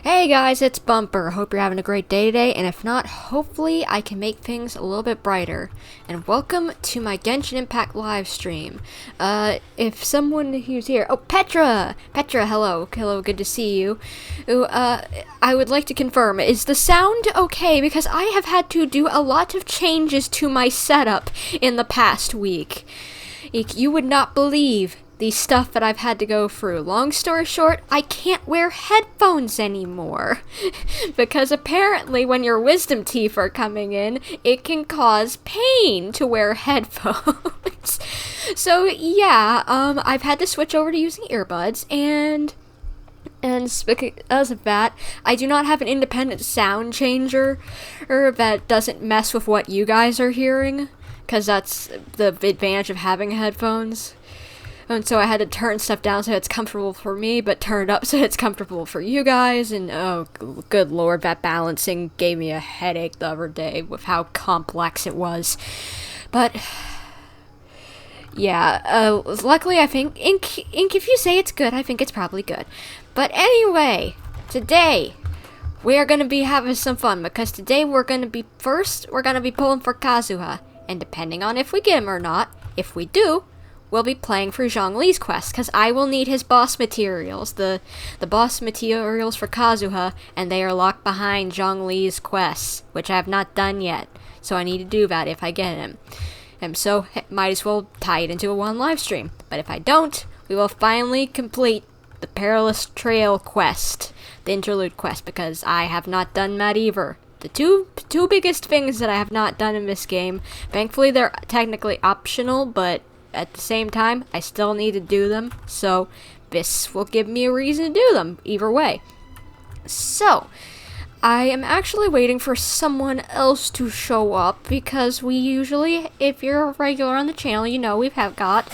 Hey guys, it's Bumper. Hope you're having a great day today, and if not, hopefully I can make things a little bit brighter. And welcome to my Genshin Impact live stream. If someone who's here, Petra, hello, good to see you. I would like to confirm, is the sound okay? Because I have had to do a lot of changes to my setup in the past week. You would not believe the stuff that I've had to go through. Long story short, I can't wear headphones anymore. Because apparently when your wisdom teeth are coming in, it can cause pain to wear headphones. So yeah, I've had to switch over to using earbuds, and because of that, I do not have an independent sound changer that doesn't mess with what you guys are hearing, because that's the advantage of having headphones. And so I had to turn stuff down so it's comfortable for me, but turn it up so it's comfortable for you guys. And oh, good lord, that balancing gave me a headache the other day with how complex it was. But yeah, luckily I think, Ink, if you say it's good, I think it's probably good. But anyway, today we are going to be having some fun, because today we're going to be pulling for Kazuha. And depending on if we get him or not, if we do, we'll be playing for Zhongli's quest, because I will need his boss materials, the boss materials for Kazuha, and they are locked behind Zhongli's quests, which I have not done yet, so I need to do that if I get him. And so, might as well tie it into a one live stream. But if I don't, we will finally complete the Perilous Trail quest, the interlude quest, because I have not done that either. The two biggest things that I have not done in this game, thankfully they're technically optional, but at the same time, I still need to do them, so this will give me a reason to do them, either way. So, I am actually waiting for someone else to show up, because we usually, if you're a regular on the channel, you know we've got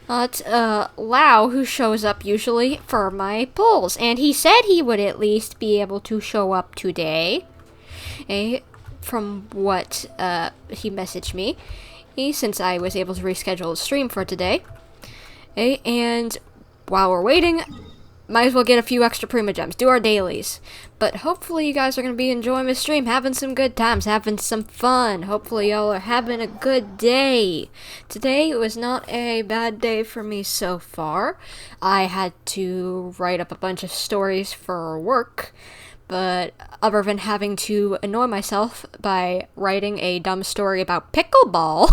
Lau, who shows up usually for my polls, and he said he would at least be able to show up today, from what he messaged me. Since I was able to reschedule the stream for today. And while we're waiting, might as well get a few extra Prima Gems, do our dailies. But hopefully you guys are going to be enjoying this stream, having some good times, having some fun. Hopefully y'all are having a good day. Today was not a bad day for me so far. I had to write up a bunch of stories for work. But other than having to annoy myself by writing a dumb story about pickleball,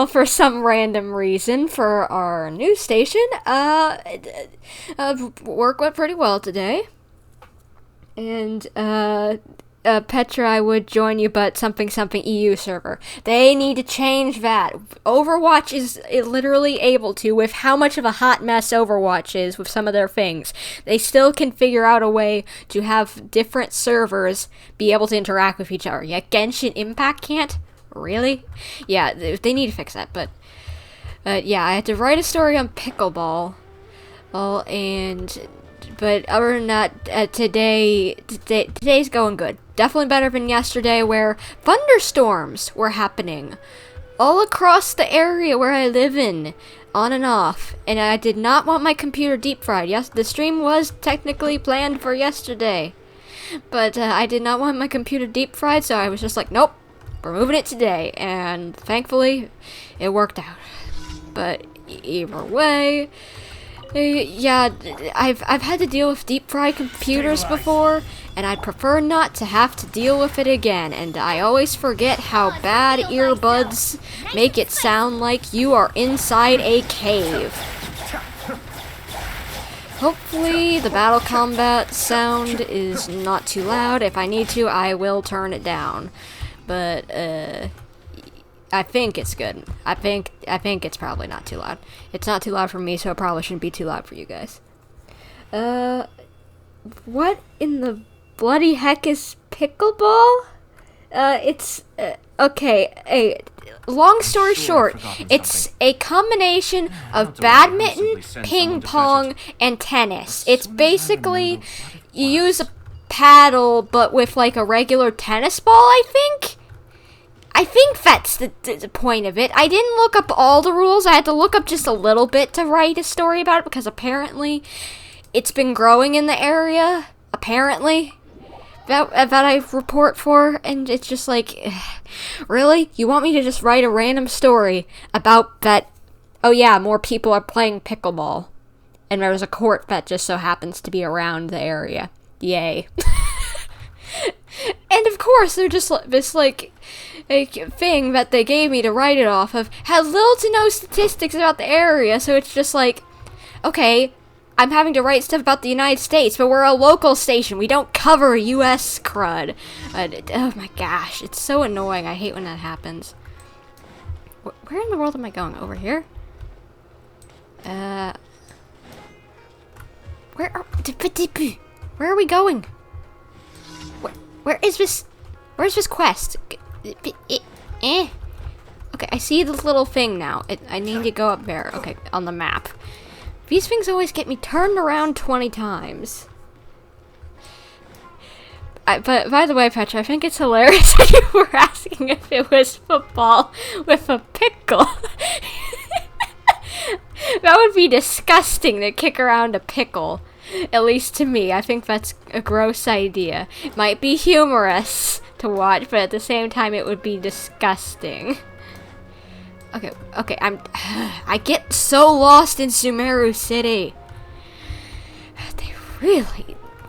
for some random reason for our news station, work went pretty well today. And, Petra, I would join you, but something EU server. They need to change that. Overwatch is literally able to, with how much of a hot mess Overwatch is with some of their things. They still can figure out a way to have different servers be able to interact with each other. Yet Genshin Impact can't? Really? Yeah, they need to fix that, but yeah, I had to write a story on pickleball. But other than that, today's going good. Definitely better than yesterday, where thunderstorms were happening all across the area where I live in, on and off. And I did not want my computer deep fried. Yes, the stream was technically planned for yesterday, but I did not want my computer deep fried, so I was just like, nope, we're moving it today. And thankfully, it worked out. But either way, yeah, I've had to deal with deep fried computers before, and I'd prefer not to have to deal with it again. And I always forget how bad earbuds make it sound like you are inside a cave. Hopefully the battle combat sound is not too loud. If I need to, I will turn it down. But I think it's good. I think it's probably not too loud. It's not too loud for me, so it probably shouldn't be too loud for you guys. What in the bloody heck is pickleball? Okay, long story short, it's a combination of badminton, ping pong, and tennis. It's basically, you use a paddle, but with like a regular tennis ball, I think? I think that's the point of it. I didn't look up all the rules. I had to look up just a little bit to write a story about it, because apparently it's been growing in the area, apparently, that I report for, and it's just like, really? You want me to just write a random story about that, oh yeah, more people are playing pickleball, and there's a court that just so happens to be around the area. Yay. And of course, they're just this, like, a thing that they gave me to write it off of has little to no statistics about the area, so it's just like, okay, I'm having to write stuff about the United States, but we're a local station. We don't cover US crud. Oh my gosh, it's so annoying. I hate when that happens. Where in the world am I going? Over here? Where are we going? Where's this quest? Okay, I see the little thing now. I need to go up there. Okay, on the map. These things always get me turned around 20 times. But by the way, Petra, I think it's hilarious that you were asking if it was football with a pickle. That would be disgusting to kick around a pickle. At least to me, I think that's a gross idea. It might be humorous to watch, but at the same time, it would be disgusting. Okay, I get so lost in Sumeru City.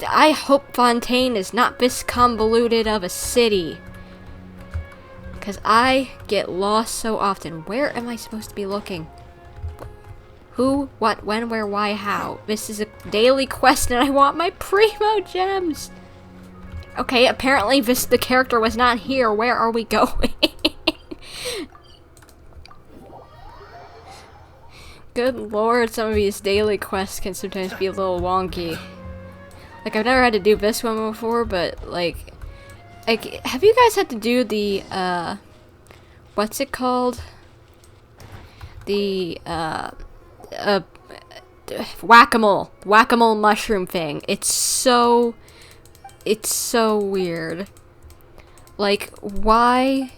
I hope Fontaine is not this convoluted of a city. Because I get lost so often. Where am I supposed to be looking? Who, what, when, where, why, how? This is a daily quest and I want my primo gems. Okay, apparently the character was not here. Where are we going? Good lord, some of these daily quests can sometimes be a little wonky. Like, I've never had to do this one before, but, like, have you guys had to do the, what's it called? The, whack-a-mole mushroom thing. It's so weird. Like, why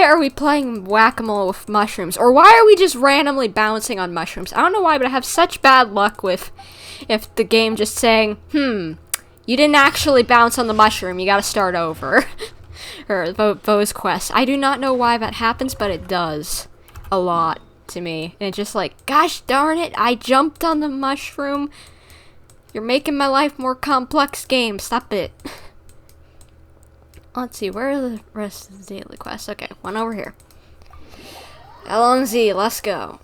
are we playing whack-a-mole with mushrooms? Or why are we just randomly bouncing on mushrooms? I don't know why, but I have such bad luck with if the game just saying, you didn't actually bounce on the mushroom, you gotta start over. Or those quests. I do not know why that happens, but it does. A lot to me. And it's just like, gosh darn it, I jumped on the mushroom. You're making my life more complex, game. Stop it. Let's see, where are the rest of the daily quests? Okay, one over here. Allons-y, let's go.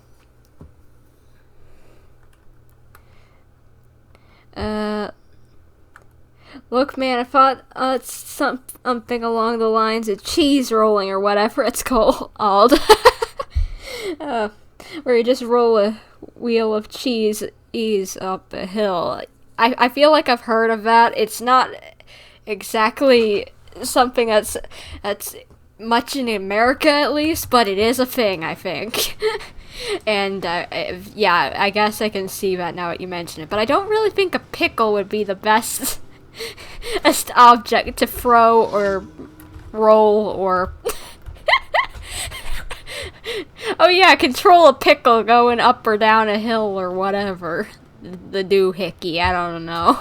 Look, man, I thought it's something along the lines of cheese rolling or whatever it's called. Where you just roll a wheel of cheese up a hill. I feel like I've heard of that. It's not exactly something that's much in America, at least, but it is a thing, I think. And yeah, I guess I can see that now that you mention it. But I don't really think a pickle would be the best object to throw or roll or oh yeah, control a pickle going up or down a hill or whatever. The doohickey, I don't know.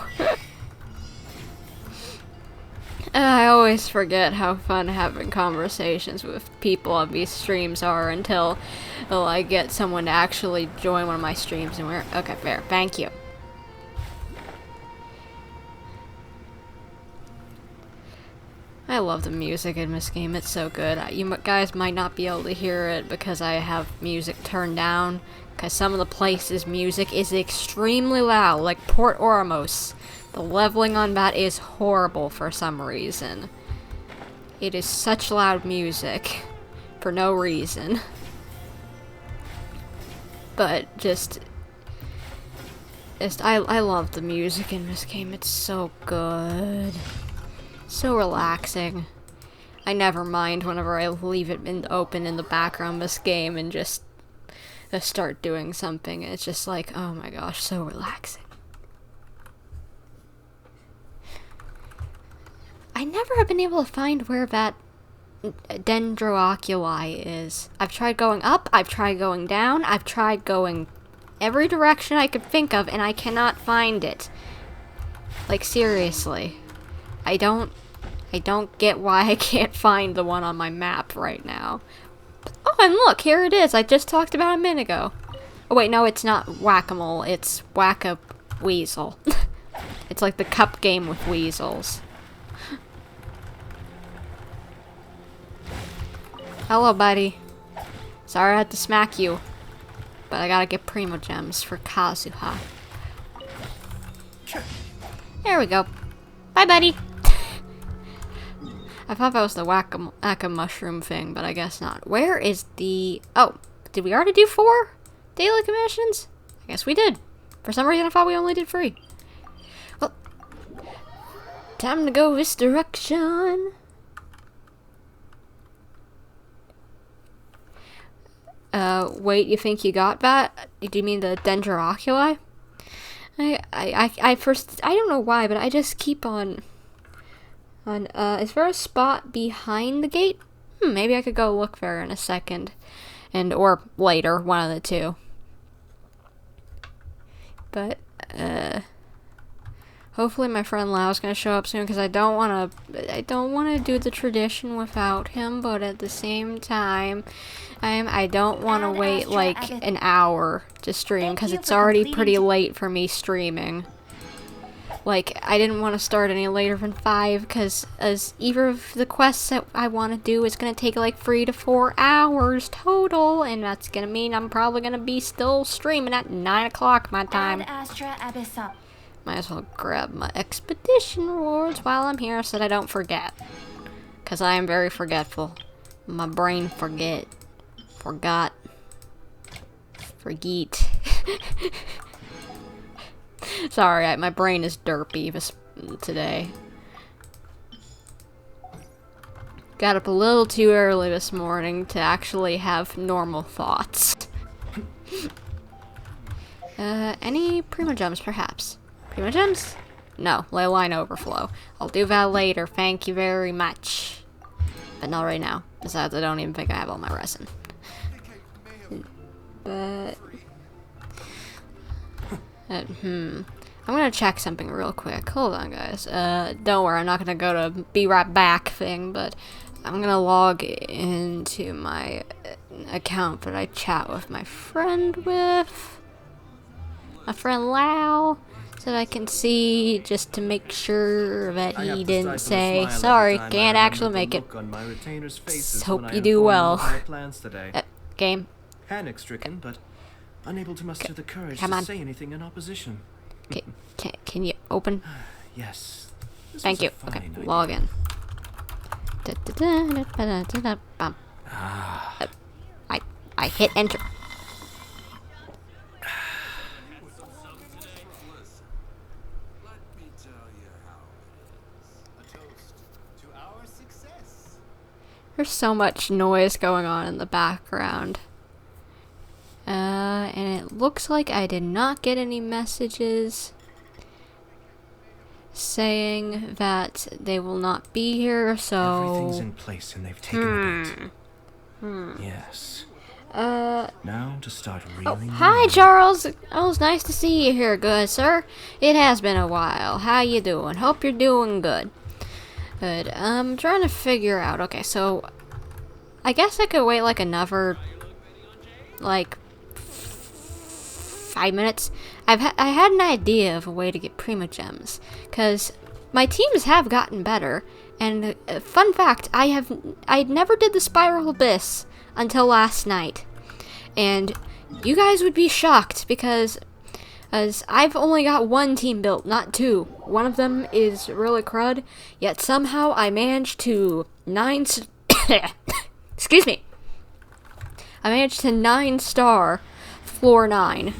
I always forget how fun having conversations with people on these streams are until I get someone to actually join one of my streams and we're okay, fair. Thank you. I love the music in this game, it's so good. You guys might not be able to hear it because I have music turned down, because some of the places' music is extremely loud, like Port Oramos. The leveling on that is horrible for some reason. It is such loud music, for no reason. But I love the music in this game, it's so good. So relaxing. I never mind whenever I leave it open in the background of this game and just start doing something. It's just like, oh my gosh, so relaxing. I never have been able to find where that Dendrooculi is. I've tried going up, I've tried going down, I've tried going every direction I could think of, and I cannot find it. Like, seriously. I don't get why I can't find the one on my map right now. Oh, and look, here it is. I just talked about a minute ago. Oh, wait, no, it's not whack-a-mole. It's whack-a-weasel. It's like the cup game with weasels. Hello, buddy. Sorry I had to smack you. But I gotta get Primo Gems for Kazuha. There we go. Bye, buddy. I thought that was the whack-a mushroom thing, but I guess not. Where is the... Oh, did we already do 4 daily commissions? I guess we did. For some reason, I thought we only did 3. Well, time to go this direction. Wait, you think you got that? Do you mean the Dendroculi? I don't know why, but I just keep on, is there a spot behind the gate? Maybe I could go look there in a second. Or later, one of the two. But, hopefully my friend Lau's gonna show up soon, because I don't wanna do the tradition without him, but at the same time, I don't wanna wait like an hour to stream, because it's already pretty late for me streaming. Like, I didn't want to start any later than 5, because as either of the quests that I want to do is going to take like 3 to 4 hours total, and that's going to mean I'm probably going to be still streaming at 9 o'clock my time. Might as well grab my expedition rewards while I'm here so that I don't forget. Because I am very forgetful. My brain forget. Sorry, my brain is derpy today. Got up a little too early this morning to actually have normal thoughts. Any Primo Gems, perhaps? Primo Gems? No, ley line overflow. I'll do that later, thank you very much. But not right now. Besides, I don't even think I have all my resin. But... I'm gonna check something real quick. Hold on, guys. Don't worry, I'm not gonna go to be right back thing, but I'm gonna log into my account that I chat with my friend with. My friend Lau, so that I can see, just to make sure that he didn't say, sorry, can't actually make it. Hope you do well. Game. Panic-stricken, but unable to muster the courage Come to on. say anything in opposition. Can you open? Yes. Thank you. Okay, log in. I hit enter. There's so much noise going on in the background. And it looks like I did not get any messages saying that they will not be here, so... Everything's in place and they've taken the bait. Yes. Now to start reeling. Hi, Charles! Oh, it's nice to see you here, good sir. It has been a while. How you doing? Hope you're doing good. Good. I'm trying to figure out... Okay, so... I guess I could wait like another... like... 5 minutes. I had an idea of a way to get Primo Gems, because my teams have gotten better, and fun fact, I never did the Spiral Abyss until last night, and you guys would be shocked, because as I've only got 1 team built, not 2. One of them is really crud, yet somehow I managed to excuse me. I managed to 9-star floor 9.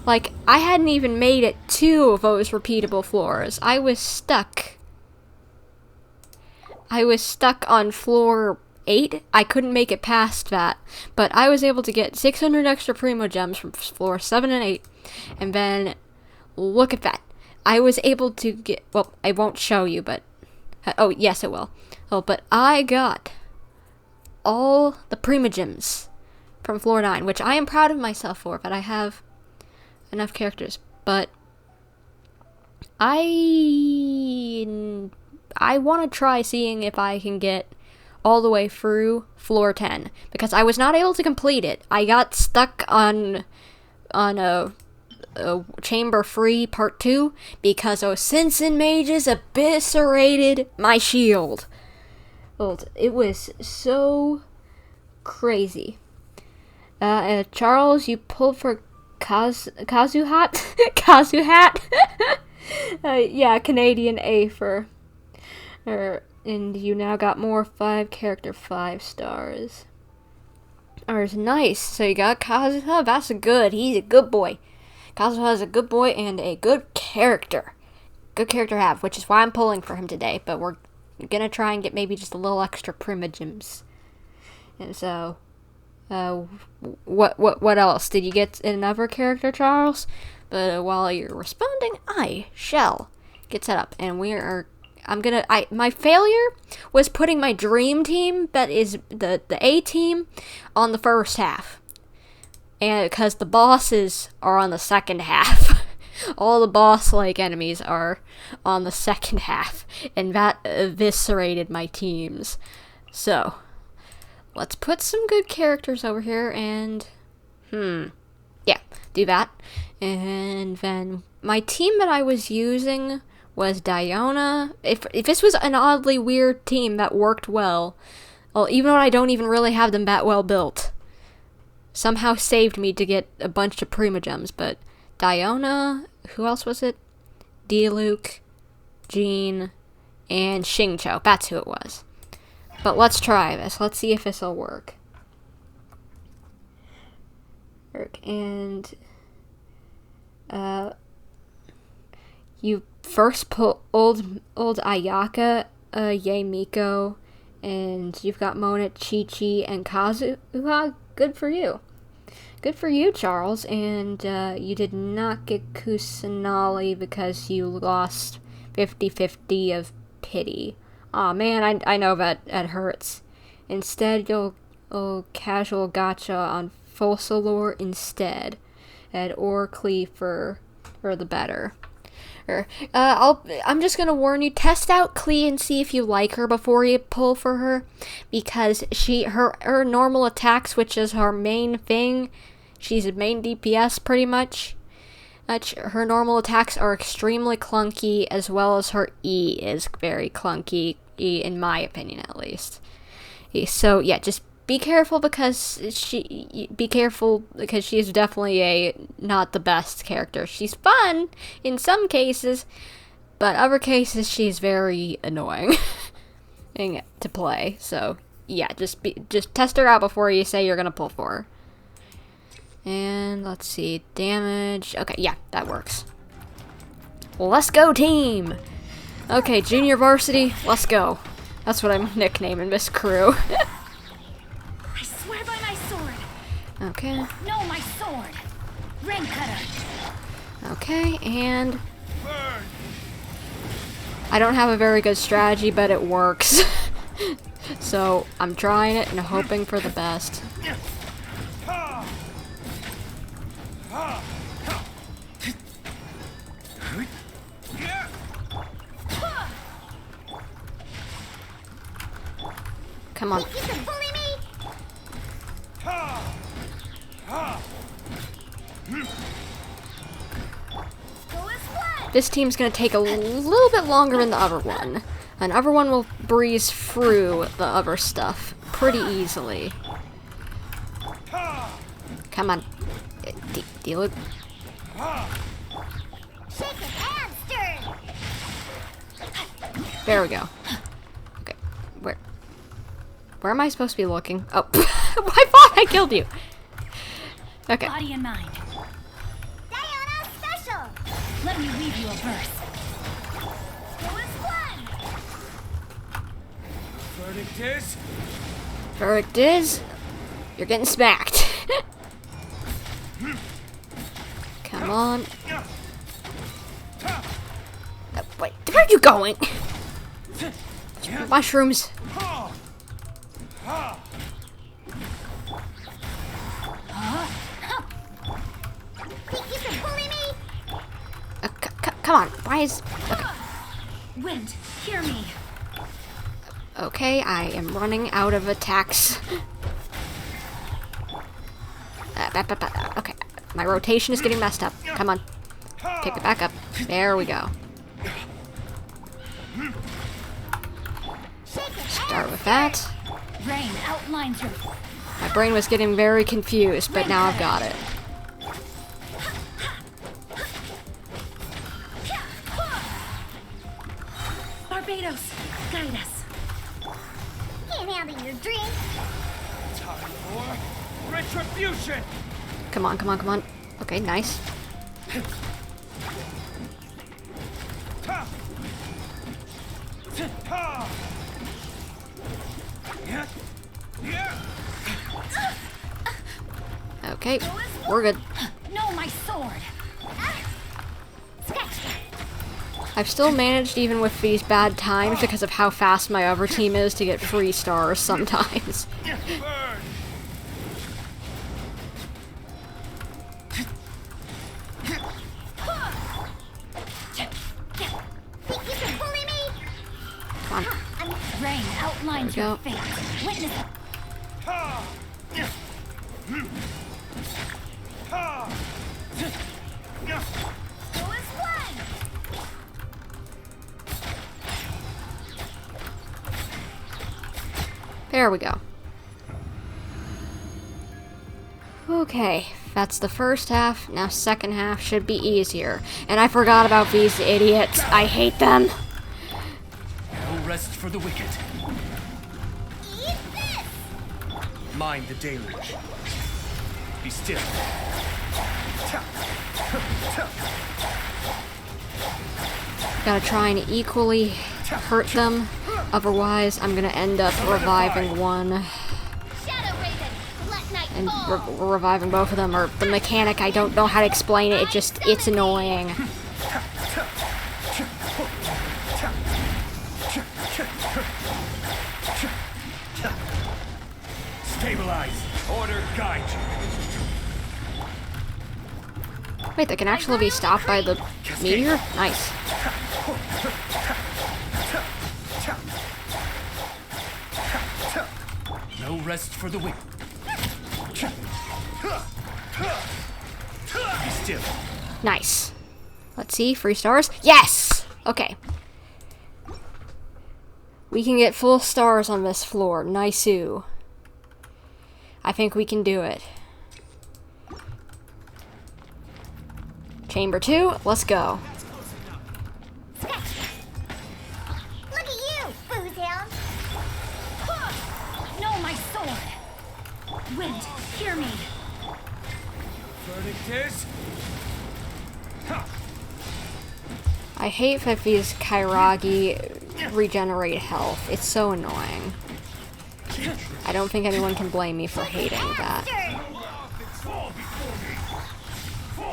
Like, I hadn't even made it 2 of those repeatable floors. I was stuck on floor 8. I couldn't make it past that. But I was able to get 600 extra Primo Gems from floor 7 and 8. And then, look at that. I was able to get... Well, I won't show you, but... oh, yes, it will. Oh, but I got all the Primo Gems from floor 9, which I am proud of myself for, but I have enough characters, but I want to try seeing if I can get all the way through floor 10, because I was not able to complete it. I got stuck on a chamber 3 part 2 because those Simpson mages eviscerated my shield. It was so crazy. Charles, you pulled for Kazuhat? Kazuhat? Yeah, Canadian A for her. And you now got more 5 character 5 stars. Ours, nice. So you got Kazuha. That's he's a good boy. Kazuha is a good boy and a good character. Good character to have, which is why I'm pulling for him today. But we're gonna try and get maybe just a little extra primogems. And so, what else? Did you get another character, Charles? But while you're responding, I shall get set up, and my failure was putting my dream team, that is the A team, on the first half. And because the bosses are on the second half. All the boss-like enemies are on the second half. And that eviscerated my teams. So, let's put some good characters over here and... yeah, do that. And then my team that I was using was Diona. If this was an oddly weird team that worked well, even though I don't even really have them that well built, somehow saved me to get a bunch of primogems. But Diona, who else was it? Diluc, Jean, and Xingqiu. That's who it was. But let's try this. Let's see if this will work. And you first pull old Ayaka, Yae Miko, and you've got Mona, Chi-Chi, and Kazuha. Good for you. Good for you, Charles. And you did not get Kusanali because you lost 50-50 of pity. Aw, man, I know that hurts. Instead, you'll casual gacha on Fossilore instead. And or Klee for the better. I'm just gonna warn you, test out Klee and see if you like her before you pull for her, because her normal attacks, which is her main thing, she's a main DPS pretty much. Her normal attacks are extremely clunky, as well as her E is very clunky, in my opinion at least. So yeah, just be careful because she is definitely not the best character. She's fun in some cases, but other cases she's very annoying to play. So yeah, just test her out before you say you're gonna pull for her. And let's see, damage. Okay, yeah, that works. Let's go, team. Okay, junior varsity, let's go. That's what I'm nicknaming this crew. I swear by my sword. Okay. No, my sword. Rain cutter. Okay, and I don't have a very good strategy, but it works. So I'm trying it and hoping for the best. Come on. You can bully me. This team's gonna take a little bit longer than the other one. And the other one will breeze through the other stuff pretty easily. Come on. Deal it. Shake it and stir it. There we go. Okay. Where am I supposed to be looking? Oh, I thought I killed you. Okay. Body and mind. Diana special. Let me read you a verse. Verdict is, you're getting smacked. Come on. Wait, where are you going? Mushrooms. Think you can bully me? Come on. Why is... Okay. Wind, hear me. Okay, I am running out of attacks. Okay, my rotation is getting messed up. Come on. Pick it back up. There we go. Start with that. Rain outlines your... My brain was getting very confused, but now I've got it. Barbados, guide us. Can't handle your drink. Time for retribution. Come on, come on, come on. Okay, nice. Okay, we're good. No, my sword. I've still managed, even with these bad times, because of how fast my other team is, to get 3 stars sometimes. Come on. Rain outlines There we your go. fate. Witness it. There we go. Okay, that's the first half. Now second half should be easier. And I forgot about these idiots. I hate them. No rest for the wicked. Eat this! Mind the deluge. Be still. Gotta try and equally hurt them. Otherwise, I'm gonna end up reviving one Shadow Raven, let night and fall. reviving both of them. Or the mechanic, I don't know how to explain it. It's annoying. Stabilize. Order guide you. Wait, they can actually be stopped by the meteor? Nice. No rest for the wicked. Be still. Nice. Let's see, 3 stars. Yes! Okay. We can get full stars on this floor. Nice-oo. I think we can do it. Chamber 2, let's go. Look at you, Foozhound. No, my sword. Wind, hear me. Verdict is... I hate that these Kairagi regenerate health. It's so annoying. I don't think anyone can blame me for hating that.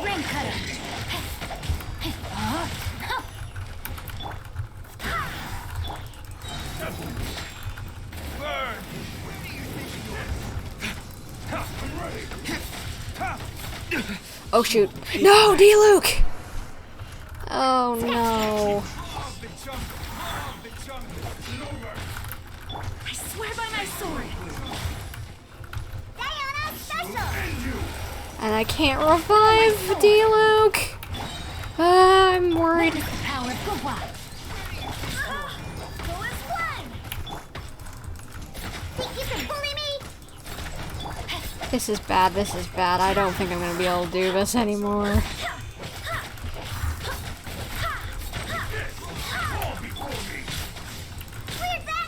Rain cutter. Oh shoot. No, D-Luke! Oh no. I swear by my sword. Diana special. And I can't revive D-Luke! I'm worried. Witness the power of Gwa. Go as one. Think you can bully me? This is bad, this is bad. I don't think I'm gonna be able to do this anymore.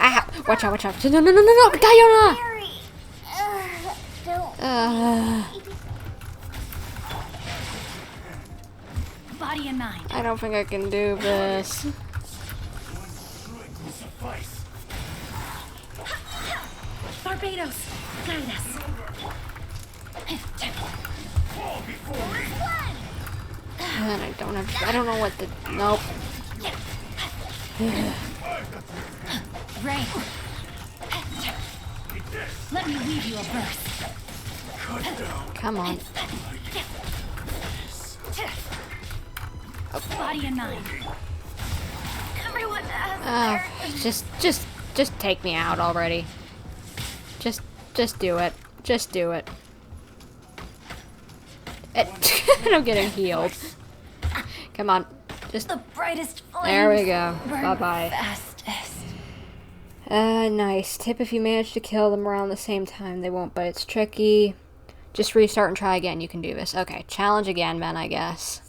Ah, watch out, watch out. No, no, no, no, no, Diana! Harry. Don't. Body and mind. I don't think I can do this. Barbados, guide us. And I don't know what to, nope. Rain. Let me weave you a verse. Come on. Body and mind. Everyone has Just take me out already. Just do it. Just do it. I'm getting healed. Come on. Just the brightest flames. there we go. Burn Bye-bye. fastest. Nice. Tip if you manage to kill them around the same time, they won't, but it's tricky. Just restart and try again. You can do this. Okay, challenge again, then, I guess.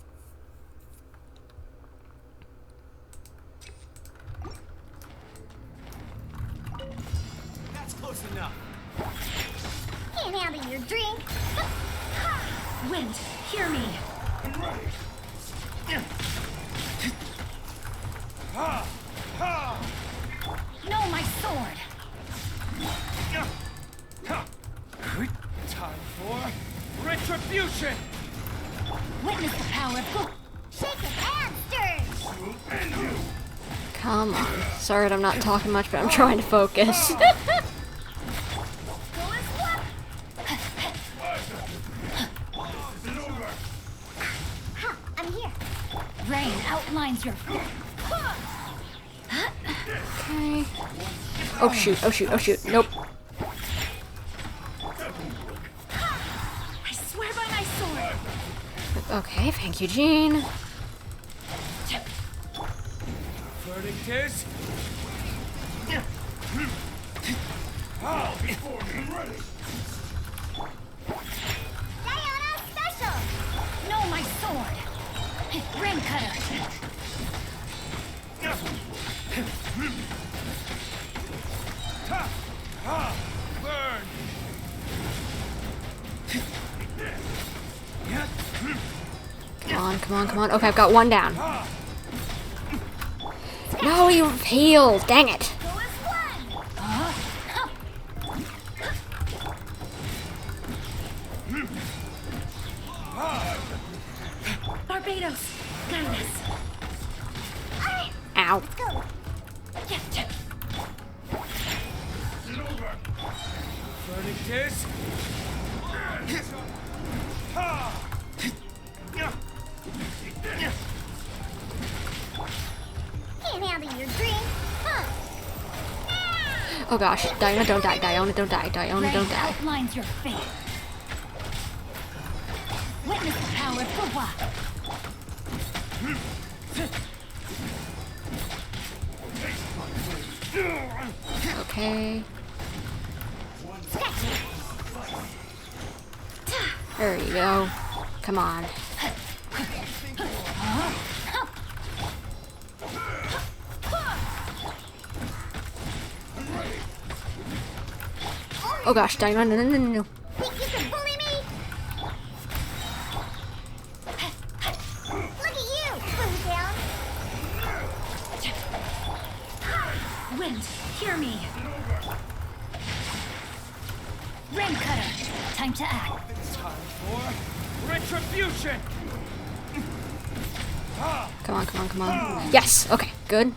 That's close enough. Can't handle your drink. Wind, hear me. I'm ready. No, my sword. Time for retribution. Witness the power of good. Shake it and stir. Come on. Sorry that I'm not talking much, but I'm trying to focus. Go as one. I'm here. Rain outlines your. Okay. Oh shoot, oh shoot, oh shoot. Nope. I swear by my sword. Okay, thank you, Jean. Verdict is. Before me, ready. Diana special. No, my sword. Rain cutter. Burn. Come on, come on, come on. Okay, I've got one down. No, you healed. Dang it. Go as one. Barbados, guide us. Ow. Let's go. Yeah. Verdict is. Can't handle your drink. Huh. Oh gosh. Diana, don't die. Diana, don't die. Diana, Rain don't die. outlines your fate. Witness the power of Gawa. Okay. There you go. Come on. Oh gosh, Diana, no, no, no, no. Think you can bully me? Look at you, boom down. Wind, hear me. Rain cutter, time to act. Time for retribution. Come on, come on, come on. Yes! Okay, good.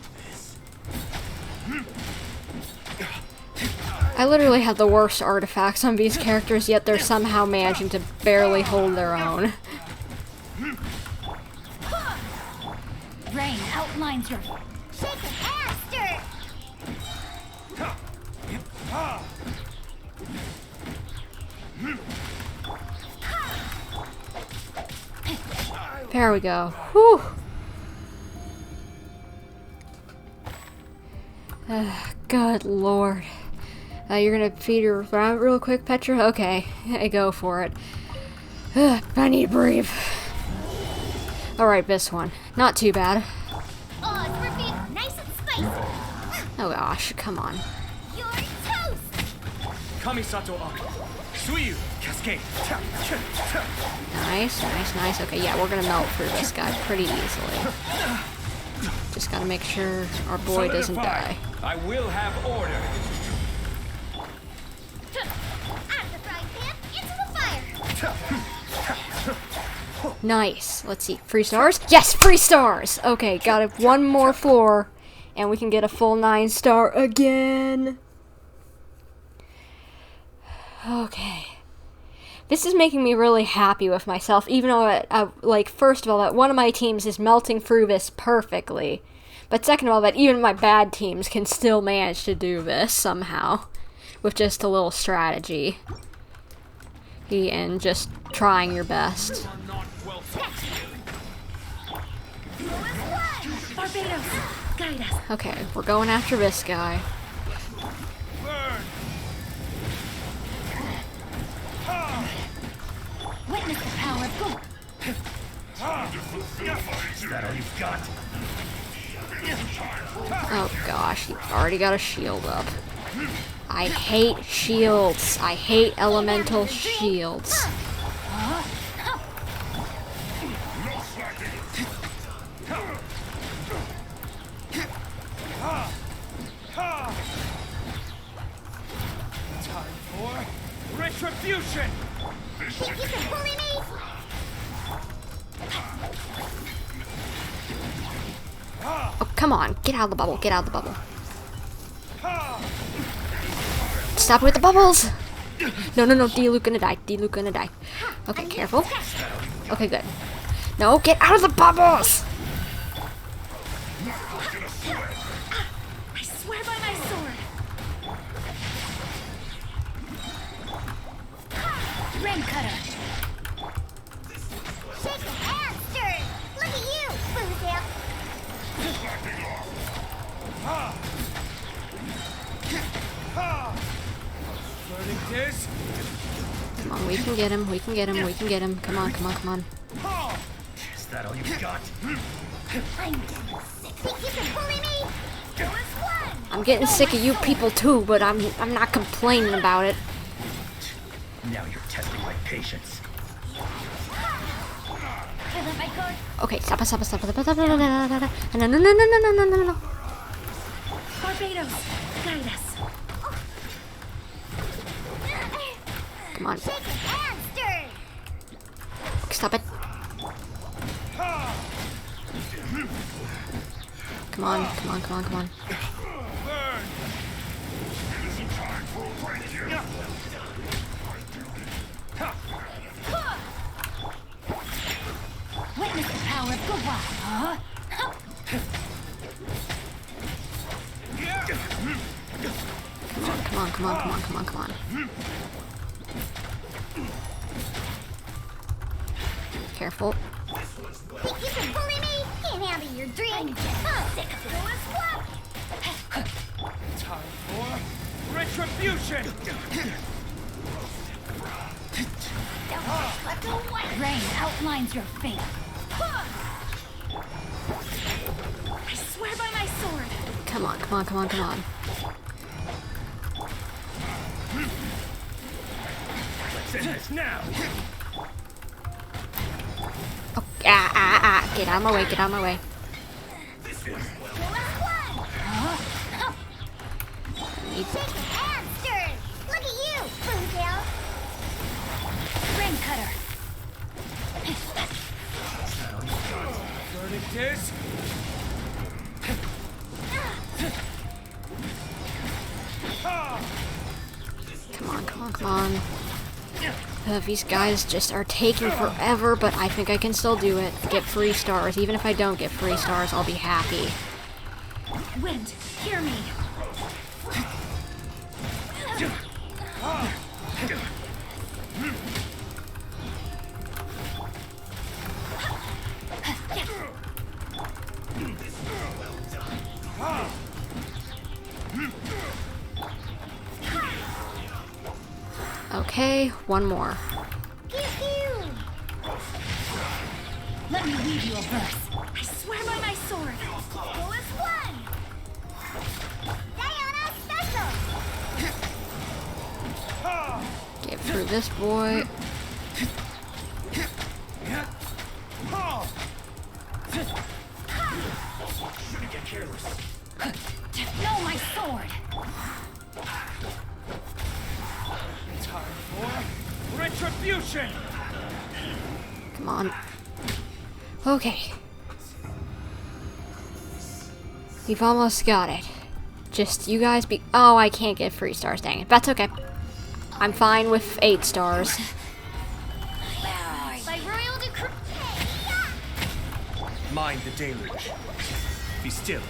I literally have the worst artifacts on these characters, yet they're somehow managing to barely hold their own. Rain outlines your. Shake it and stir. There we go. Whew. Good lord. You're gonna feed her around real quick, Petra? Okay, go for it. I need to breathe. Alright, this one. Not too bad. Oh, it's working nice and spicy. Oh gosh, come on. You're toast. Kamisato Aki. Suiyu Cascade. Nice, nice, nice. Okay, yeah, we're gonna melt through this guy pretty easily. Just gotta make sure our boy doesn't die. I will have order. Out of the frying pan, into the fire. Nice. Let's see. 3 stars? Yes, 3 stars! Okay, got it. One more floor, and we can get a full 9-star again. Okay. This is making me really happy with myself, even though, like, first of all, that one of my teams is melting through this perfectly. But second of all, that even my bad teams can still manage to do this somehow. With just a little strategy. And just trying your best. Barbados, guide us. Okay, we're going after this guy. Witness the power of God. Is that all you've got? Oh gosh, you've already got a shield up. I hate shields. I hate elemental shields. Time for retribution! Think you can bully me? Oh, come on. Get out of the bubble. Get out of the bubble. Stop with the bubbles! No, no, no. D-Luke gonna die. D-Luke gonna die. Okay, careful. Okay, good. No, get out of the bubbles! I swear by my sword. Rim cutter. Shake and stir. Look at you, Boozle. Learning this? Come on, we can get him. We can get him. We can get him. Come on, come on, come on. Is that all you've got? I'm getting sick. Think you can bully me? Go as one. I'm getting sick of you people too, but I'm not complaining about it. Now you're testing my patience. I let my guard. Okay, stop it, stop it, stop it, stop it. No, no, no, no, no, no, no, no, no, no. Barbados, guide us. Come on. Shake and stir. Stop it. Come on, come on, come on, come on. Burn! Witness the power of Gawai, huh? Come on, come on, come on, come on, come on. Careful. Think you can bully me? Can't handle your drink. Oh, sick of it. Time for retribution! Let the white rain outlines your fate. I swear by my sword. Come on, come on, come on, come on. Let's end this now. Oh, get out of my way, get out of my way. Need And stir. Look at you, Boozle. Ring cutter. Learning this? Come on, come on, come on. These guys just are taking forever, but I think I can still do it. Get 3 stars. Even if I don't get 3 stars, I'll be happy. Wind, hear me. Okay, one more. Pew pew. Let me read you a verse. I swear by my sword. Go as one. Diana special. Get through this boy. Shouldn't get careless. No, my sword. Time for retribution! Come on. Okay. We've almost got it. Just you guys be- Oh, I can't get 3 stars, dang it. That's okay. I'm fine with 8 stars. mind the deluge. Be still.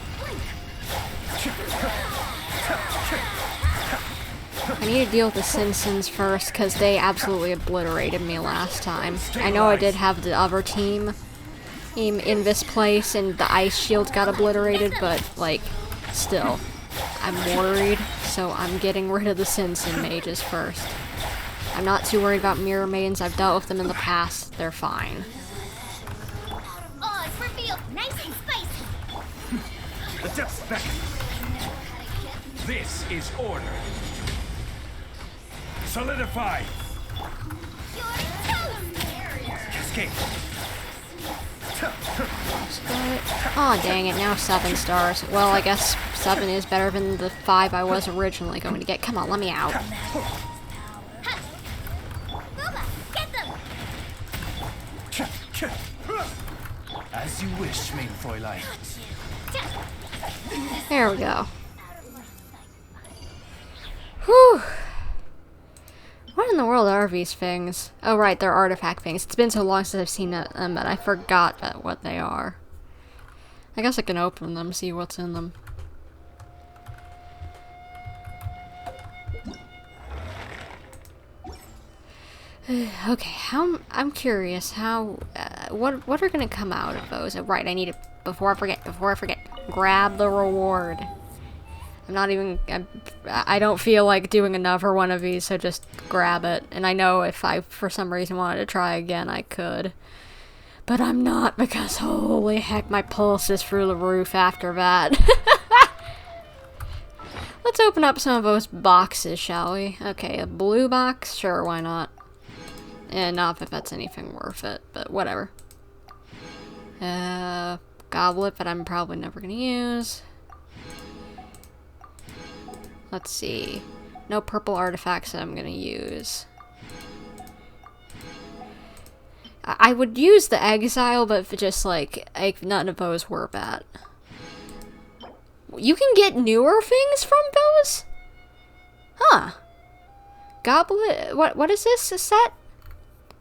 I need to deal with the Simpsons first, because they absolutely obliterated me last time. I know I did have the other team in this place, and the ice shield got obliterated, but, like, still. I'm worried, so I'm getting rid of the Simpson mages first. I'm not too worried about Mirror Maidens. I've dealt with them in the past. They're fine. Oh, it's revealed. Nice and spicy. The depths beckon. This is order. Solidify. You're toast. Cascade. Aw, dang it, now 7 stars. Well, I guess 7 is better than the 5 I was originally going to get. Come on, let me out. Booba, get them. As you wish, main Fräulein. There we go. Whew. What in the world are these things? Oh, right, they're artifact things. It's been so long since I've seen them that I forgot what they are. I guess I can open them, see what's in them. Okay, I'm curious how, what are gonna come out of those? Right, I need to, before I forget, grab the reward. I'm not even, I don't feel like doing another one of these, so just grab it. And I know if I, for some reason, wanted to try again, I could. But I'm not, because holy heck, my pulse is through the roof after that. Let's open up some of those boxes, shall we? Okay, a blue box? Sure, why not? And not if that's anything worth it, but whatever. Goblet that I'm probably never gonna use. Let's see. No purple artifacts that I'm gonna use. I would use the exile, but just like none of those were bad. You can get newer things from those? Huh. Goblet, what is this, a set?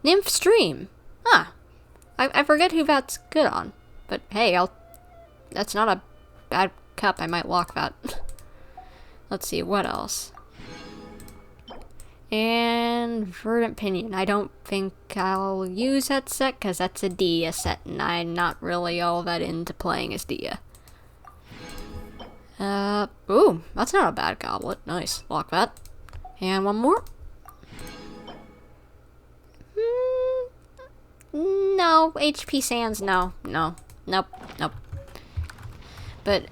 Nymph Stream. Huh. I forget who that's good on. But hey, that's not a bad cup, I might lock that. Let's see, what else? And Verdant Pinion. I don't think I'll use that set, because that's a Dia set, and I'm not really all that into playing as Dia. Ooh, that's not a bad goblet. Nice, lock that. And one more. No, HP Sands, no. Nope. But,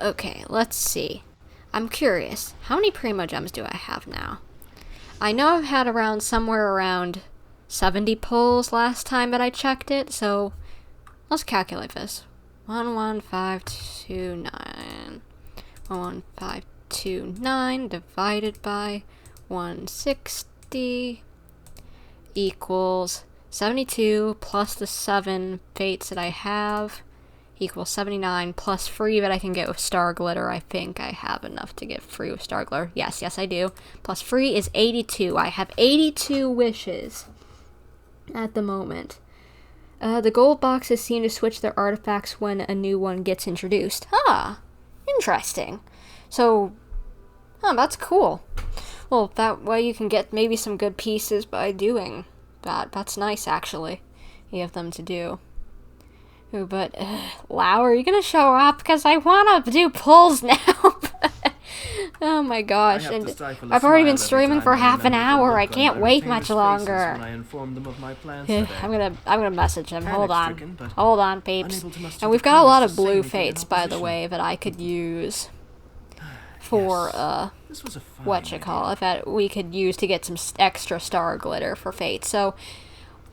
okay, let's see. I'm curious, how many Primo Gems do I have now? I know I've had somewhere around 70 pulls last time that I checked it, so let's calculate this. 11529. 11529 divided by 160 equals 72 plus the 7 fates that I have equals 79 plus 3 that I can get with Star Glitter. I think I have enough to get free with Star Glitter. Yes, I do. Plus 3 is 82. I have 82 wishes at the moment. The gold boxes seem to switch their artifacts when a new one gets introduced. Ah, interesting. So, that's cool. Well, that way you can get maybe some good pieces by doing that. That's nice, actually. You have them to do. Ooh, but, Lau, are you gonna show up? Because I want to do pulls now. Oh my gosh, and I've already been streaming for half an hour. I can't wait much longer. I'm gonna message him. Hold on, peeps. And we've got a lot of blue fates, by the way, that I could use for that we could use to get some extra Star Glitter for fate. So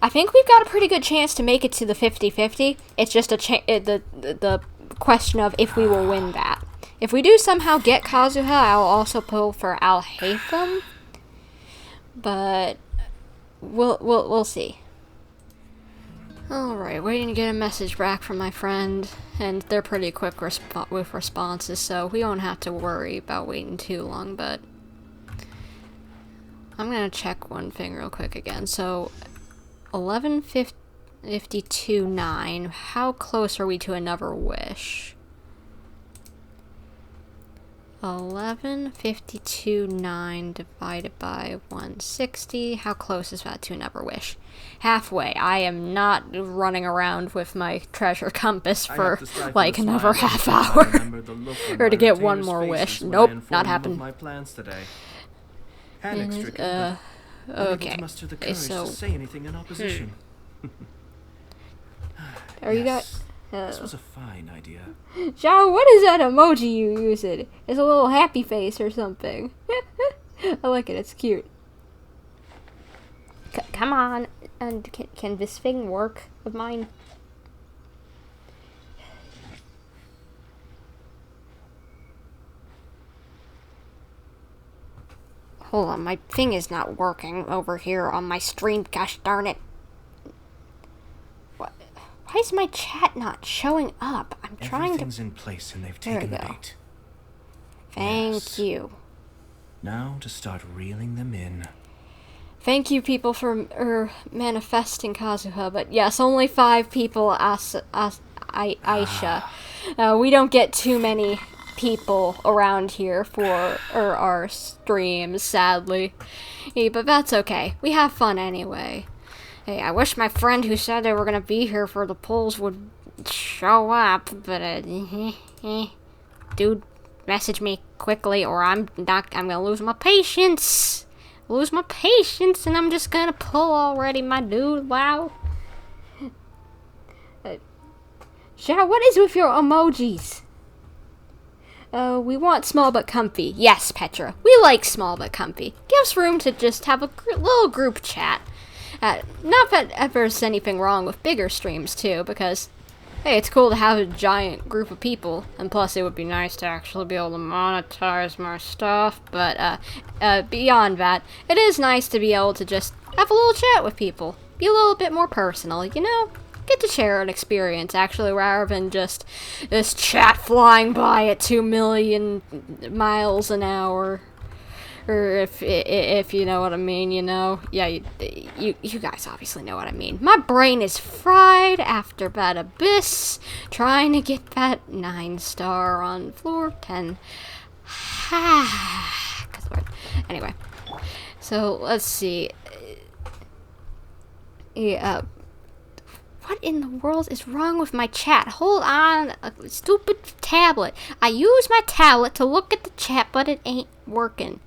I think we've got a pretty good chance to make it to the 50-50. It's just the question of if we will win that. If we do somehow get Kazuha, I'll also pull for Al-Haytham. But we'll see. Alright, waiting to get a message back from my friend, and they're pretty quick with responses, so we won't have to worry about waiting too long, but I'm gonna check one thing real quick again. So 11:50, 52.9. How close are we to another wish? 11.52.9 divided by 160. How close is that to another wish? Halfway. I am not running around with my treasure compass for like another half hour. Or to get one more wish. Nope, not happening. My plans today. Okay. So say anything in opposition. are you guys? This was a fine idea. Zhao, what is that emoji you use? It's a little happy face or something. I like it. It's cute. Come on, and can this thing work of mine? Hold on, my thing is not working over here on my stream. Gosh darn it! What? Why is my chat not showing up? I'm trying to. Everything's in place, and they've taken the bait. Thank you. Now to start reeling them in. Thank you, people, for manifesting Kazuha. But yes, only 5 people. Aisha. We don't get too many people around here for our streams, sadly. Hey, but that's okay. We have fun anyway. Hey, I wish my friend who said they were gonna be here for the polls would show up, but dude, message me quickly, or I'm gonna lose my patience. And I'm just gonna pull already, my dude. Wow. Shao, what is with your emojis? We want small but comfy. Yes, Petra. We like small but comfy. Gives room to just have a little group chat. Not that there's anything wrong with bigger streams, too, because, hey, it's cool to have a giant group of people, and plus it would be nice to actually be able to monetize more stuff, but, beyond that, it is nice to be able to just have a little chat with people. Be a little bit more personal, you know? Get to share an experience, actually, rather than just this chat flying by at 2 million miles an hour. Or if you know what I mean, you know. Yeah, you guys obviously know what I mean. My brain is fried after that abyss, trying to get that 9-star on floor 10. Good Lord. Anyway, so let's see. Yeah. What in the world is wrong with my chat? Hold on, a stupid tablet. I use my tablet to look at the chat, but it ain't working.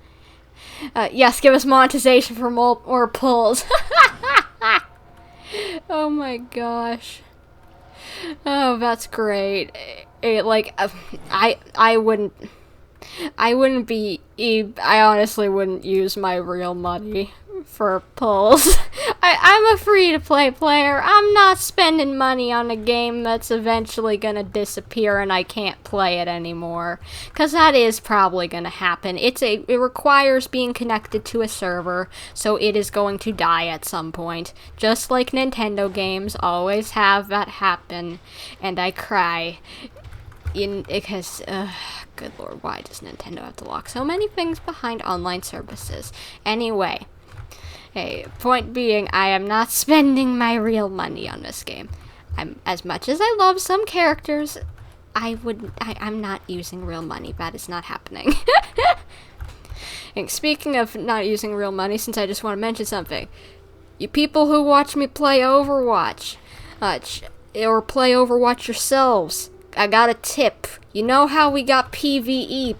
Yes, give us monetization for more pulls. Oh my gosh. Oh, that's great. I wouldn't I honestly wouldn't use my real money for pulls. I'm a free-to-play player. I'm not spending money on a game that's eventually gonna disappear and I can't play it anymore. Cause that is probably gonna happen. It requires being connected to a server, so it is going to die at some point. Just like Nintendo games always have that happen, and I cry. Because, good lord, why does Nintendo have to lock so many things behind online services? Anyway. Hey, point being, I am not spending my real money on this game. As much as I love some characters, I'm not using real money. That is not happening. And speaking of not using real money, since I just want to mention something, you people who watch me play Overwatch, or play Overwatch yourselves, I got a tip. You know how we got PvE,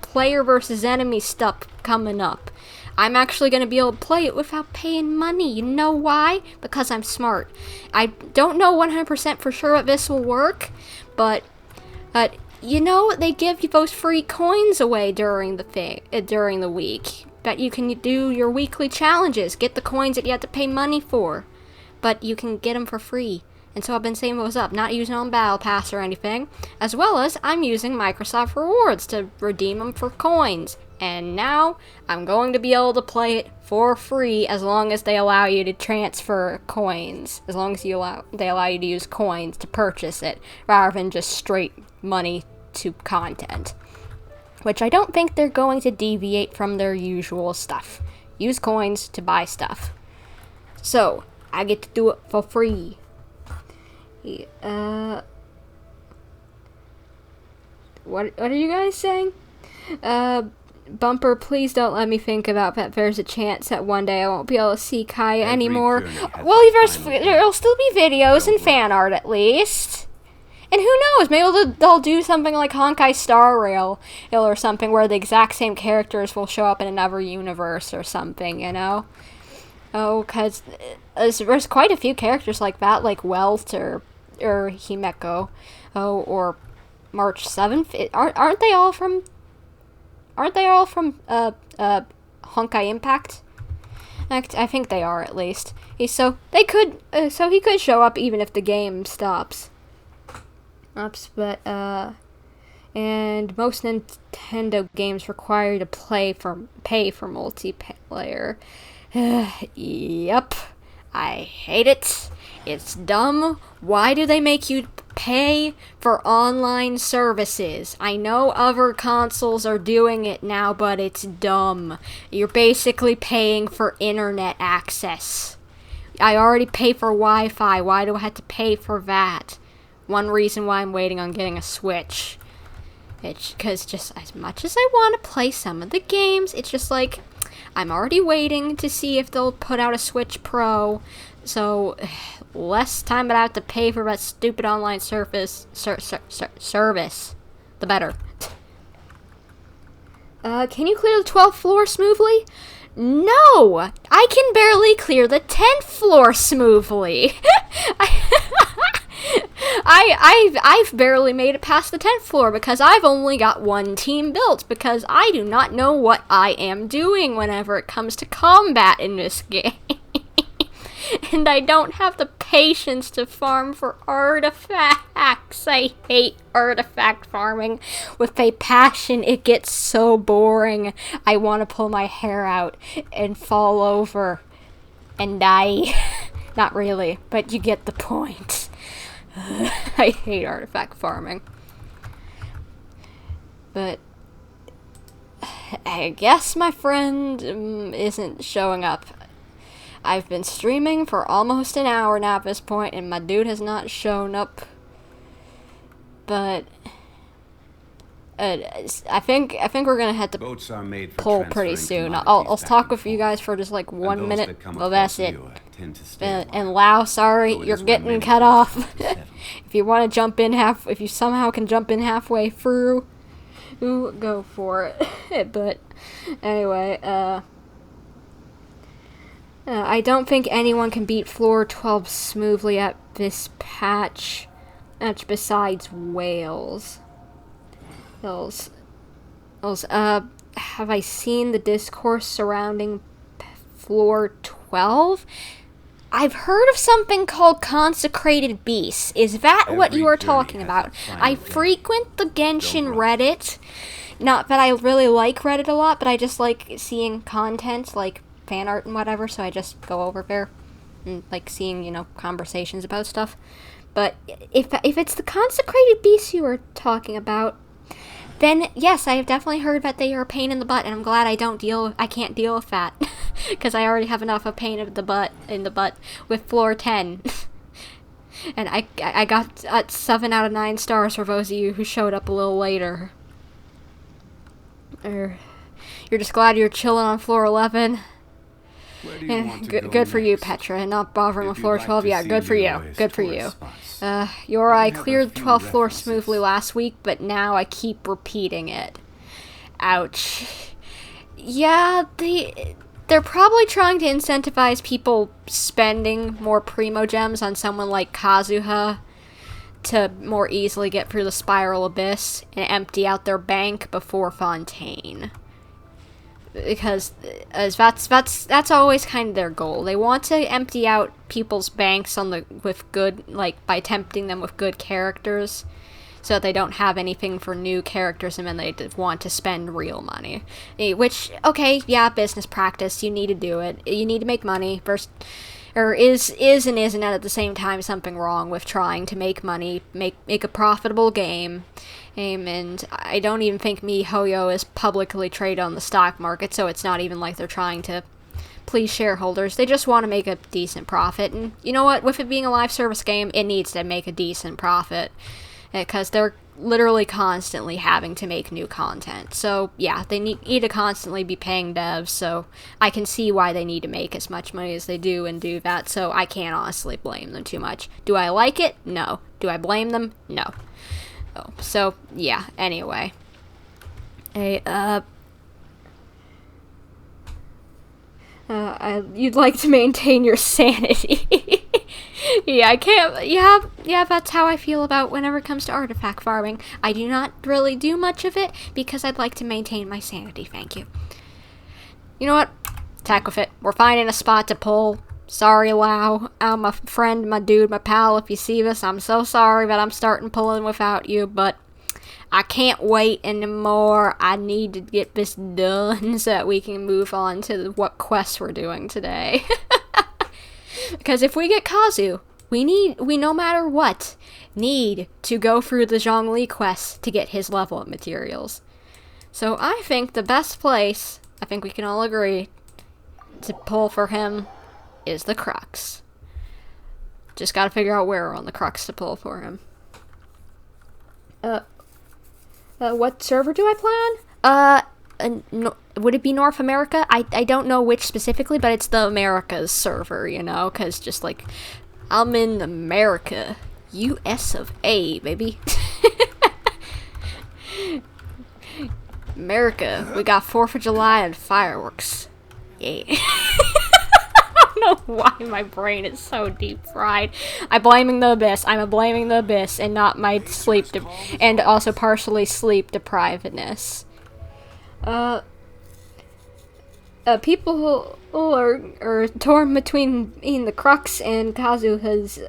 player versus enemy stuff coming up. I'm actually going to be able to play it without paying money. You know why? Because I'm smart. I don't know 100% for sure that this will work, but you know, they give you those free coins away during the week. That you can do your weekly challenges, get the coins that you have to pay money for, but you can get them for free. And so I've been saving those up, not using them on Battle Pass or anything, as well as I'm using Microsoft Rewards to redeem them for coins. And now I'm going to be able to play it for free as long as they allow you to transfer coins. As long as they allow you to use coins to purchase it, rather than just straight money to content. Which I don't think they're going to deviate from their usual stuff. Use coins to buy stuff. So, I get to do it for free. What are you guys saying? Bumper, please don't let me think about that. There's a chance that one day I won't be able to see Kaya anymore. Well, there'll still be videos and fan art at least. And who knows, maybe they'll do something like Honkai Star Rail or something where the exact same characters will show up in another universe or something, you know? Oh, because there's quite a few characters like that, like Welt or Himeko. Oh, or March 7th. Aren't they all from Honkai Impact? I think they are, at least. So he could show up even if the game stops. But and most Nintendo games require you to pay for multiplayer. Yep. I hate it. It's dumb. Why do they make you pay for online services? I know other consoles are doing it now, but it's dumb. You're basically paying for internet access. I already pay for Wi-Fi. Why do I have to pay for that? One reason why I'm waiting on getting a Switch. It's because just as much as I want to play some of the games, it's just like, I'm already waiting to see if they'll put out a Switch Pro, so less time that I have to pay for that stupid online service, the better. Can you clear the 12th floor smoothly? No! I can barely clear the 10th floor smoothly! I've barely made it past the 10th floor because I've only got one team built because I do not know what I am doing whenever it comes to combat in this game. And I don't have the patience to farm for artifacts. I hate artifact farming with a passion. It gets so boring. I want to pull my hair out and fall over and die. Not really, but you get the point. I hate artifact farming. But I guess my friend isn't showing up. I've been streaming for almost an hour now at this point, and my dude has not shown up. But I think we're gonna have to pull pretty soon. I'll talk with you guys for just like 1 minute. Well, that's it. And Lau, sorry, you're getting cut off. If you want to jump in if you somehow can jump in halfway through, go for it. But anyway, I don't think anyone can beat floor 12 smoothly at this patch. That's besides Wales. Have I seen the discourse surrounding floor 12? I've heard of something called Consecrated Beasts. Is that what you are talking about? I frequent the Genshin Reddit. Not that I really like Reddit a lot, but I just like seeing content, like fan art and whatever, so I just go over there and like seeing, conversations about stuff. But if it's the Consecrated Beasts you were talking about, then yes, I have definitely heard that they are a pain in the butt, and I'm glad I can't deal with that. Because I already have enough of pain in the butt with floor 10. And I got 7 out of 9 stars for those of you who showed up a little later. You're just glad you're chilling on floor 11? Good for you, Petra, and not bothering with floor 12. Yeah, good for you. Good for you. I cleared the 12th floor smoothly last week, but now I keep repeating it. Ouch. Yeah, they're probably trying to incentivize people spending more Primo Gems on someone like Kazuha to more easily get through the Spiral Abyss and empty out their bank before Fontaine. Because that's always kind of their goal. They want to empty out people's banks by tempting them with good characters, so that they don't have anything for new characters, and then they want to spend real money. Which, okay, yeah, business practice. You need to do it. You need to make money first. Or is and isn't at the same time something wrong with trying to make money, make a profitable game. And I don't even think MiHoYo is publicly traded on the stock market, so it's not even like they're trying to please shareholders. They just want to make a decent profit. And you know what? With it being a live service game, it needs to make a decent profit. Because they're literally constantly having to make new content. So, yeah, they need to constantly be paying devs. So, I can see why they need to make as much money as they do and do that. So, I can't honestly blame them too much. Do I like it? No. Do I blame them? No. Oh, so, yeah, anyway. You'd like to maintain your sanity. Yeah, I can't. Yeah, that's how I feel about whenever it comes to artifact farming. I do not really do much of it because I'd like to maintain my sanity. Thank you. You know what? Attack with it. We're finding a spot to pull. Sorry, Lau. I'm a friend, my dude, my pal. If you see this, I'm so sorry that I'm starting pulling without you, but I can't wait anymore. I need to get this done so that we can move on to what quests we're doing today. Because if we get Kazu, we no matter what, need to go through the Zhongli quest to get his level up materials. So I think the best place, I think we can all agree, to pull for him is the Crux. Just gotta figure out where on the Crux to pull for him. What server do I play on? Would it be North America? I don't know which specifically, but it's the Americas server, you know, because just like, I'm in America. US of A, baby. America. We got 4th of July and fireworks. Yeah. I don't know why my brain is so deep fried. I'm blaming the Abyss. I'm blaming the Abyss and not my sleep, and also partially sleep deprivedness. People who are torn between the Crux and Kazuha's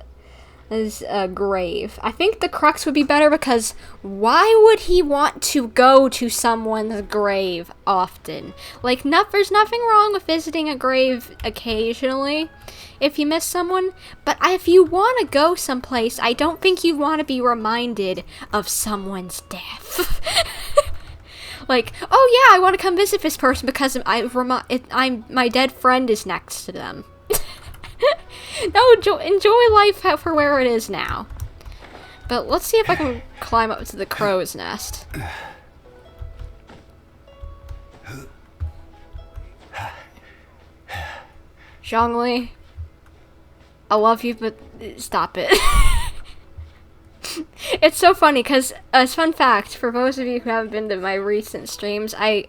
grave. I think the Crux would be better because why would he want to go to someone's grave often? Like, there's nothing wrong with visiting a grave occasionally if you miss someone, but if you want to go someplace, I don't think you want to be reminded of someone's death. Like, oh yeah, I want to come visit this person because my dead friend is next to them. No, enjoy life for where it is now. But let's see if I can climb up to the crow's nest. Zhongli, I love you, but stop it. It's so funny because, fun fact, for those of you who haven't been to my recent streams, I'm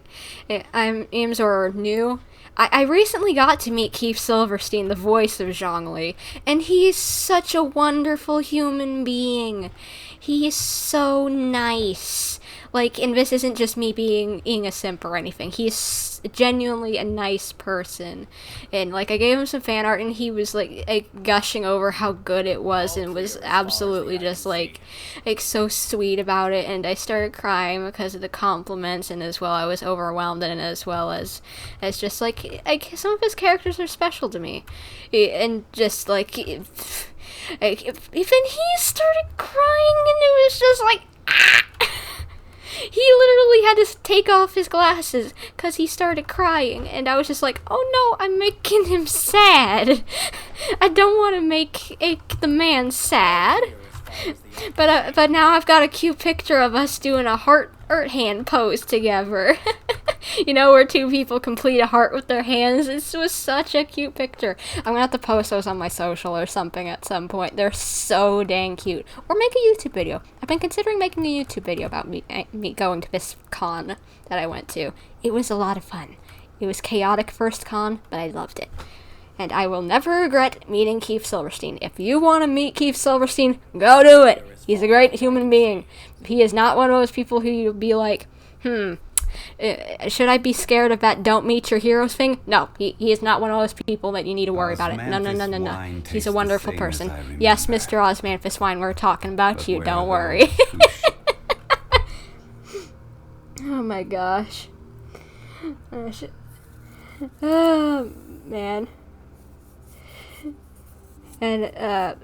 or new. I recently got to meet Keith Silverstein, the voice of Zhongli, and he's such a wonderful human being. He is so nice. Like, and this isn't just me being a simp or anything. He's genuinely a nice person. And, like, I gave him some fan art, and he was, like gushing over how good it was, and was absolutely just, like, so sweet about it. And I started crying because of the compliments, and as well, I was overwhelmed, and as well as just, like some of his characters are special to me. And just, like, even he started crying, and it was just, like, ah! He literally had to take off his glasses because he started crying, and I was just like, oh no, I'm making him sad. I don't want to make the man sad. But now I've got a cute picture of us doing a heart hand pose together. You know, where two people complete a heart with their hands. This was such a cute picture. I'm gonna have to post those on my social or something at some point. They're so dang cute. Or make a YouTube video. I've been considering making a YouTube video about me going to this con that I went to. It was a lot of fun. It was chaotic first con, but I loved it. And I will never regret meeting Keith Silverstein. If you want to meet Keith Silverstein, go do it. He's a great human being. He is not one of those people who you'll be like, should I be scared of that don't meet your heroes thing? No, he is not one of those people that you need to worry about it. No. He's a wonderful person. Yes, Mr. Osmanthus Wine, we're talking about you. Don't worry. Oh my gosh. Oh, man. And,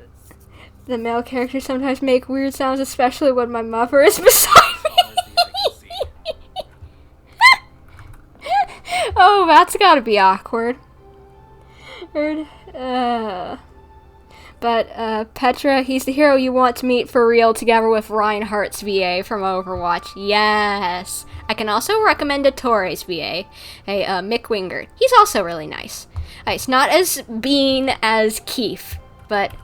the male characters sometimes make weird sounds, especially when my mother is beside me. Oh, that's gotta be awkward. But Petra, he's the hero you want to meet for real together with Reinhardt's VA from Overwatch. Yes! I can also recommend a Torres VA, Mick Wingert. He's also really nice. It's not as bean as Keith, but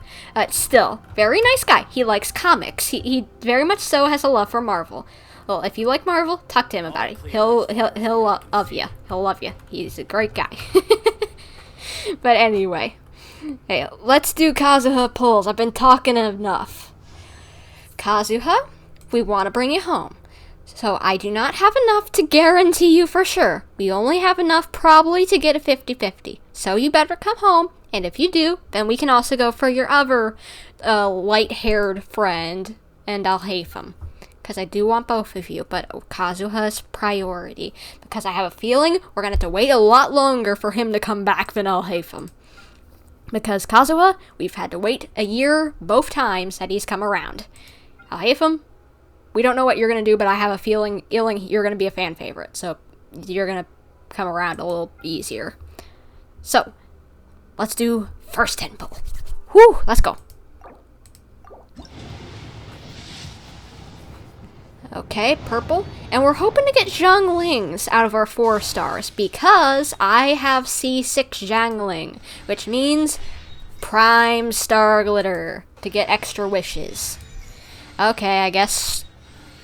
still, very nice guy. He likes comics. He very much so has a love for Marvel. Well, if you like Marvel, talk to him about it. He'll love you. He'll love you. He's a great guy. But anyway. Hey, let's do Kazuha pulls. I've been talking enough. Kazuha, we want to bring you home. So I do not have enough to guarantee you for sure. We only have enough probably to get a 50-50. So you better come home. And if you do, then we can also go for your other light-haired friend. And I'll hate him. Because I do want both of you. But Kazuha's priority. Because I have a feeling we're going to have to wait a lot longer for him to come back than I'll hate him. Because Kazuha, we've had to wait a year both times that he's come around. I'll hate him. We don't know what you're going to do, but I have a feeling you're going to be a fan favorite. So you're going to come around a little easier. So, let's do first 10 pull. Whew, let's go. Okay, purple. And we're hoping to get Zhonglings out of our 4 stars because I have C6 Zhangling, which means prime star glitter to get extra wishes. Okay, I guess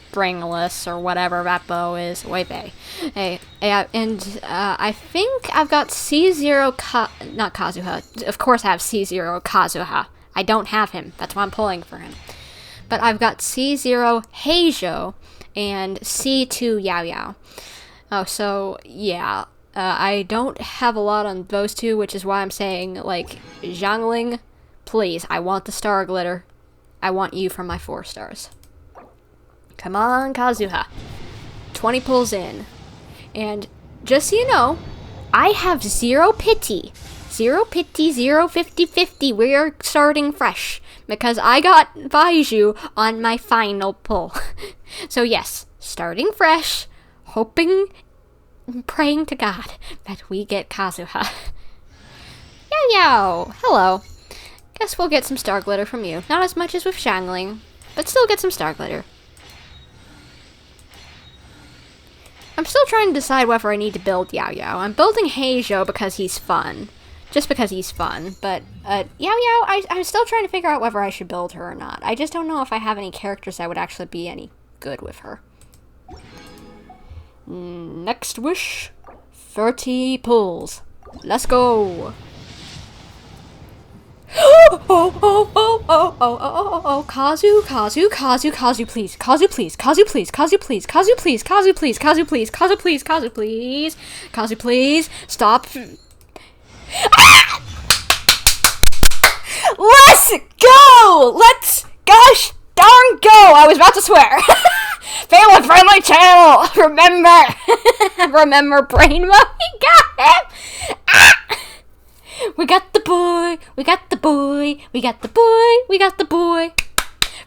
Stringless or whatever that bow is. Way bay. Hey, I think I've got C0 not Kazuha. Of course I have C0 Kazuha. I don't have him. That's why I'm pulling for him. But I've got C0 Heijo and C2 Yao Yao. Oh, so, yeah. I don't have a lot on those two, which is why I'm saying, like, Zhangling, please, I want the star glitter. I want you from my 4 stars. Come on, Kazuha. 20 pulls in. And just so you know, I have 0 pity. 0 pity, 0 50-50. We are starting fresh. Because I got Baiju on my final pull. So yes, starting fresh, hoping and praying to God that we get Kazuha. Yo, hello. Guess we'll get some star glitter from you. Not as much as with Zhangling, but still get some star glitter. I'm still trying to decide whether I need to build Yao Yao. I'm building Heijo because he's fun. Just because he's fun, but Yao Yao, I'm still trying to figure out whether I should build her or not. I just don't know if I have any characters that would actually be any good with her. Next wish, 30 pulls. Let's go. Oh, Kazu, please. Kazu, please. Kazu, please. Kazu, please. Kazu, please. Kazu, please. Kazu, please. Kazu, please. Kazu, please. Kazu, please. Stop. Ah! Let's go! Let's gosh darn go! I was about to swear. Family friendly channel. Remember brain mode? We got him. Ah! We got the boy. We got the boy. We got the boy. We got the boy.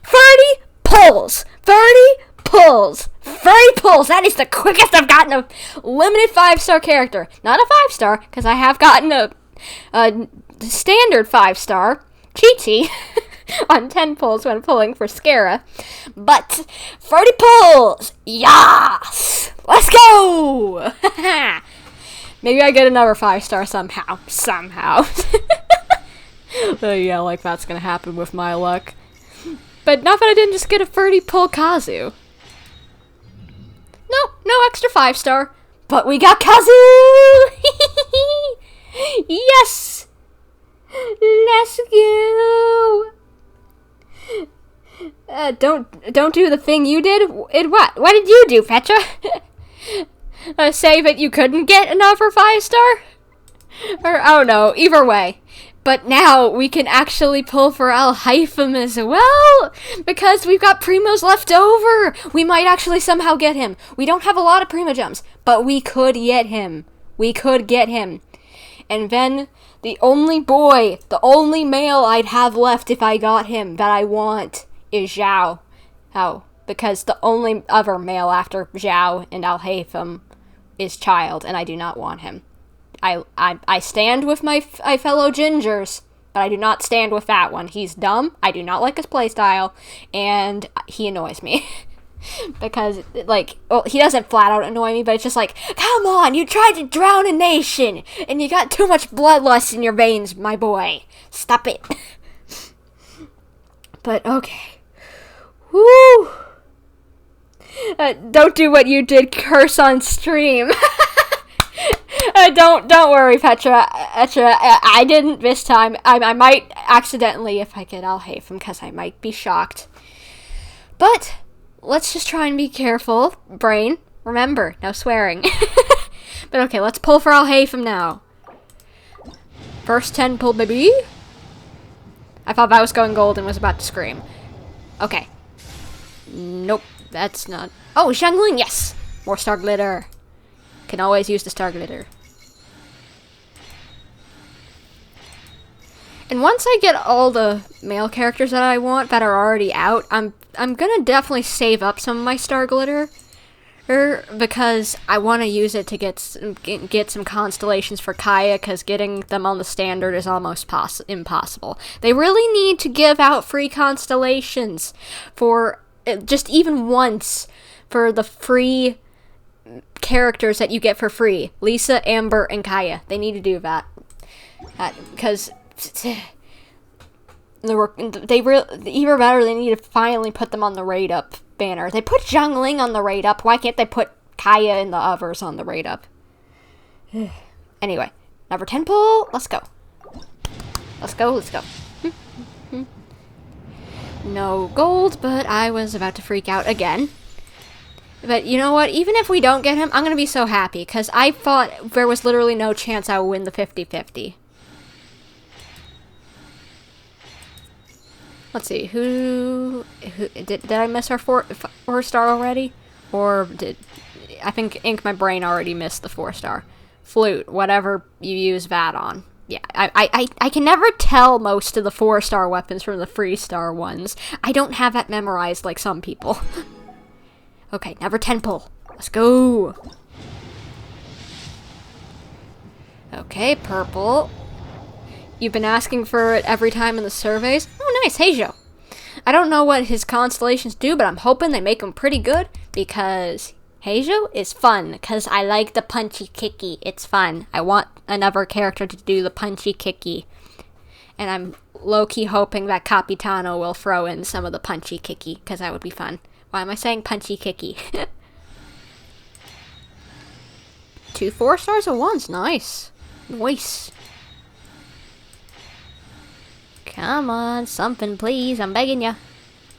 30 pulls. 30 pulls. 30 pulls. That is the quickest I've gotten a limited 5-star character. Not a 5-star, because I have gotten a standard 5-star, Chi-Chi, on 10 pulls when pulling for Scara. But 30 pulls. Yes! Let's go! Maybe I get another 5-star somehow. Yeah, like that's gonna happen with my luck. But not that I didn't just get a 30 pull Kazu. No extra 5-star. But we got Kazu! Yes! Let's go! Don't do the thing you did. What? What did you do, Petra? Say that you couldn't get another 5-star? Or, oh no, either way. But now we can actually pull for Al-Haitham as well, because we've got primos left over. We might actually somehow get him. We don't have a lot of primo gems, but we could get him. And then the only boy, the only male I'd have left if I got him that I want is Zhao. Oh, because the only other male after Zhao and Al-Haitham is Child, and I do not want him. I stand with my fellow gingers, but I do not stand with that one. He's dumb. I do not like his playstyle, and he annoys me. Because, like, well, he doesn't flat out annoy me, but it's just like, come on, you tried to drown a nation, and you got too much bloodlust in your veins, my boy. Stop it. But, okay. Woo! Don't do what you did, curse on stream. Don't worry, Petra. I didn't this time. I might accidentally, if I get all hate from, because I might be shocked. But let's just try and be careful. Brain, remember, no swearing. But okay, let's pull for all hay from now. First 10 pull, baby. I thought that was going gold and was about to scream. Okay. Nope, that's not. Oh, Zhongli, yes! More star glitter. Can always use the star glitter. And once I get all the male characters that I want that are already out, I'm gonna definitely save up some of my star glitter, because I want to use it to get some constellations for Kaya, because getting them on the standard is almost impossible. They really need to give out free constellations for just even once for the free characters that you get for free. Lisa, Amber, and Kaya. They need to do that. Because even better, they need to finally put them on the raid up banner. They put Zhongli on the raid up. Why can't they put Kaya and the others on the raid up? Anyway, number 10 pull. Let's go. Let's go. No gold, but I was about to freak out again. But you know what? Even if we don't get him, I'm going to be so happy, because I thought there was literally no chance I would win the 50-50. Let's see, who did I miss our four star already? Or I think Ink My Brain already missed the 4-star. Flute, whatever you use that on. Yeah, I can never tell most of the 4-star weapons from the 3-star ones. I don't have that memorized like some people. Okay, number 10 pull. Let's go. Okay, purple. You've been asking for it every time in the surveys. Oh, nice, Heijo. I don't know what his constellations do, but I'm hoping they make them pretty good, because Heijo is fun, because I like the punchy kicky. It's fun. I want another character to do the punchy kicky. And I'm low-key hoping that Capitano will throw in some of the punchy kicky, because that would be fun. Why am I saying punchy kicky? 2 4-stars at once. Nice. Nice. Come on, something, please. I'm begging ya.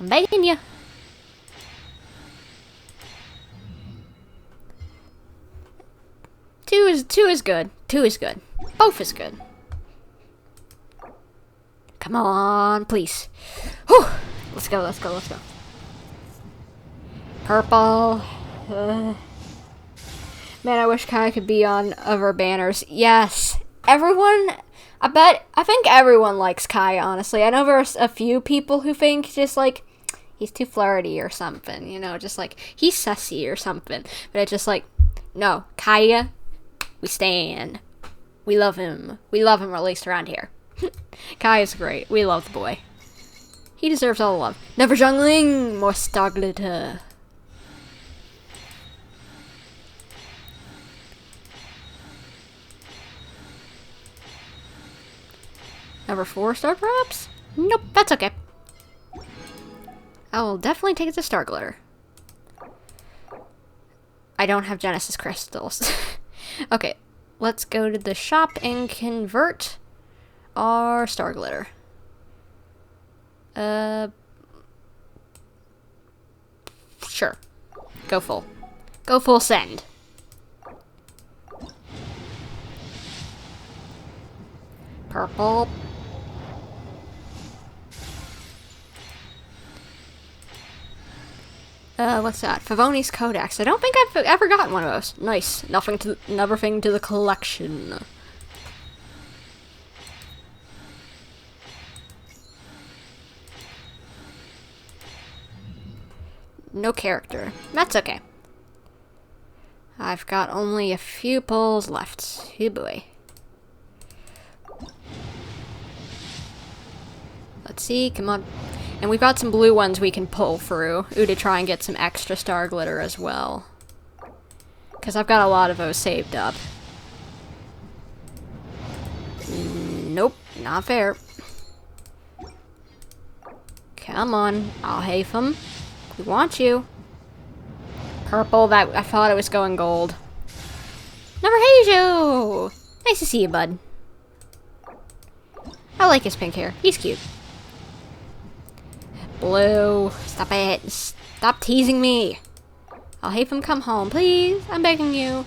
I'm begging ya. Two is good. 2 is good. Both is good. Come on, please. Whew. Let's go. Purple. Man, I wish Kai could be on other banners. Yes. Everyone, I think everyone likes Kai, honestly. I know there's a few people who think just like, he's too flirty or something, you know, just like, he's sussy or something. But it's just like, no, Kaya, we stan. We love him. We love him, at least around here. Kaya's great. We love the boy. He deserves all the love. Never Zhongli, more star glitter. Number 4-star, perhaps? Nope, that's okay. I will definitely take the star glitter. I don't have Genesis crystals. Okay, let's go to the shop and convert our star glitter. Sure. Go full. Go full send. Purple. What's that? Favoni's Codex. I don't think I've ever gotten one of those. Nice. Another thing to the collection. No character. That's okay. I've got only a few pulls left. Oh boy. Let's see, come on. And we've got some blue ones we can pull through. Ooh, to try and get some extra star glitter as well. Because I've got a lot of those saved up. Nope, not fair. Come on, I'll hate them. We want you. Purple, that I thought it was going gold. Never hate you! Nice to see you, bud. I like his pink hair. He's cute. Blue, stop it. Stop teasing me. I'll hate him come home, please. I'm begging you.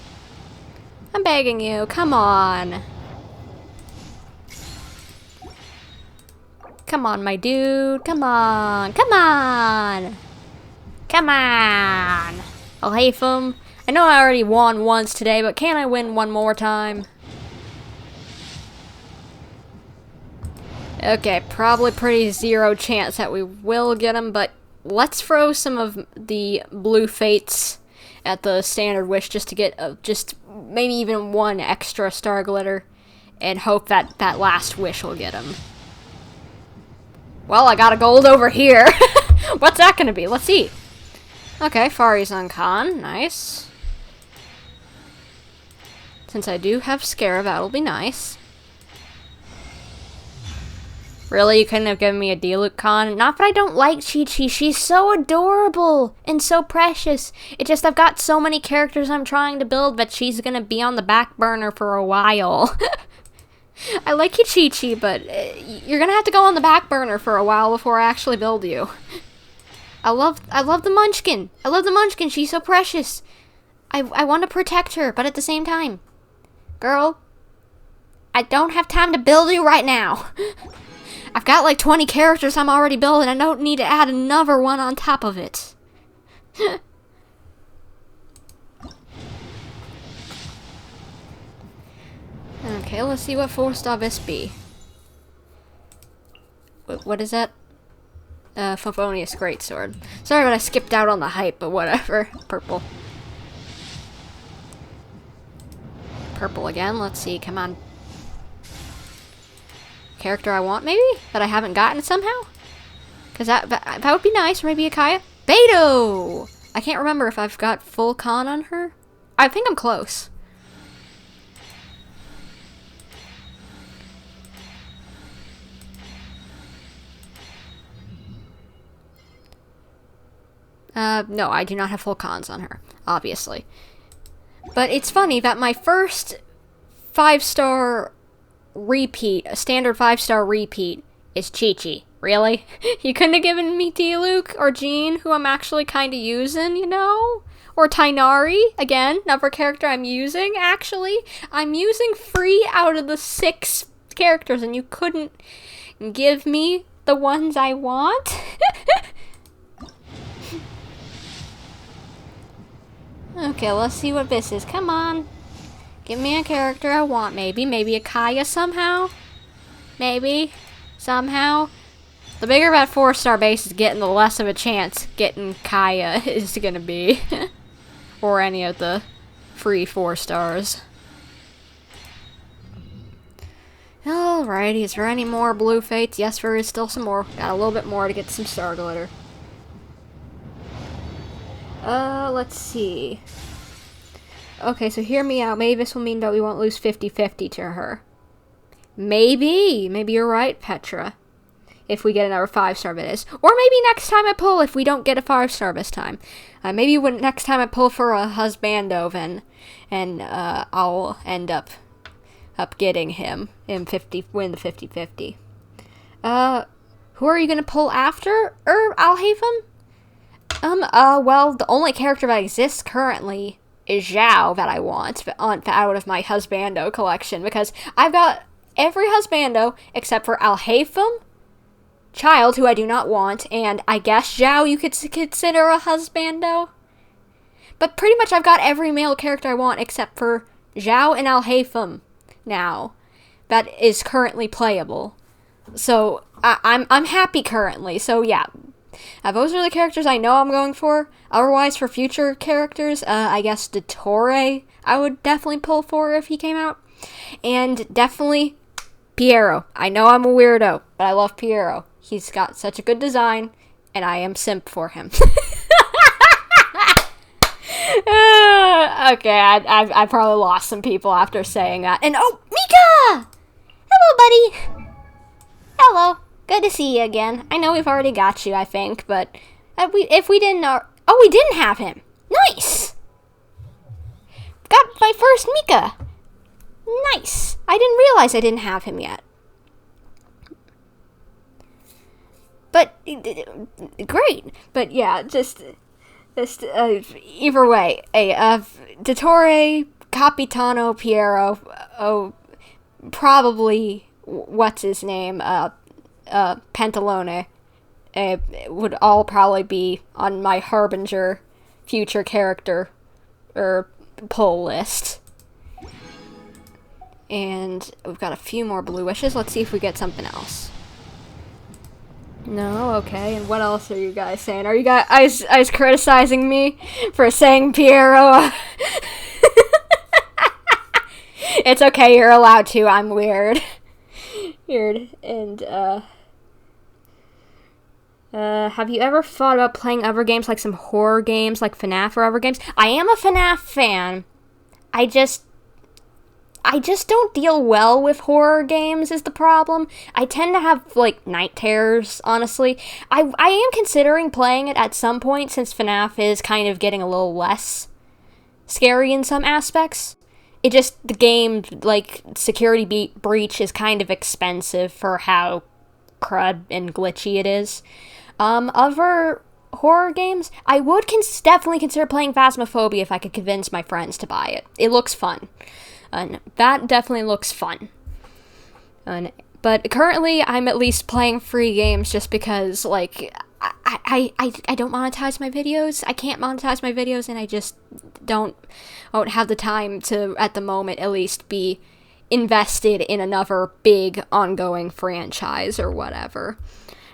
I'm begging you. Come on. Come on, my dude. Come on. Come on. Come on. I'll hate him. I know I already won once today, but can I win one more time? Okay, probably pretty zero chance that we will get him, but let's throw some of the blue fates at the standard wish just to get just maybe even one extra star glitter and hope that that last wish will get him. Well, I got a gold over here. What's that gonna be? Let's see. Okay, Farizan Khan, nice. Since I do have Scarab, that'll be nice. Really? You couldn't have given me a Diluc Khan? Not that I don't like Chi-Chi. She's so adorable and so precious. It's just I've got so many characters I'm trying to build, but she's gonna be on the back burner for a while. I like you, Chi-Chi, but you're gonna have to go on the back burner for a while before I actually build you. I love the Munchkin. I love the Munchkin. She's so precious. I want to protect her, but at the same time, girl, I don't have time to build you right now. I've got like 20 characters I'm already building. I don't need to add another one on top of it. Okay, let's see what 4-star this be. What is that? Favonius Greatsword. Sorry that I skipped out on the hype, but whatever. Purple. Purple again. Let's see. Come on. Character I want, maybe? That I haven't gotten somehow? Because that would be nice. Or maybe a Kaya. Beto! I can't remember if I've got full con on her. I think I'm close. No, I do not have full cons on her, obviously. But it's funny that my first 5-star repeat, a standard 5-star repeat, is Chi-Chi. Really? You couldn't have given me Diluc or Jean, who I'm actually kind of using, you know? Or Tainari, again, another character I'm using, actually. I'm using 3 out of the 6 characters, and you couldn't give me the ones I want? Okay, let's see what this is. Come on. Give me a character I want, maybe. Maybe a Kaya somehow? Maybe. Somehow. The bigger that 4-star base is getting, the less of a chance getting Kaya is gonna be. Or any of the free 4-stars. Alrighty, is there any more blue fates? Yes, there is still some more. Got a little bit more to get some star glitter. Let's see. Okay, so hear me out. Maybe this will mean that we won't lose 50-50 to her. Maybe. Maybe you're right, Petra. If we get another 5-star this. Or maybe next time I pull if we don't get a 5-star this time. Maybe when next time I pull for a husbando, then and I'll end up getting him in win the 50-50. Who are you gonna pull after? Alhaven? Well, the only character that exists currently is Zhao that I want out of my husbando collection, because I've got every husbando except for Alhaven, Child, who I do not want, and I guess Zhao you could consider a husbando. But pretty much I've got every male character I want except for Zhao and Alhaven now that is currently playable. So I'm happy currently. So yeah. Those are the characters I know I'm going for. Otherwise, for future characters, I guess Dottore I would definitely pull for if he came out. And definitely Piero. I know I'm a weirdo, but I love Piero. He's got such a good design, and I am simp for him. Okay, I probably lost some people after saying that. And oh, Mika! Hello, buddy. Hello. Good to see you again. I know we've already got you, I think, but if we didn't... oh, we didn't have him. Nice. Got my first Mika. Nice. I didn't realize I didn't have him yet. But, great. But yeah, just either way, Dottore, Capitano, Piero, probably, what's his name, Pantalone, would all probably be on my Harbinger future character, pull list. And we've got a few more blue wishes. Let's see if we get something else. No, okay. And what else are you guys saying? Are you guys criticizing me for saying Piero? It's okay, you're allowed to. I'm weird. Weird. And, have you ever thought about playing other games, like some horror games, like FNAF or other games? I am a FNAF fan. I just don't deal well with horror games is the problem. I tend to have, like, night terrors, honestly. I am considering playing it at some point, since FNAF is kind of getting a little less scary in some aspects. It just, the game, like, security breach is kind of expensive for how crud and glitchy it is. Other horror games, I would definitely consider playing Phasmophobia if I could convince my friends to buy it. It looks fun. And that definitely looks fun. But currently, I'm at least playing free games just because, like, I don't monetize my videos. I can't monetize my videos, and I just don't have the time to, at the moment, at least be invested in another big ongoing franchise or whatever.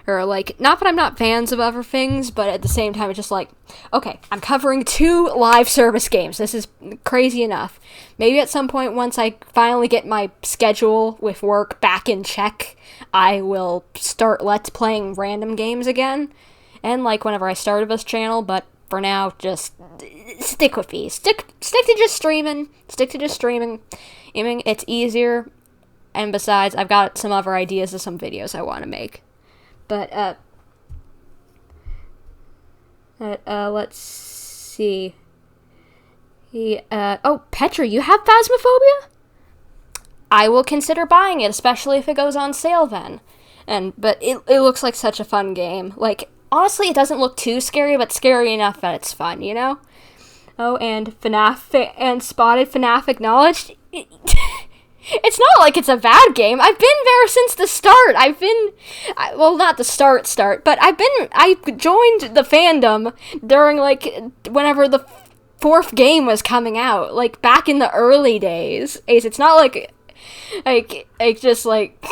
Or, like, not that I'm not fans of other things, but at the same time, it's just like, okay, I'm covering 2 live service games. This is crazy enough. Maybe at some point, once I finally get my schedule with work back in check, I will start Let's Playing random games again. And, like, whenever I started this channel, but for now, just stick with these. Stick to just streaming. Stick to just streaming. I mean, it's easier. And besides, I've got some other ideas of some videos I want to make. But, let's see. Oh, Petra, you have Phasmophobia? I will consider buying it, especially if it goes on sale then. But it looks like such a fun game. Like, honestly, it doesn't look too scary, but scary enough that it's fun, you know? Oh, and FNAF, and Spotted FNAF acknowledged. It's not like it's a bad game. I've been there since the start. Well, not the start, but I joined the fandom during, like, whenever the 4th game was coming out, like, back in the early days. It's not like just, like,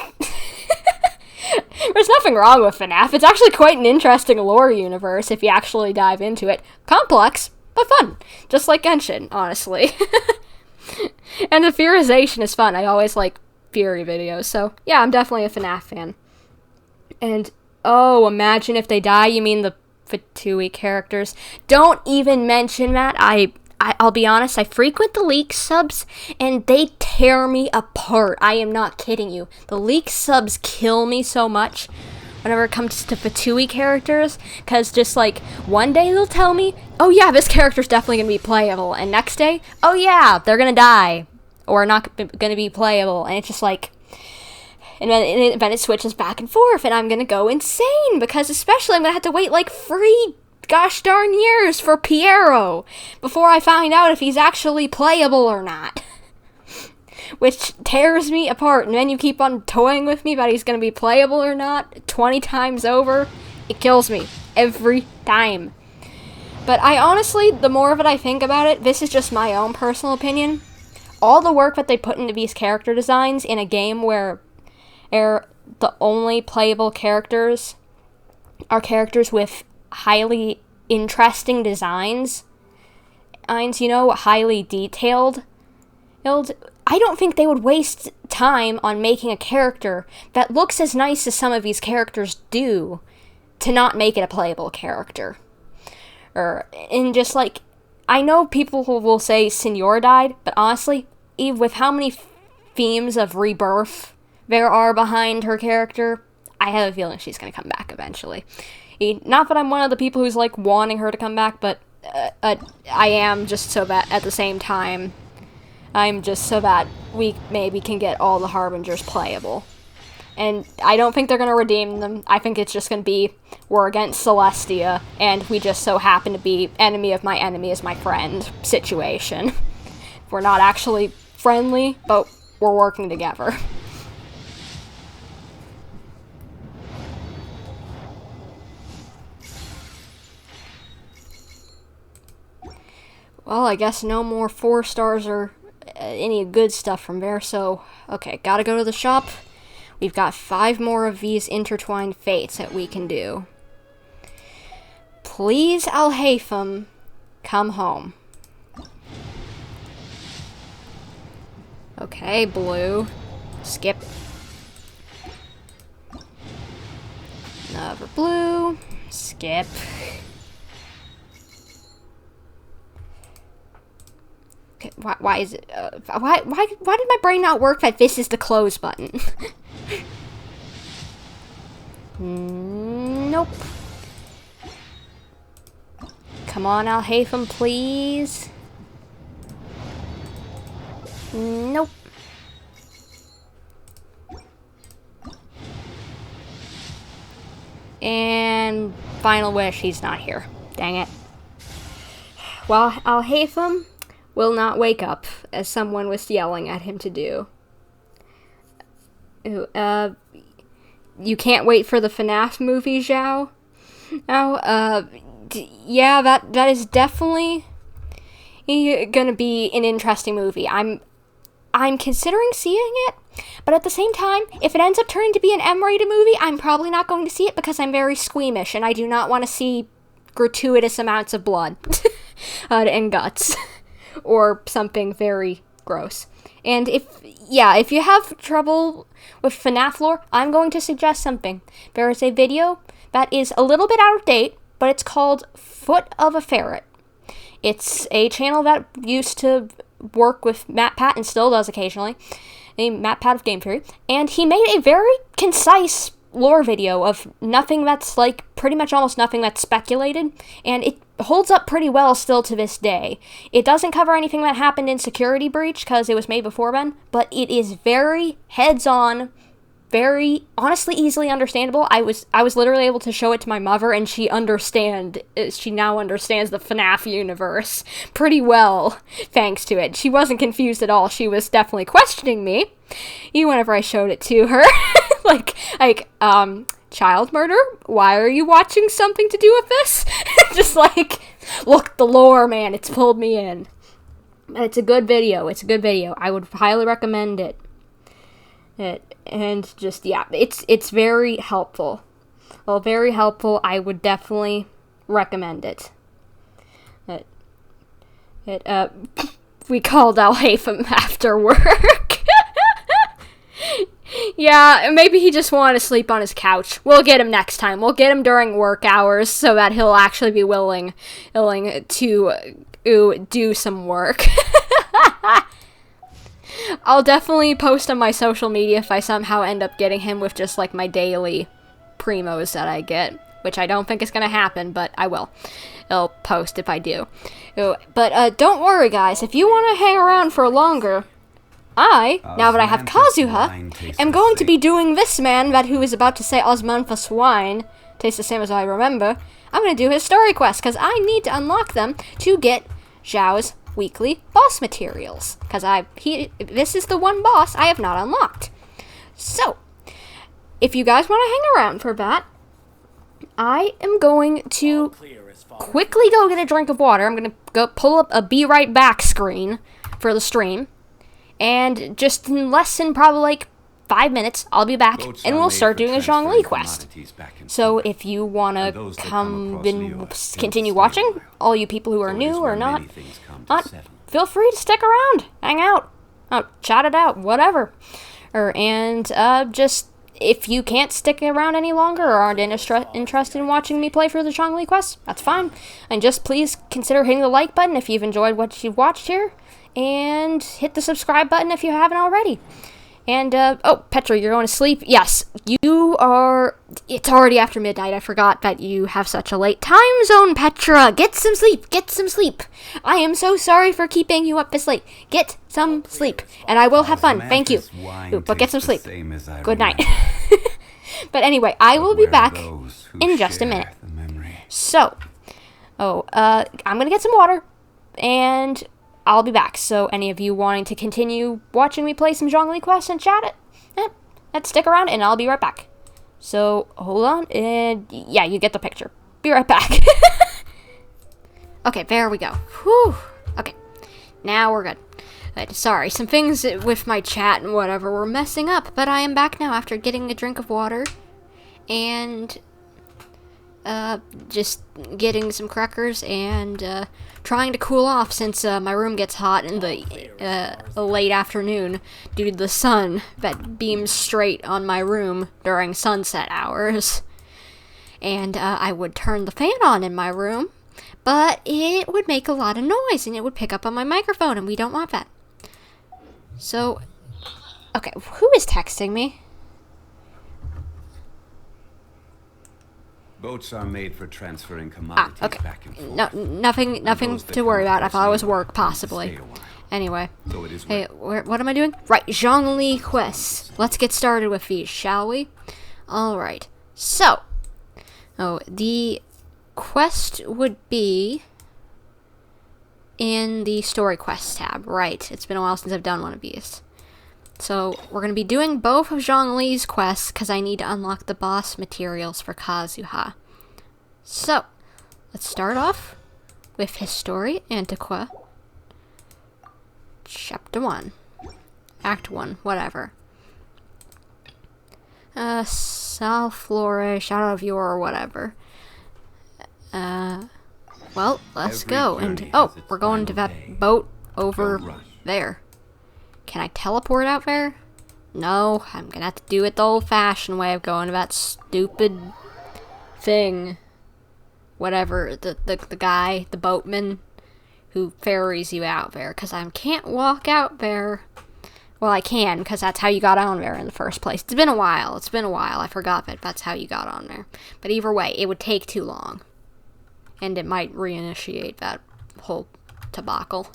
there's nothing wrong with FNAF. It's actually quite an interesting lore universe if you actually dive into it. Complex, but fun. Just like Genshin, honestly. And the theorization is fun. I always like theory videos, so yeah, I'm definitely a FNAF fan. And, oh, imagine if they die, you mean the Fatui characters. Don't even mention that. I'll be honest, I frequent the leak subs, and they tear me apart. I am not kidding you. The leak subs kill me so much whenever it comes to Fatui characters, because just, like, one day they'll tell me, oh yeah, this character's definitely going to be playable, and next day, oh yeah, they're going to die, or not going to be playable, and it's just like, and then it switches back and forth, and I'm going to go insane, because especially I'm going to have to wait, like, 3 gosh darn years for Piero, before I find out if he's actually playable or not. Which tears me apart, and then you keep on toying with me about he's going to be playable or not 20 times over. It kills me every time. But I honestly, the more of it I think about it, this is just my own personal opinion, all the work that they put into these character designs in a game where the only playable characters are characters with highly interesting designs, you know, highly detailed, I don't think they would waste time on making a character that looks as nice as some of these characters do to not make it a playable character. And just like, I know people who will say Senor died, but honestly, Eve, with how many themes of rebirth there are behind her character, I have a feeling she's going to come back eventually. Not that I'm one of the people who's like wanting her to come back, but I am just so that at the same time, I'm just so that we maybe can get all the Harbingers playable. And I don't think they're going to redeem them. I think it's just going to be, we're against Celestia, and we just so happen to be enemy of my enemy is my friend situation. We're not actually friendly, but we're working together. Well, I guess no more 4 stars or any good stuff from there, so, okay, gotta go to the shop. We've got 5 more of these intertwined fates that we can do. Please, Alhaitham, come home. Okay, blue. Skip. Another blue. Skip. Okay, why is it, why did my brain not work that this is the close button? Nope. Come on, Alhaitham, please. Nope. And final wish, he's not here. Dang it. Well, Alhaitham will not wake up, as someone was yelling at him to do. You can't wait for the FNAF movie, Zhao? Oh, yeah, that is definitely gonna be an interesting movie. I'm considering seeing it, but at the same time, if it ends up turning to be an M-rated movie, I'm probably not going to see it because I'm very squeamish, and I do not want to see gratuitous amounts of blood and guts. Or something very gross. And if you have trouble with FNAF lore, I'm going to suggest something. There is a video that is a little bit out of date, but it's called Foot of a Ferret. It's a channel that used to work with Matt Pat and still does occasionally. Matt Pat of Game Theory. And he made a very concise lore video of nothing that's like pretty much almost nothing that's speculated, and it holds up pretty well still to this day. It doesn't cover anything that happened in Security Breach because it was made before then, but it is very heads-on, very honestly easily understandable. I was literally able to show it to my mother, and she now understands the FNAF universe pretty well thanks to it. She wasn't confused at all. She was definitely questioning me whenever I showed it to her. like child murder? Why are you watching something to do with this? Just like, look, the lore, man, it's pulled me in. It's a good video. I would highly recommend it. And just, yeah, it's very helpful. Well, very helpful. I would definitely recommend it. We called Alhaitham after work. Yeah, maybe he just wanted to sleep on his couch. We'll get him next time. We'll get him during work hours so that he'll actually be willing to do some work. I'll definitely post on my social media if I somehow end up getting him with just like my daily primos that I get, which I don't think is going to happen, but I will. I'll post if I do. But don't worry, guys. If you want to hang around for longer, now that I have Kazuha, am going to be doing this man who is about to say Osmanthus swine, tastes the same as I remember. I'm going to do his story quest, because I need to unlock them to get Zhao's weekly boss materials. Because this is the one boss I have not unlocked. So, if you guys want to hang around for that, I am going to quickly go get a drink of water. I'm going to go pull up a be right back screen for the stream. And just in less than probably like 5 minutes, I'll be back, and we'll start doing a Zhongli quest. So if you want to come and continue watching, all you people who are new or not, feel free to stick around, hang out. Oh, chat it out, whatever. And just, if you can't stick around any longer or aren't interested in watching me play for the Zhongli quest, that's fine. And just please consider hitting the like button if you've enjoyed what you've watched here. And hit the subscribe button if you haven't already. And, oh, Petra, you're going to sleep? Yes, you are... It's already after midnight. I forgot that you have such a late time zone, Petra. Get some sleep. Get some sleep. I am so sorry for keeping you up this late. Get some sleep. And I will have fun. Thank you. Ooh, but get some sleep. Good night. But anyway, I will be back in just a minute. So, I'm going to get some water. And... I'll be back, so any of you wanting to continue watching me play some Zhongli quests and chat it, let's stick around and I'll be right back. So, hold on, and yeah, you get the picture. Be right back. Okay, there we go. Whew. Okay, now we're good. Sorry, some things with my chat and whatever were messing up, but I am back now after getting a drink of water and just getting some crackers and trying to cool off since my room gets hot in the late afternoon due to the sun that beams straight on my room during sunset hours. And I would turn the fan on in my room, but it would make a lot of noise and it would pick up on my microphone, and we don't want that. So, okay, who is texting me? Boats are made for transferring commodities back and forth. No, nothing to worry about. I thought it was work, possibly. Anyway, hey, what am I doing? Right, Zhongli quests. Let's get started with these, shall we? Alright, so, the quest would be in the story quest tab. Right, it's been a while since I've done one of these. So, we're going to be doing both of Zhongli's quests, because I need to unlock the boss materials for Azhdaha. So, let's start off with his story, Antiqua. Chapter 1. Act 1, whatever. Flourish, out of your, or whatever. Well, let's go. And, we're going to that boat over there. Can I teleport out there? No, I'm gonna have to do it the old-fashioned way of going to that stupid thing. Whatever, the guy, the boatman, who ferries you out there. Because I can't walk out there. Well, I can, because that's how you got on there in the first place. It's been a while. I forgot that that's how you got on there. But either way, it would take too long. And it might reinitiate that whole debacle.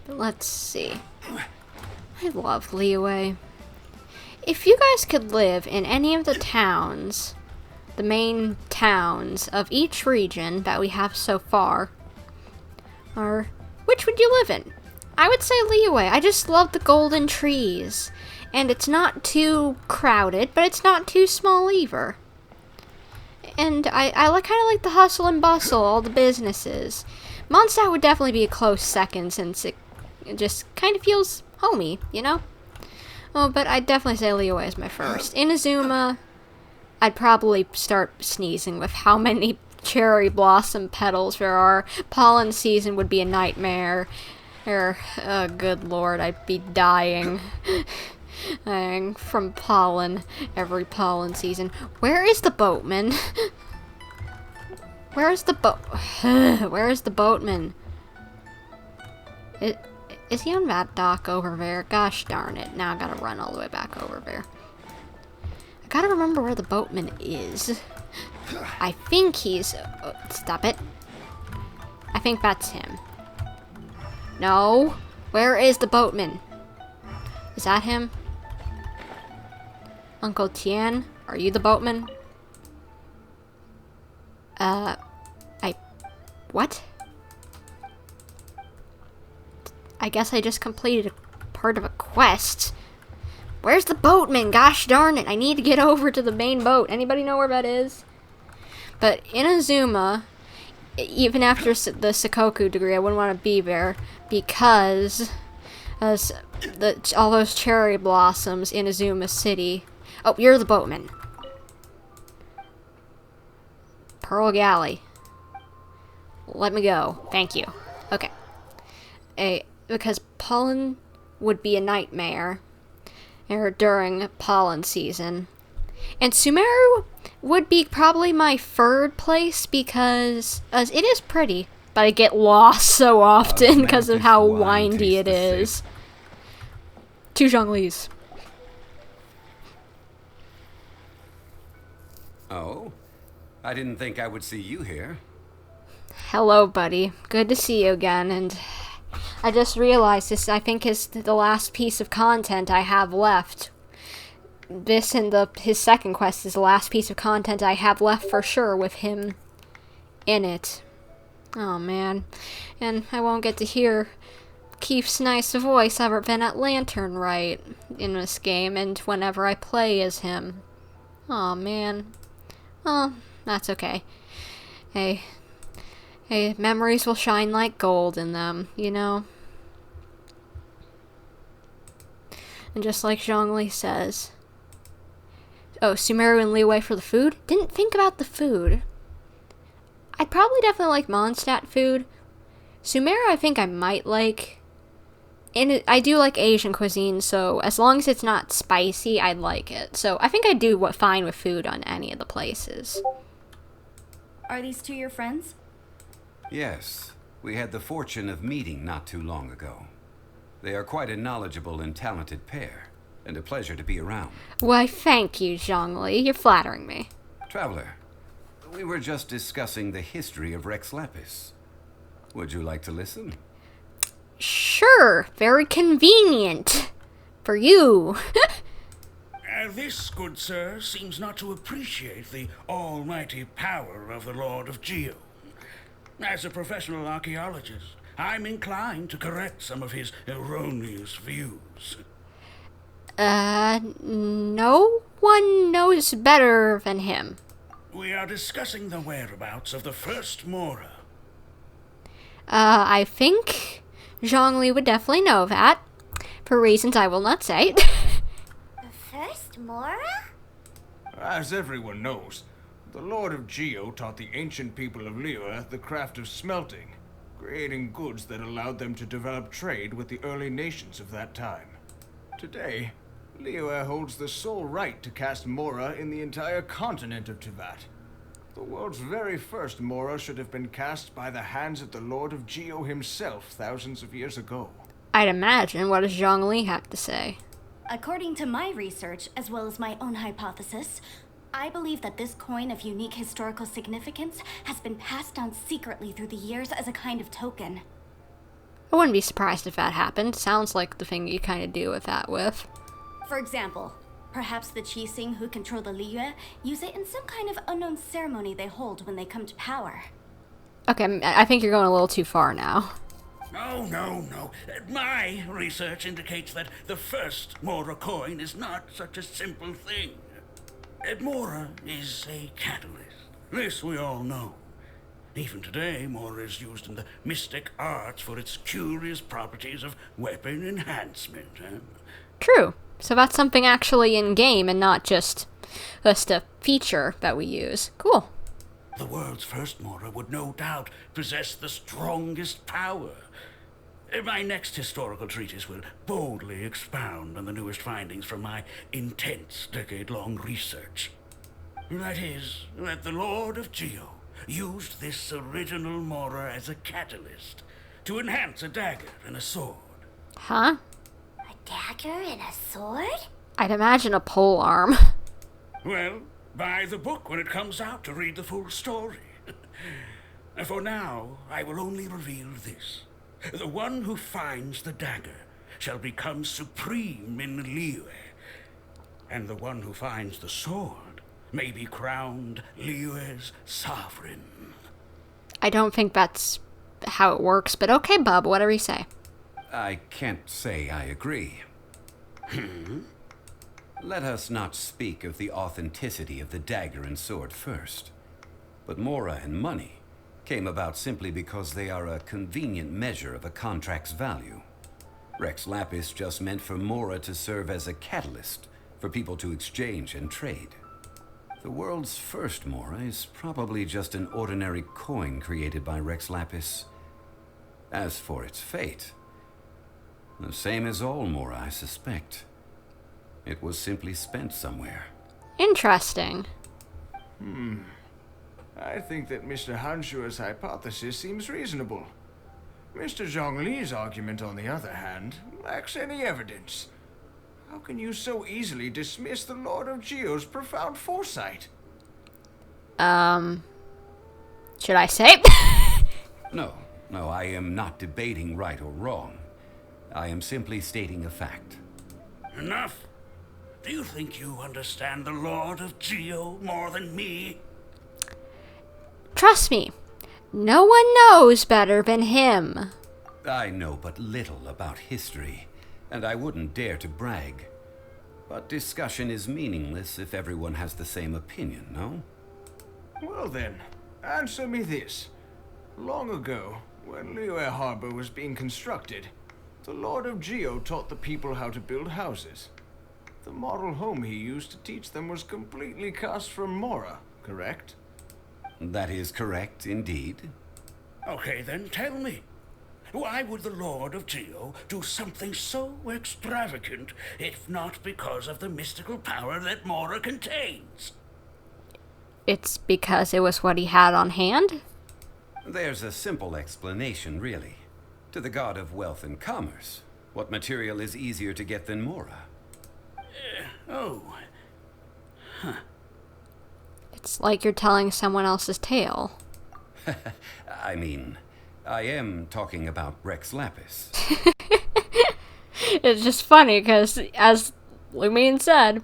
Let's see. I love Liyue. If you guys could live in any of the towns, the main towns of each region that we have so far, or which would you live in? I would say Liyue. I just love the golden trees. And it's not too crowded, but it's not too small either. And I kind of like the hustle and bustle, all the businesses. Mondstadt would definitely be a close second since it just kind of feels homey, you know? Oh, but I'd definitely say Liyue is my first. In Azuma, I'd probably start sneezing with how many cherry blossom petals there are. Pollen season would be a nightmare. Oh, good lord, I'd be dying. From pollen, every pollen season. Where is the boatman? Where is the boatman? Is he on that dock over there? Gosh darn it. Now I gotta run all the way back over there. I gotta remember where the boatman is. I think he's... stop it. I think that's him. No. Where is the boatman? Is that him? Uncle Tian? Are you the boatman? What? I guess I just completed a part of a quest. Where's the boatman? Gosh darn it, I need to get over to the main boat. Anybody know where that is? But in Azuma, even after the Sakoku degree, I wouldn't want to be there because all those cherry blossoms in Azuma City. Oh, you're the boatman. Pearl Galley. let me go. Thank you. Okay. Because pollen would be a nightmare during pollen season. And Sumeru would be probably my third place because it is pretty, but I get lost so often because of how windy it is. 2 Zhonglis. Oh? I didn't think I would see you here. Hello, buddy. Good to see you again, and I just realized this, I think, is the last piece of content I have left. This and his second quest is the last piece of content I have left for sure with him in it. Oh, man. And I won't get to hear Keith's nice voice ever been at Lantern right in this game, and whenever I play as him. Oh, man. Oh, that's okay. Hey, memories will shine like gold in them, you know? And just like Zhongli says. Oh, Sumeru and Liyue for the food? Didn't think about the food. I'd probably definitely like Mondstadt food. Sumeru I think I might like. And I do like Asian cuisine, so as long as it's not spicy, I'd like it. So I think I'd do fine with food on any of the places. Are these 2 your friends? Yes. We had the fortune of meeting not too long ago. They are quite a knowledgeable and talented pair, and a pleasure to be around. Why, thank you, Zhongli. You're flattering me. Traveler, we were just discussing the history of Rex Lapis. Would you like to listen? Sure, very convenient. For you. This, good sir, seems not to appreciate the almighty power of the Lord of Geo. As a professional archaeologist, I'm inclined to correct some of his erroneous views. No one knows better than him. We are discussing the whereabouts of the first Mora. I think Zhongli would definitely know that, for reasons I will not say. The first Mora? As everyone knows, the Lord of Geo taught the ancient people of Liyue the craft of smelting, creating goods that allowed them to develop trade with the early nations of that time. Today, Liyue holds the sole right to cast Mora in the entire continent of Teyvat. The world's very first Mora should have been cast by the hands of the Lord of Geo himself thousands of years ago. I'd imagine. What does Zhongli have to say? According to my research, as well as my own hypothesis, I believe that this coin of unique historical significance has been passed down secretly through the years as a kind of token. I wouldn't be surprised if that happened. Sounds like the thing you kind of do with that with. For example, perhaps the Qixing who control the Liyue use it in some kind of unknown ceremony they hold when they come to power. Okay, I think you're going a little too far now. No. My research indicates that the first Mora coin is not such a simple thing. Mora is a catalyst. This we all know. Even today, Mora is used in the mystic arts for its curious properties of weapon enhancement. True. So that's something actually in-game and not just a feature that we use. Cool. The world's first Mora would no doubt possess the strongest power. My next historical treatise will boldly expound on the newest findings from my intense decade-long research. That is, that the Lord of Geo used this original Mora as a catalyst to enhance a dagger and a sword. Huh? A dagger and a sword? I'd imagine a pole arm. Well, buy the book when it comes out to read the full story. For now, I will only reveal this. The one who finds the dagger shall become supreme in Liyue, and the one who finds the sword may be crowned Liyue's sovereign. I don't think that's how it works, but okay, Bub, whatever you say. I can't say I agree. Let us not speak of the authenticity of the dagger and sword first. But Mora and money came about simply because they are a convenient measure of a contract's value. Rex Lapis just meant for Mora to serve as a catalyst for people to exchange and trade. The world's first Mora is probably just an ordinary coin created by Rex Lapis. As for its fate, the same as all Mora, I suspect. It was simply spent somewhere. Interesting. I think that Mr. Hanshua's hypothesis seems reasonable. Mr. Zhongli's argument, on the other hand, lacks any evidence. How can you so easily dismiss the Lord of Geo's profound foresight? Should I say? No, I am not debating right or wrong. I am simply stating a fact. Enough. Do you think you understand the Lord of Geo more than me? Trust me, no one knows better than him. I know but little about history, and I wouldn't dare to brag. But discussion is meaningless if everyone has the same opinion, no? Well then, answer me this. Long ago, when Liyue Harbor was being constructed, the Lord of Geo taught the people how to build houses. The model home he used to teach them was completely cast from Mora, correct? That is correct, indeed. Okay, then tell me. Why would the Lord of Geo do something so extravagant, if not because of the mystical power that Mora contains? It's because it was what he had on hand? There's a simple explanation, really. To the god of wealth and commerce, what material is easier to get than Mora? It's like you're telling someone else's tale. I mean, I am talking about Rex Lapis. It's just funny because, as Lumine said,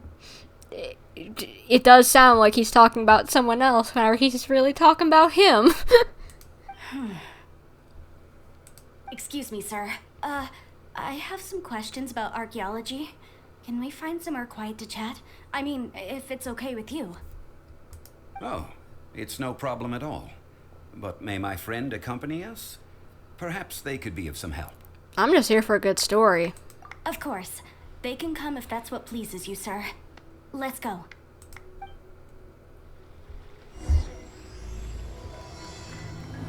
it does sound like he's talking about someone else whenever he's really talking about him. Excuse me, sir. I have some questions about archaeology. Can we find somewhere quiet to chat? I mean, if it's okay with you. Oh, it's no problem at all. But may my friend accompany us? Perhaps they could be of some help. I'm just here for a good story. Of course. They can come if that's what pleases you, sir. Let's go.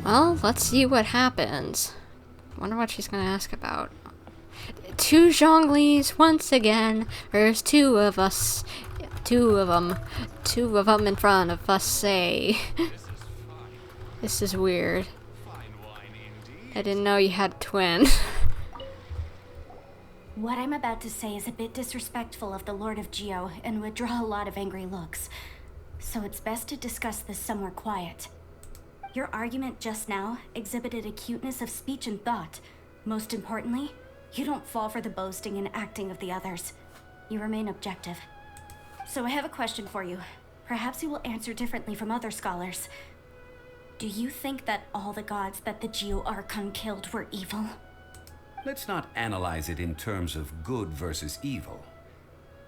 Well, let's see what happens. Wonder what she's gonna ask about. Two Zhonglis once again. There's two of us. Two of them in front of us, say. This is weird. I didn't know you had a twin. What I'm about to say is a bit disrespectful of the Lord of Geo and would draw a lot of angry looks. So it's best to discuss this somewhere quiet. Your argument just now exhibited acuteness of speech and thought. Most importantly, you don't fall for the boasting and acting of the others. You remain objective. So I have a question for you. Perhaps you will answer differently from other scholars. Do you think that all the gods that the Geo Archon killed were evil? Let's not analyze it in terms of good versus evil.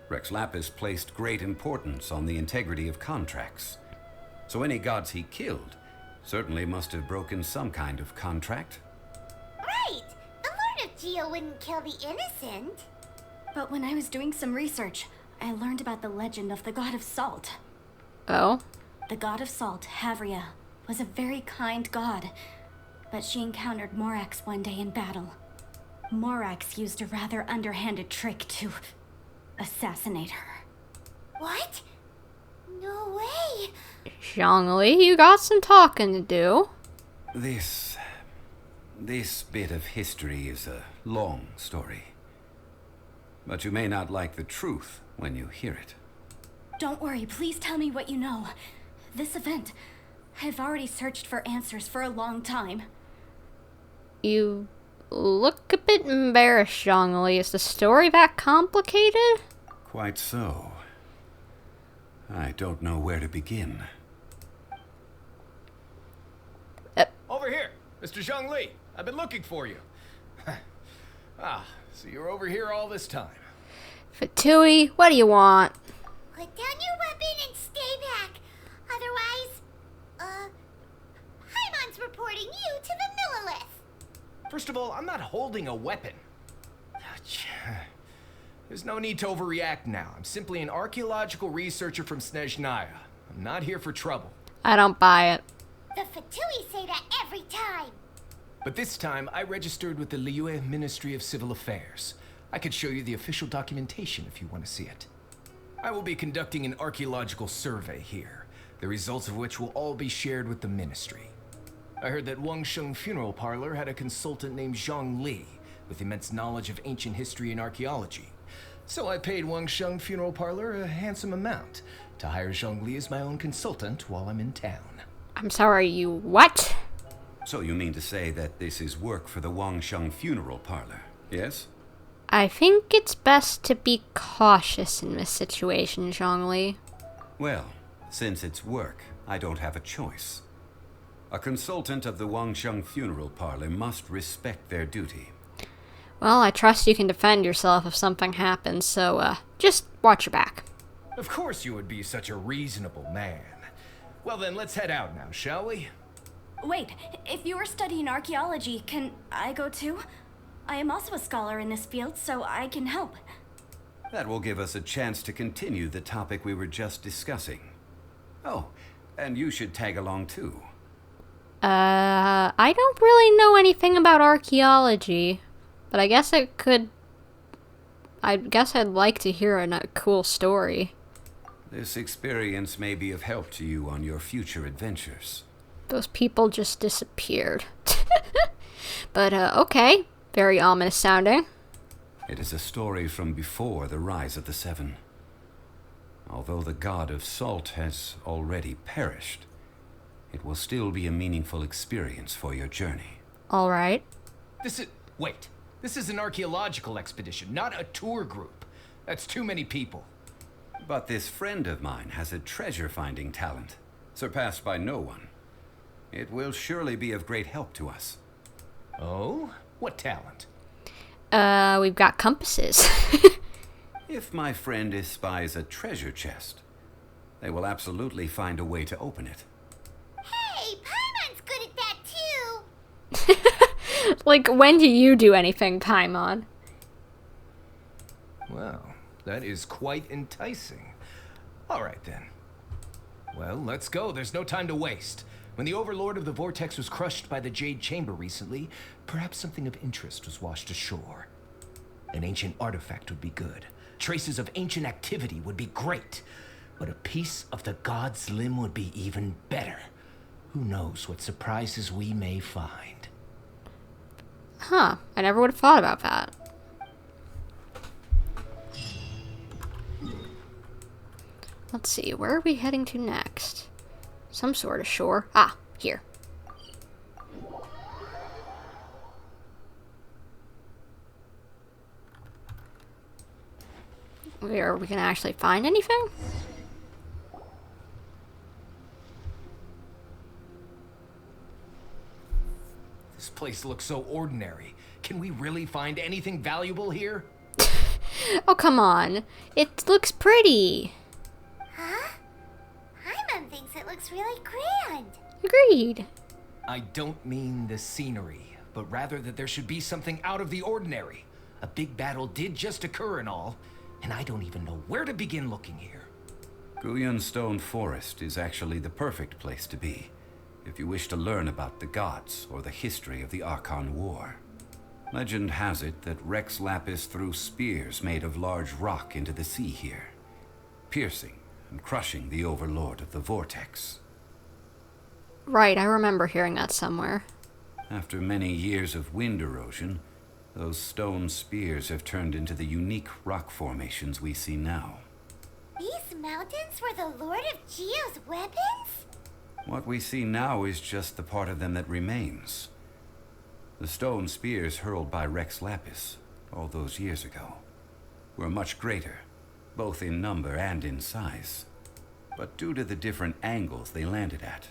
Rex Lapis placed great importance on the integrity of contracts. So any gods he killed certainly must have broken some kind of contract. Right! The Lord of Geo wouldn't kill the innocent. But when I was doing some research, I learned about the legend of the god of salt. Oh? The god of salt, Havria, was a very kind god, but she encountered Morax one day in battle. Morax used a rather underhanded trick to assassinate her. What? No way! Zhongli, you got some talking to do. This bit of history is a long story. But you may not like the truth when you hear it. Don't worry, please tell me what you know. This event, I've already searched for answers for a long time. You look a bit embarrassed, Zhongli. Is the story that complicated? Quite so. I don't know where to begin. Over here, Mr. Zhongli. I've been looking for you. So you're over here all this time. Fatui, what do you want? Put down your weapon and stay back. Otherwise, Hymon's reporting you to the Millilith. First of all, I'm not holding a weapon. There's no need to overreact now. I'm simply an archaeological researcher from Snezhnaya. I'm not here for trouble. I don't buy it. The Fatui say that every time. But this time, I registered with the Liyue Ministry of Civil Affairs. I could show you the official documentation if you want to see it. I will be conducting an archaeological survey here, the results of which will all be shared with the ministry. I heard that Wangsheng Funeral Parlor had a consultant named Zhongli with immense knowledge of ancient history and archaeology. So I paid Wangsheng Funeral Parlor a handsome amount to hire Zhongli as my own consultant while I'm in town. I'm sorry, you what? So you mean to say that this is work for the Wangsheng Funeral Parlor, yes? I think it's best to be cautious in this situation, Zhongli. Well, since it's work, I don't have a choice. A consultant of the Wangsheng Funeral Parlor must respect their duty. Well, I trust you can defend yourself if something happens, so, just watch your back. Of course you would be such a reasonable man. Well then, let's head out now, shall we? Wait, if you are studying archaeology, can I go too? I am also a scholar in this field, so I can help. That will give us a chance to continue the topic we were just discussing. Oh, and you should tag along too. I don't really know anything about archaeology, but I guess I'd like to hear a cool story. This experience may be of help to you on your future adventures. Those people just disappeared. But, okay. Very ominous sounding. It is a story from before the rise of the Seven. Although the god of salt has already perished, it will still be a meaningful experience for your journey. Alright. Wait. This is an archaeological expedition, not a tour group. That's too many people. But this friend of mine has a treasure-finding talent, surpassed by no one. It will surely be of great help to us. Oh? What talent? We've got compasses. If my friend espies a treasure chest, they will absolutely find a way to open it. Hey, Paimon's good at that too. Like, when do you do anything, Paimon? Well, that is quite enticing. All right, then. Well, let's go. There's no time to waste. When the Overlord of the Vortex was crushed by the Jade Chamber recently, perhaps something of interest was washed ashore. An ancient artifact would be good. Traces of ancient activity would be great. But a piece of the god's limb would be even better. Who knows what surprises we may find. Huh. I never would have thought about that. Let's see. Where are we heading to next? Some sort of shore. Ah, here. Are we gonna actually find anything? This place looks so ordinary. Can we really find anything valuable here? Oh, come on. It looks pretty. Huh? Paimon thinks it looks really grand. Agreed. I don't mean the scenery, but rather that there should be something out of the ordinary. A big battle did just occur and all, and I don't even know where to begin looking here. Guyun Stone Forest is actually the perfect place to be, if you wish to learn about the gods or the history of the Archon War. Legend has it that Rex Lapis threw spears made of large rock into the sea here, piercing and crushing the Overlord of the Vortex. Right, I remember hearing that somewhere. After many years of wind erosion, those stone spears have turned into the unique rock formations we see now. These mountains were the Lord of Geo's weapons? What we see now is just the part of them that remains. The stone spears hurled by Rex Lapis all those years ago were much greater, both in number and in size. But due to the different angles they landed at,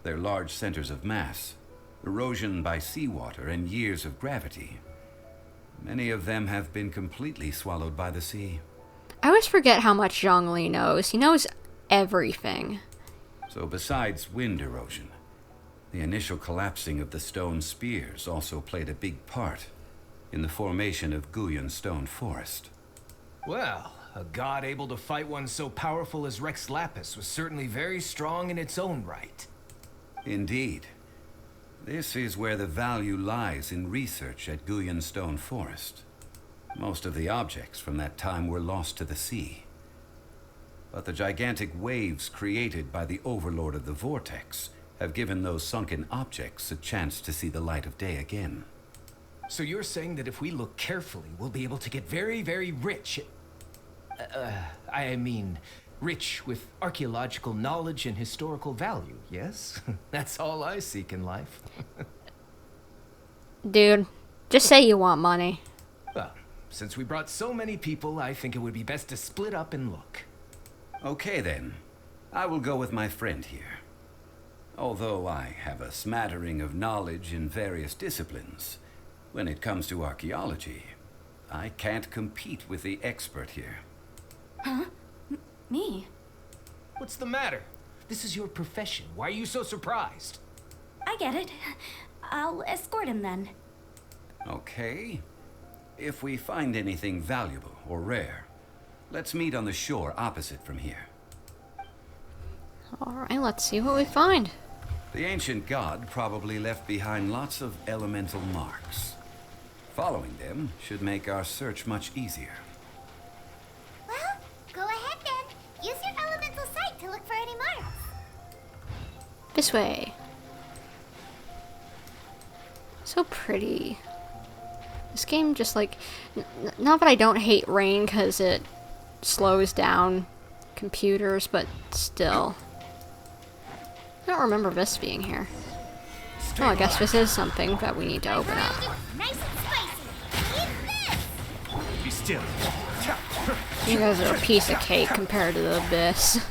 their large centers of mass, erosion by seawater, and years of gravity, many of them have been completely swallowed by the sea. I always forget how much Zhongli knows. He knows everything. So besides wind erosion, the initial collapsing of the stone spears also played a big part in the formation of Guyun Stone Forest. Well, a god able to fight one so powerful as Rex Lapis was certainly very strong in its own right. Indeed. This is where the value lies in research at Stone Forest. Most of the objects from that time were lost to the sea. But the gigantic waves created by the Overlord of the Vortex have given those sunken objects a chance to see the light of day again. So you're saying that if we look carefully, we'll be able to get very, very rich? I mean, rich with archaeological knowledge and historical value, yes? That's all I seek in life. Dude, just say you want money. Well, since we brought so many people, I think it would be best to split up and look. Okay then. I will go with my friend here. Although I have a smattering of knowledge in various disciplines, when it comes to archaeology, I can't compete with the expert here. Huh? Me? What's the matter? This is your profession. Why are you so surprised? I get it. I'll escort him then. Okay. If we find anything valuable or rare, let's meet on the shore opposite from here. Alright, let's see what we find. The ancient god probably left behind lots of elemental marks. Following them should make our search much easier. Well, go ahead then. Use your elemental sight to look for any marks. This way. So pretty. This game just like... not that I don't hate rain because it slows down computers, but still. I don't remember this being here. Oh, I guess this is something that we need to open up. Nice and spicy. Eat this. Be still. You guys are a piece of cake compared to the abyss.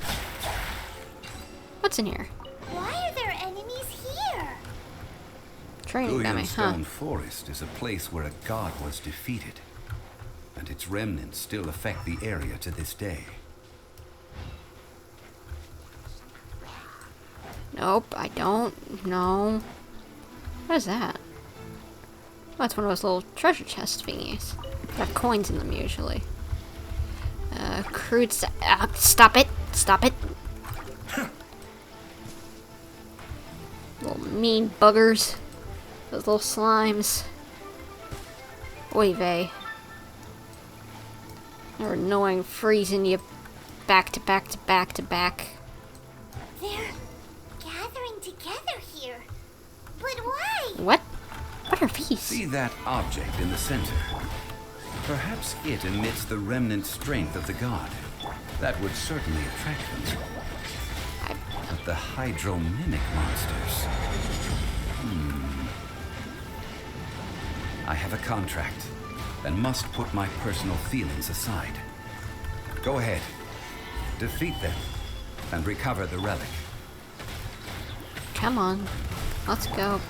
What's in here? Why are there enemies here? Training dummy, huh? Stone Forest is a place where a god was defeated, and its remnants still affect the area to this day. Nope, I don't know. What is that? Oh, it's one of those little treasure chest thingies. Got coins in them usually. Crude stop it! Stop it! Little mean buggers. Those little slimes. Oy vey. They're annoying, freezing you back to back to back to back. They're gathering together here. But why? What? What are these? See that object in the center? Perhaps it emits the remnant strength of the god. That would certainly attract them. But the hydromimic monsters... I have a contract, and must put my personal feelings aside. Go ahead. Defeat them, and recover the relic. Come on. Let's go.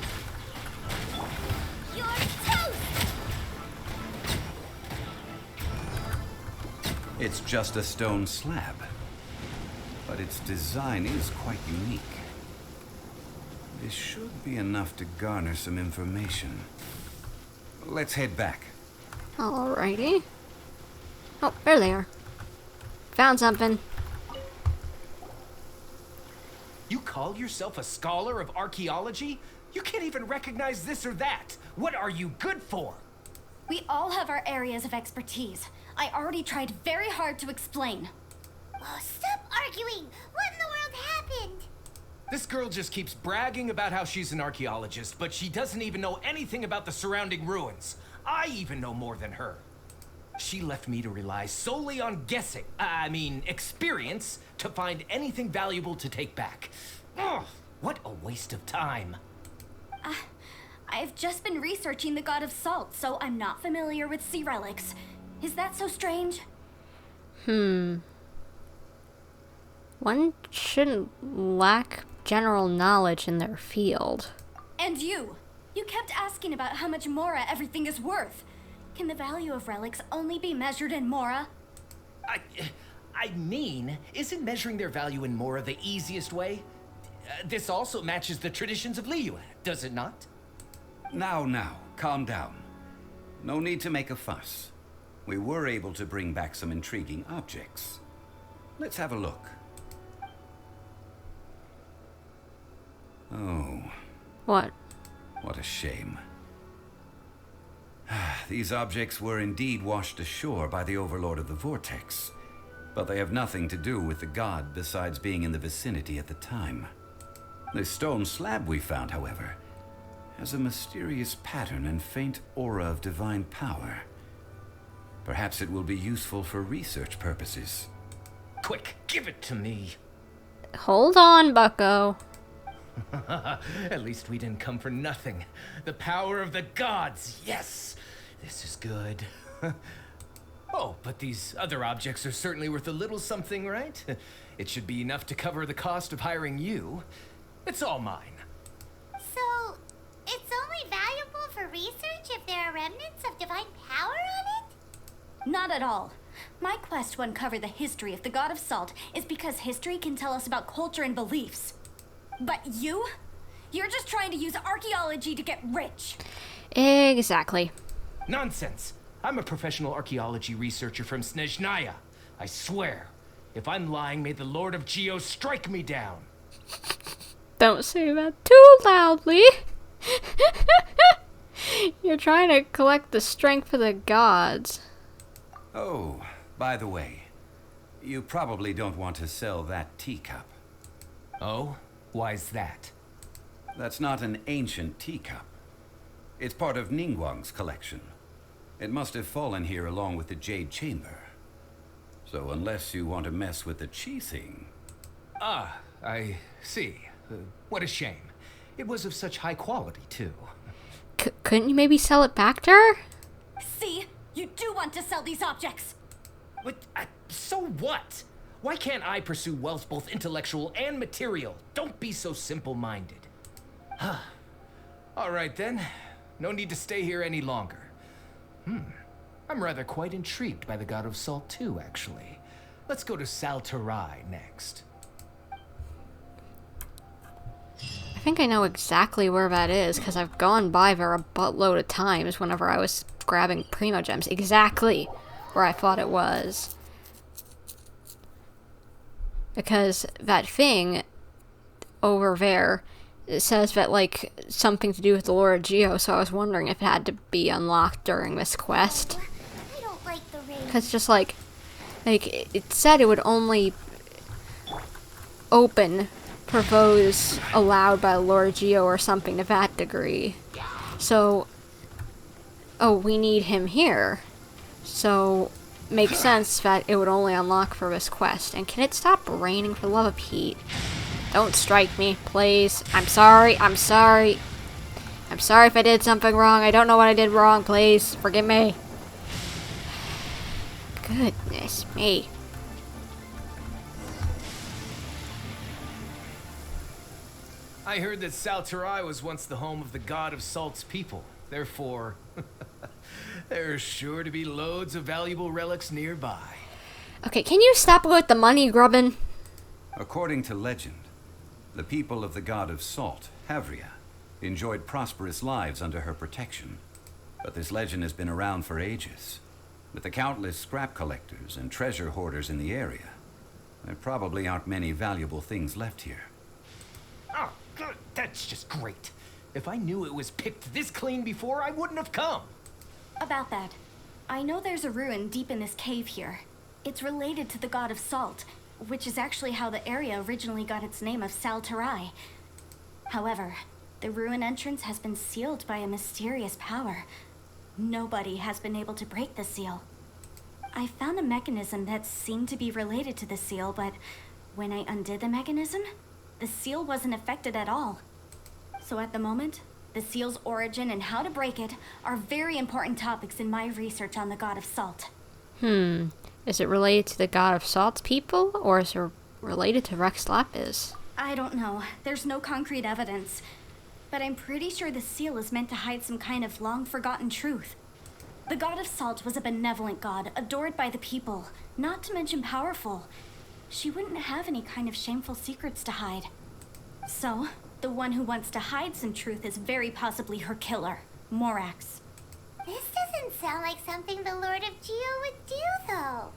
You're toast! It's just a stone slab, but its design is quite unique. This should be enough to garner some information. Let's head back. Alrighty. Oh, there they are. Found something. You call yourself a scholar of archaeology? You can't even recognize this or that. What are you good for? We all have our areas of expertise. I already tried very hard to explain. Oh, stop arguing! What in the world happened? This girl just keeps bragging about how she's an archaeologist, but she doesn't even know anything about the surrounding ruins. I even know more than her. She left me to rely solely on guessing, experience, to find anything valuable to take back. Ugh, what a waste of time. I've just been researching the god of salt, so I'm not familiar with sea relics. Is that so strange? One shouldn't lack general knowledge in their field. And you! You kept asking about how much Mora everything is worth. Can the value of relics only be measured in Mora? Isn't measuring their value in Mora the easiest way? This also matches the traditions of Liyue, does it not? Now, calm down. No need to make a fuss. we were able to bring back some intriguing objects. Let's have a look. Oh, What? what a shame. These objects were indeed washed ashore by the Overlord of the Vortex, but they have nothing to do with the god besides being in the vicinity at the time. The stone slab we found, however, has a mysterious pattern and faint aura of divine power. Perhaps it will be useful for research purposes. Quick, give it to me. Hold on, bucko. At least we didn't come for nothing. The power of the gods, yes! This is good. Oh, but these other objects are certainly worth a little something, right? It should be enough to cover the cost of hiring you. It's all mine. So, it's only valuable for research if there are remnants of divine power on it? Not at all. My quest to uncover the history of the God of Salt is because history can tell us about culture and beliefs. But you're just trying to use archaeology to get rich. Exactly. Nonsense. I'm a professional archaeology researcher from Snezhnaya. I swear. If I'm lying, may the Lord of Geo strike me down. Don't say that too loudly. You're trying to collect the strength of the gods. Oh, by the way, you probably don't want to sell that teacup. Oh? Why's that? That's not an ancient teacup. It's part of Ningguang's collection. It must have fallen here along with the Jade Chamber. So unless you want to mess with the Qi thing... Ah, I see. What a shame. It was of such high quality, too. Couldn't you maybe sell it back to her? See? You do want to sell these objects. But, so what? Why can't I pursue wealth both intellectual and material? Don't be so simple-minded. All right, then. No need to stay here any longer. I'm rather quite intrigued by the God of Salt, too, actually. Let's go to Saltarai next. I think I know exactly where that is, because I've gone by there a buttload of times whenever I was grabbing Primo Gems. Exactly where I thought it was. Because that thing over there, it says that, like, something to do with the Lord of Geo, so I was wondering if it had to be unlocked during this quest. I don't like the rain. Because just like, it said it would only open for those allowed by the Lord of Geo or something to that degree. So, oh, we need him here. So, makes sense that it would only unlock for this quest. And can it stop raining, for the love of Pete? Don't strike me, please. I'm sorry, I'm sorry. I'm sorry if I did something wrong. I don't know what I did wrong, please. Forgive me. Goodness me. I heard that Saltarai was once the home of the God of Salt's people. Therefore, there's sure to be loads of valuable relics nearby. Okay, can you stop with the money grubbing? According to legend, the people of the God of Salt, Havria, enjoyed prosperous lives under her protection. But this legend has been around for ages. With the countless scrap collectors and treasure hoarders in the area, there probably aren't many valuable things left here. Oh, good. That's just great. If I knew it was picked this clean before, I wouldn't have come. About that, I know there's a ruin deep in this cave here. It's related to the God of Salt, which is actually how the area originally got its name of Saltarai. However, the ruin entrance has been sealed by a mysterious power. Nobody has been able to break the seal. I found a mechanism that seemed to be related to the seal, but when I undid the mechanism, the seal wasn't affected at all. So at the moment, the seal's origin and how to break it are very important topics in my research on the God of Salt. Is it related to the God of Salt's people, or is it related to Rex Lapis? I don't know. There's no concrete evidence. But I'm pretty sure the seal is meant to hide some kind of long-forgotten truth. The God of Salt was a benevolent god, adored by the people, not to mention powerful. She wouldn't have any kind of shameful secrets to hide. So, the one who wants to hide some truth is very possibly her killer, Morax. This doesn't sound like something the Lord of Geo would do, though.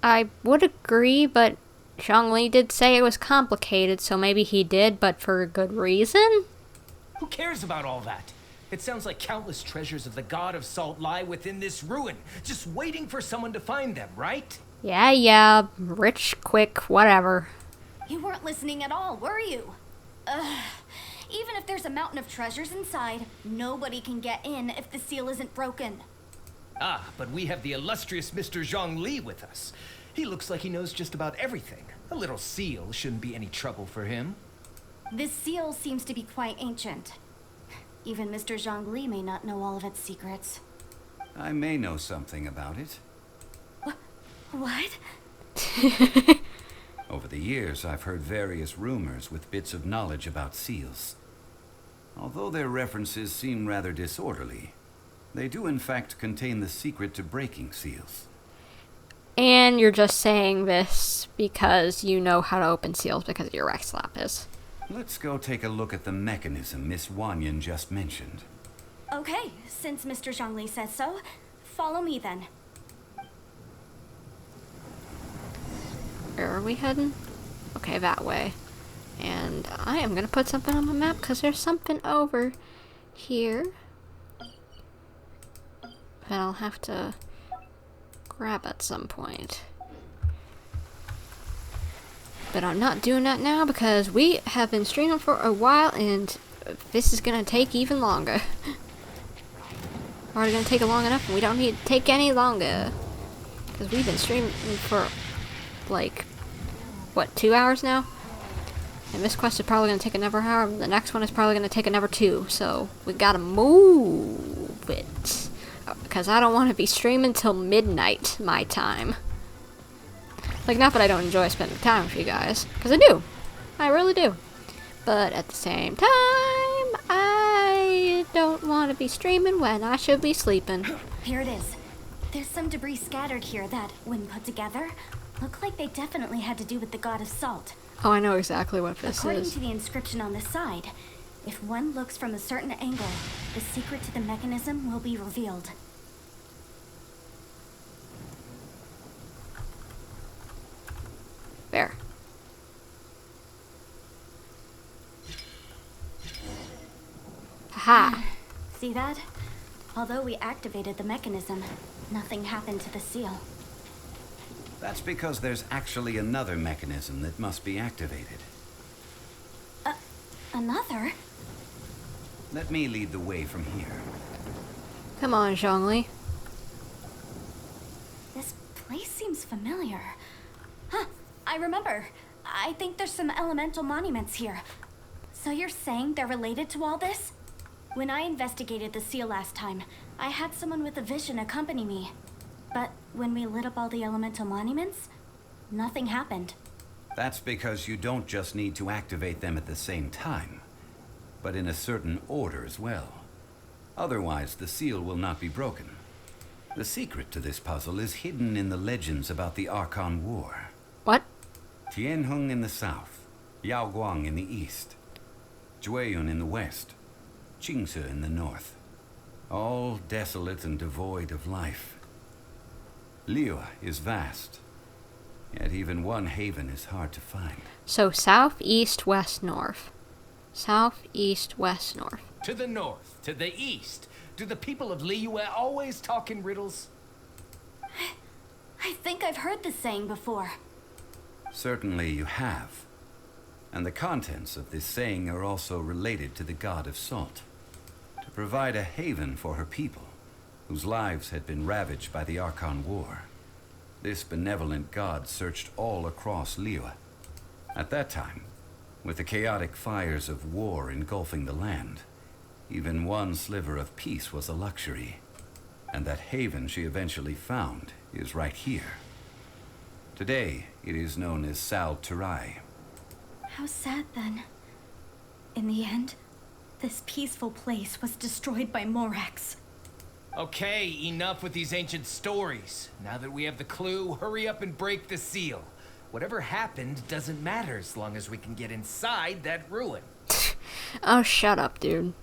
I would agree, but Zhongli did say it was complicated, so maybe he did, but for a good reason? Who cares about all that? It sounds like countless treasures of the God of Salt lie within this ruin, just waiting for someone to find them, right? Yeah, rich, quick, whatever. You weren't listening at all, were you? Ugh. Even if there's a mountain of treasures inside, nobody can get in if the seal isn't broken. Ah, but we have the illustrious Mr. Zhongli with us. He looks like he knows just about everything. A little seal shouldn't be any trouble for him. This seal seems to be quite ancient. Even Mr. Zhongli may not know all of its secrets. I may know something about it. What? Over the years, I've heard various rumors with bits of knowledge about seals. Although their references seem rather disorderly, they do in fact contain the secret to breaking seals. And you're just saying this because you know how to open seals because of your Rex Lapis. Let's go take a look at the mechanism Miss Wanyan just mentioned. Okay, since Mr. Zhongli says so, follow me then. Where are we heading? Okay, that way. And I am gonna put something on my map because there's something over here that I'll have to grab at some point. But I'm not doing that now because we have been streaming for a while and this is gonna take even longer. Already gonna take long enough and we don't need to take any longer. Because we've been streaming for like, what, 2 hours now? And this quest is probably gonna take another hour, and the next one is probably gonna take another 2, so we gotta move it. Because I don't want to be streaming till midnight, my time. Like, not that I don't enjoy spending time with you guys, because I do. I really do. But at the same time, I don't want to be streaming when I should be sleeping. Here it is. There's some debris scattered here that, when put together, look like they definitely had to do with the God of Salt. Oh, I know exactly what this According is. to the inscription on the side, if one looks from a certain angle, the secret to the mechanism will be revealed. There. Haha. See that? Although we activated the mechanism, nothing happened to the seal. That's because there's actually another mechanism that must be activated. Another? Let me lead the way from here. Come on, Zhongli. This place seems familiar. Huh, I remember. I think there's some elemental monuments here. So you're saying they're related to all this? When I investigated the seal last time, I had someone with a vision accompany me. But when we lit up all the elemental monuments, nothing happened. That's because you don't just need to activate them at the same time, but in a certain order as well. Otherwise, the seal will not be broken. The secret to this puzzle is hidden in the legends about the Archon War. What? Tianheng in the south, Yaoguang in the east, Jueyun in the west, Qingce in the north. All desolate and devoid of life. Liyue is vast, yet even one haven is hard to find. So south, east, west, north. South, east, west, north. To the north, to the east. Do the people of Liyue always talk in riddles? I think I've heard this saying before. Certainly you have. And the contents of this saying are also related to the God of Salt. To provide a haven for her people, whose lives had been ravaged by the Archon War, this benevolent god searched all across Liyue. At that time, with the chaotic fires of war engulfing the land, even one sliver of peace was a luxury. And that haven she eventually found is right here. Today, it is known as Sal Turai. How sad then. In the end, this peaceful place was destroyed by Morax. Okay, enough with these ancient stories. Now that we have the clue, hurry up and break the seal. Whatever happened doesn't matter as long as we can get inside that ruin. Oh, shut up, dude.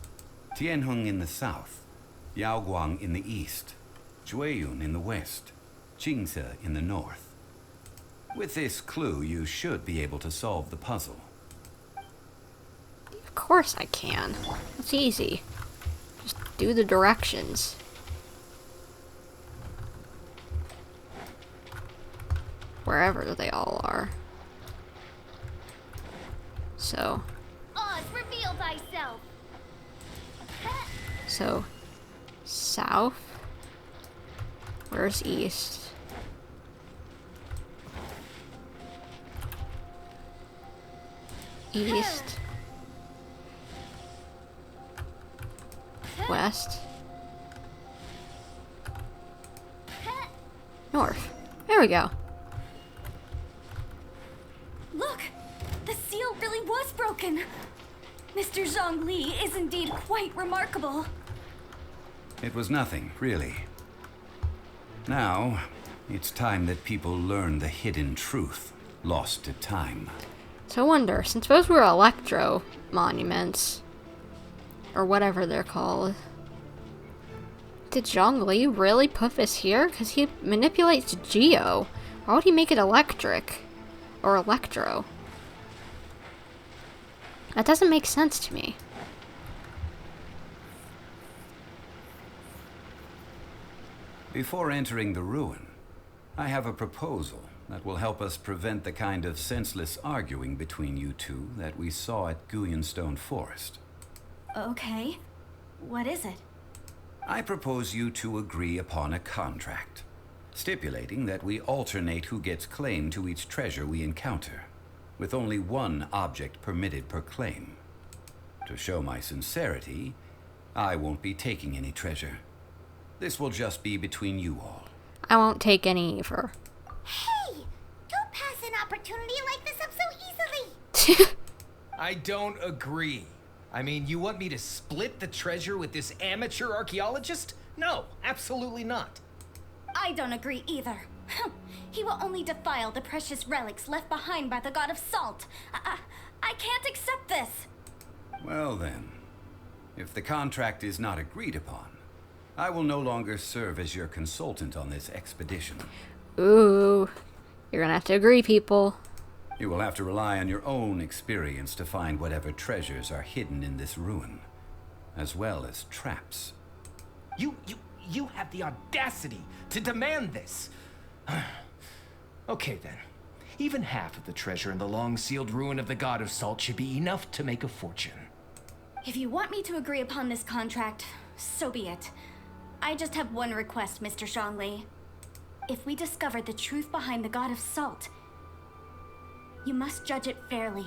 Tianheng in the south, Yaoguang in the east, Jueyun in the west, Jingze in the north. With this clue, you should be able to solve the puzzle. Of course I can. It's easy. Just do the directions. Wherever they all are. So. Oz, reveal thyself. So. South. Where's east? East. West. North. There we go. Look! The seal really was broken! Mr. Zhongli is indeed quite remarkable. It was nothing, really. Now, it's time that people learn the hidden truth lost to time. So I wonder, since those were electro monuments, or whatever they're called, did Zhongli really put this here? Because he manipulates Geo. Why would he make it electric? Or electro? That doesn't make sense to me. Before entering the ruin, I have a proposal that will help us prevent the kind of senseless arguing between you two that we saw at Guyonstone Forest. Okay. What is it? I propose you two agree upon a contract, stipulating that we alternate who gets claim to each treasure we encounter, with only one object permitted per claim. To show my sincerity, I won't be taking any treasure. This will just be between you all. I won't take any either. Hey! Don't pass an opportunity like this up so easily! I don't agree. I mean, you want me to split the treasure with this amateur archaeologist? No, absolutely not. I don't agree either. He will only defile the precious relics left behind by the god of salt. I can't accept this. Well then, if the contract is not agreed upon, I will no longer serve as your consultant on this expedition. Ooh, you're gonna have to agree, people. You will have to rely on your own experience to find whatever treasures are hidden in this ruin, as well as traps. You have the audacity to demand this. Okay then. Even half of the treasure in the long-sealed ruin of the God of Salt should be enough to make a fortune. If you want me to agree upon this contract, so be it. I just have one request, Mr. Zhongli. If we discover the truth behind the God of Salt, you must judge it fairly,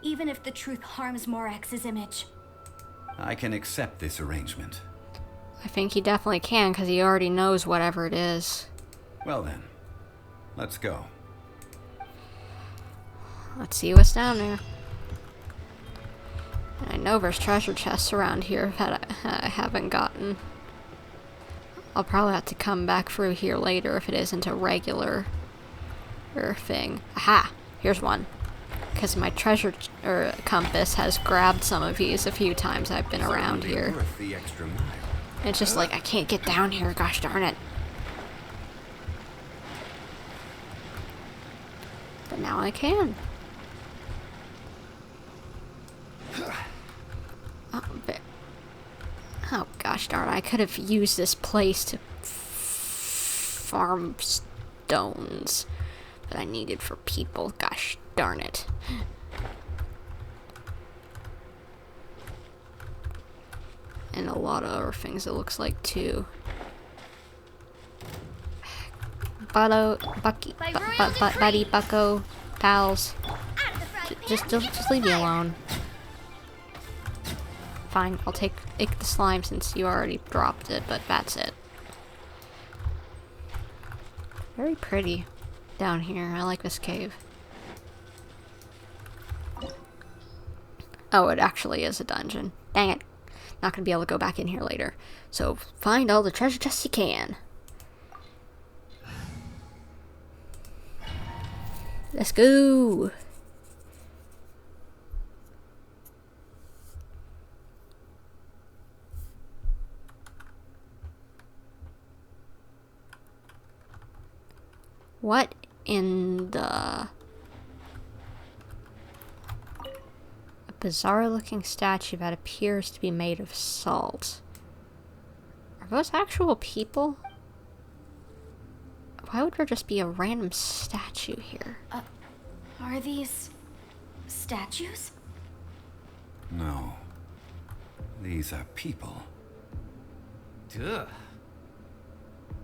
even if the truth harms Morax's image. I can accept this arrangement. I think he definitely can, because he already knows whatever it is. Well then, let's go. Let's see what's down there. I know there's treasure chests around here that I haven't gotten. I'll probably have to come back through here later if it isn't a regular thing. Aha! Here's one. Because my treasure compass has grabbed some of these a few times I've been around here. Worth the extra mile. It's just like, I can't get down here, gosh darn it. But now I can. Oh gosh darn it, I could have used this place to farm stones that I needed for people, gosh darn it. And a lot of other things it looks like too. Buddy, bucko, pals. Just leave me alone. Fine, I'll take the slime since you already dropped it, but that's it. Very pretty down here. I like this cave. Oh, it actually is a dungeon. Dang it. Not gonna be able to go back in here later. So find all the treasure chests you can. Let's go. What in the... A bizarre-looking statue that appears to be made of salt. Are those actual people? Why would there just be a random statue here? Are these statues? No. These are people. Duh.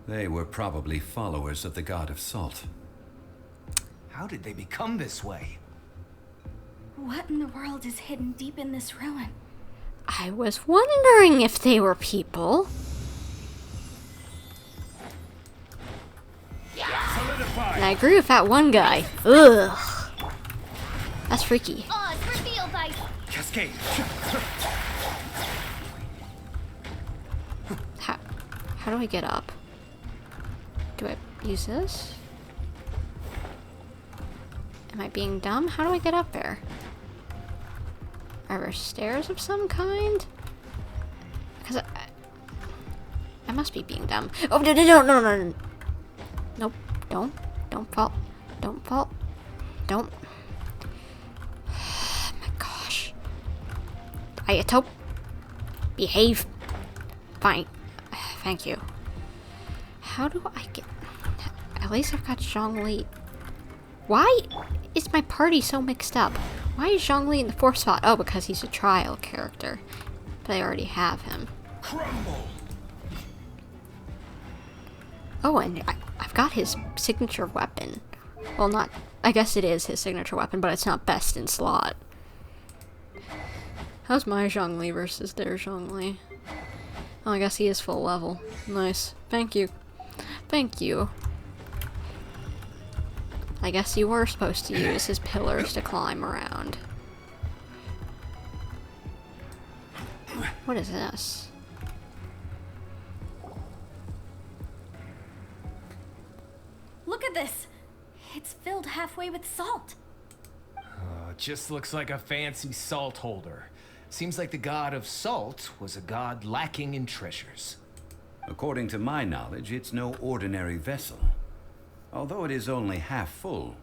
They were probably followers of the god of salt. How did they become this way? What in the world is hidden deep in this ruin? I was wondering if they were people. And I agree with that one guy. Ugh. That's freaky. Oh, it's reveal bite. Cascade. How do I get up? Do I use this? Am I being dumb? How do I get up there? Are there stairs of some kind? Because I must be being dumb. Oh, no. Nope. Don't fall. Don't fall. Don't. Oh my gosh. Ayato. Behave. Fine. Thank you. How do I get... At least I've got Zhongli. Why is my party so mixed up? Why is Zhongli in the 4th spot? Oh, because he's a trial character. But I already have him. Crumble. Oh, and I've got his signature weapon. Well, not... I guess it is his signature weapon, but it's not best in slot. How's my Zhongli versus their Zhongli? Oh, I guess he is full level. Nice. Thank you. Thank you. I guess you were supposed to use his pillars to climb around. What is this? Look at this! It's filled halfway with salt. Just looks like a fancy salt holder. Seems like the god of salt was a god lacking in treasures. According to my knowledge, it's no ordinary vessel. Although it is only half full,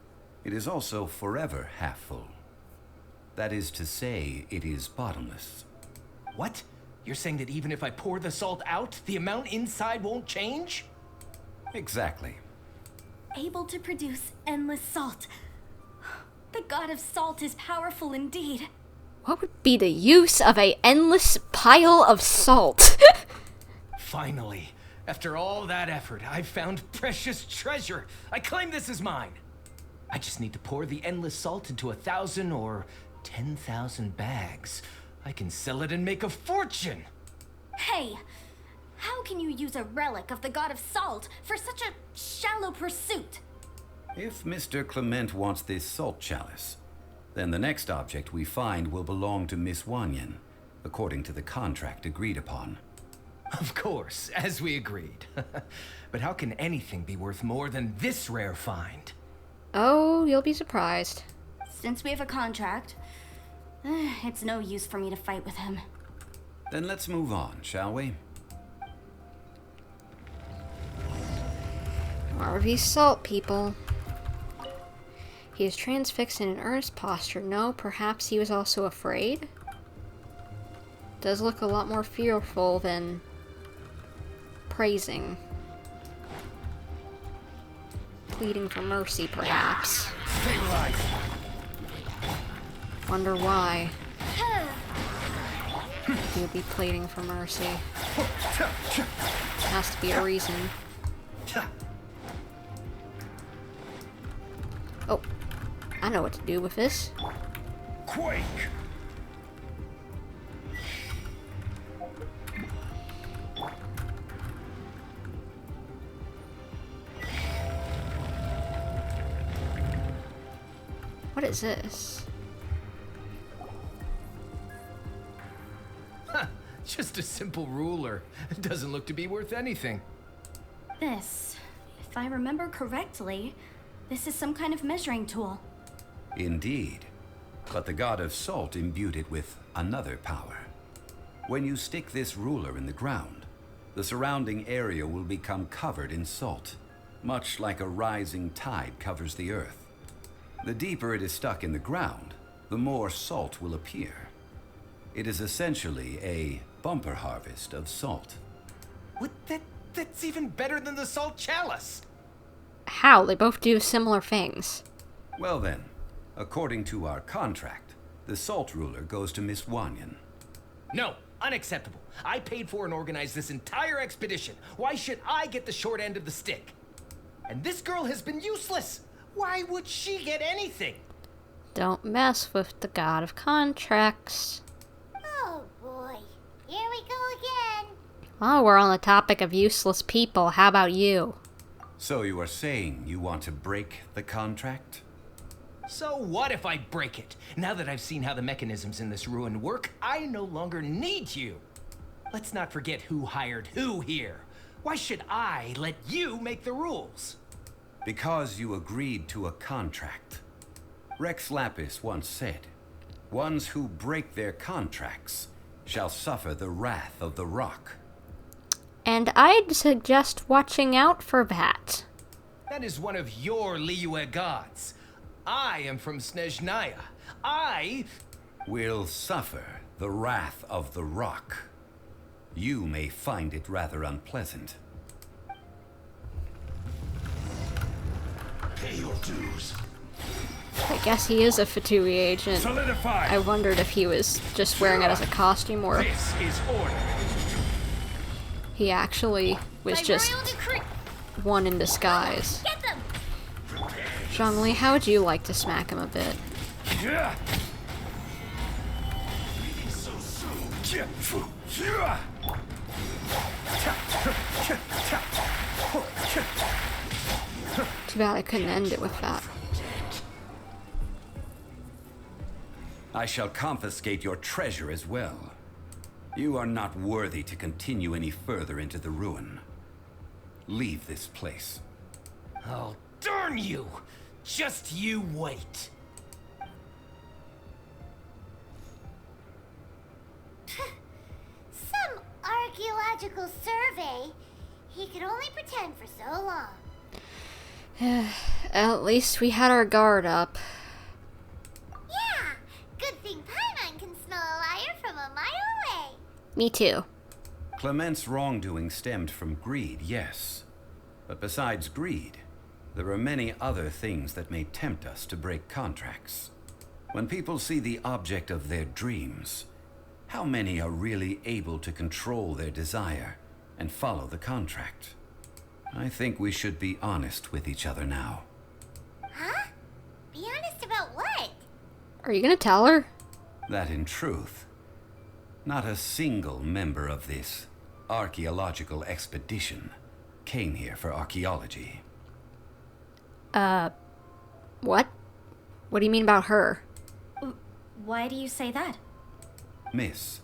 it is also forever half full. That is to say, it is bottomless. What? You're saying that even if I pour the salt out, the amount inside won't change? Exactly. Able to produce endless salt. The god of salt is powerful indeed. What would be the use of a endless pile of salt? Finally, after all that effort, I've found precious treasure. I claim this as mine. I just need to pour the endless salt into 1,000 or 10,000 bags. I can sell it and make a fortune. Hey, how can you use a relic of the god of salt for such a shallow pursuit? If Mr. Clement wants this salt chalice, then the next object we find will belong to Miss Wanyan, according to the contract agreed upon. Of course, as we agreed. But how can anything be worth more than this rare find? Oh, you'll be surprised. Since we have a contract, it's no use for me to fight with him. Then let's move on, shall we? More of these salt people. He is transfixed in an earnest posture. No, perhaps he was also afraid? Does look a lot more fearful than praising. Pleading for mercy, perhaps. Wonder why. He would be pleading for mercy. Has to be a reason. Oh, I know what to do with this. Quake! What is this? Just a simple ruler. It doesn't look to be worth anything. This, if I remember correctly, this is some kind of measuring tool. Indeed. But the god of salt imbued it with another power. When you stick this ruler in the ground, the surrounding area will become covered in salt. much like a rising tide covers the earth. The deeper it is stuck in the ground, the more salt will appear. It is essentially a bumper harvest of salt. What? That's even better than the salt chalice! How? They both do similar things. Well then, according to our contract, the salt ruler goes to Miss Wanyan. No, unacceptable. I paid for and organized this entire expedition. Why should I get the short end of the stick? And this girl has been useless. Why would she get anything? Don't mess with the god of contracts. Oh boy, here we go again. Oh, we're on the topic of useless people. How about you? So you are saying you want to break the contract? So what if I break it? Now that I've seen how the mechanisms in this ruin work, I no longer need you. Let's not forget who hired who here. Why should I let you make the rules? Because you agreed to a contract. Rex Lapis once said, "Ones who break their contracts shall suffer the wrath of the rock." And I'd suggest watching out for that. That is one of your Liyue gods. I am from Snezhnaya. I Will suffer the wrath of the rock. You may find it rather unpleasant. Pay your dues. I guess he is a Fatui agent. Solidify. I wondered if he was just wearing it as a costume or This is order. he actually was just one in disguise. Get them! Zhongli, how would you like to smack him a bit? Too bad I couldn't end it with that. I shall confiscate your treasure as well. You are not worthy to continue any further into the ruin. Leave this place. Oh, darn you! Just you wait. Some archaeological survey. He could only pretend for so long. At least we had our guard up. Yeah, good thing Paimon can smell a liar from a mile away. Me too. Clement's wrongdoing stemmed from greed, yes. But besides greed, there are many other things that may tempt us to break contracts. When people see the object of their dreams, how many are really able to control their desire and follow the contract? I think we should be honest with each other now. Huh? Be honest about what? Are you gonna tell her? That in truth, not a single member of this archaeological expedition came here for archaeology. What? What do you mean about her? Why do you say that? Miss,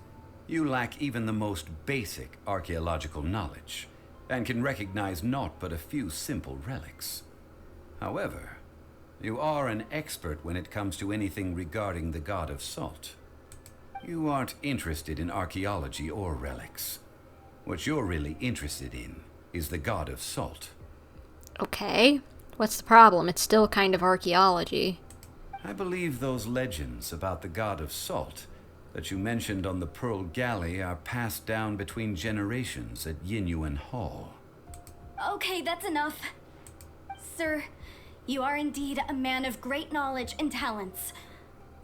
you lack even the most basic archaeological knowledge, and can recognize naught but a few simple relics. However, you are an expert when it comes to anything regarding the god of salt. You aren't interested in archaeology or relics. What you're really interested in is the god of salt. Okay. What's the problem? It's still kind of archaeology. I believe those legends about the god of salt that you mentioned on the Pearl Galley are passed down between generations at Yinyuan Hall. Okay, that's enough. Sir, you are indeed a man of great knowledge and talents.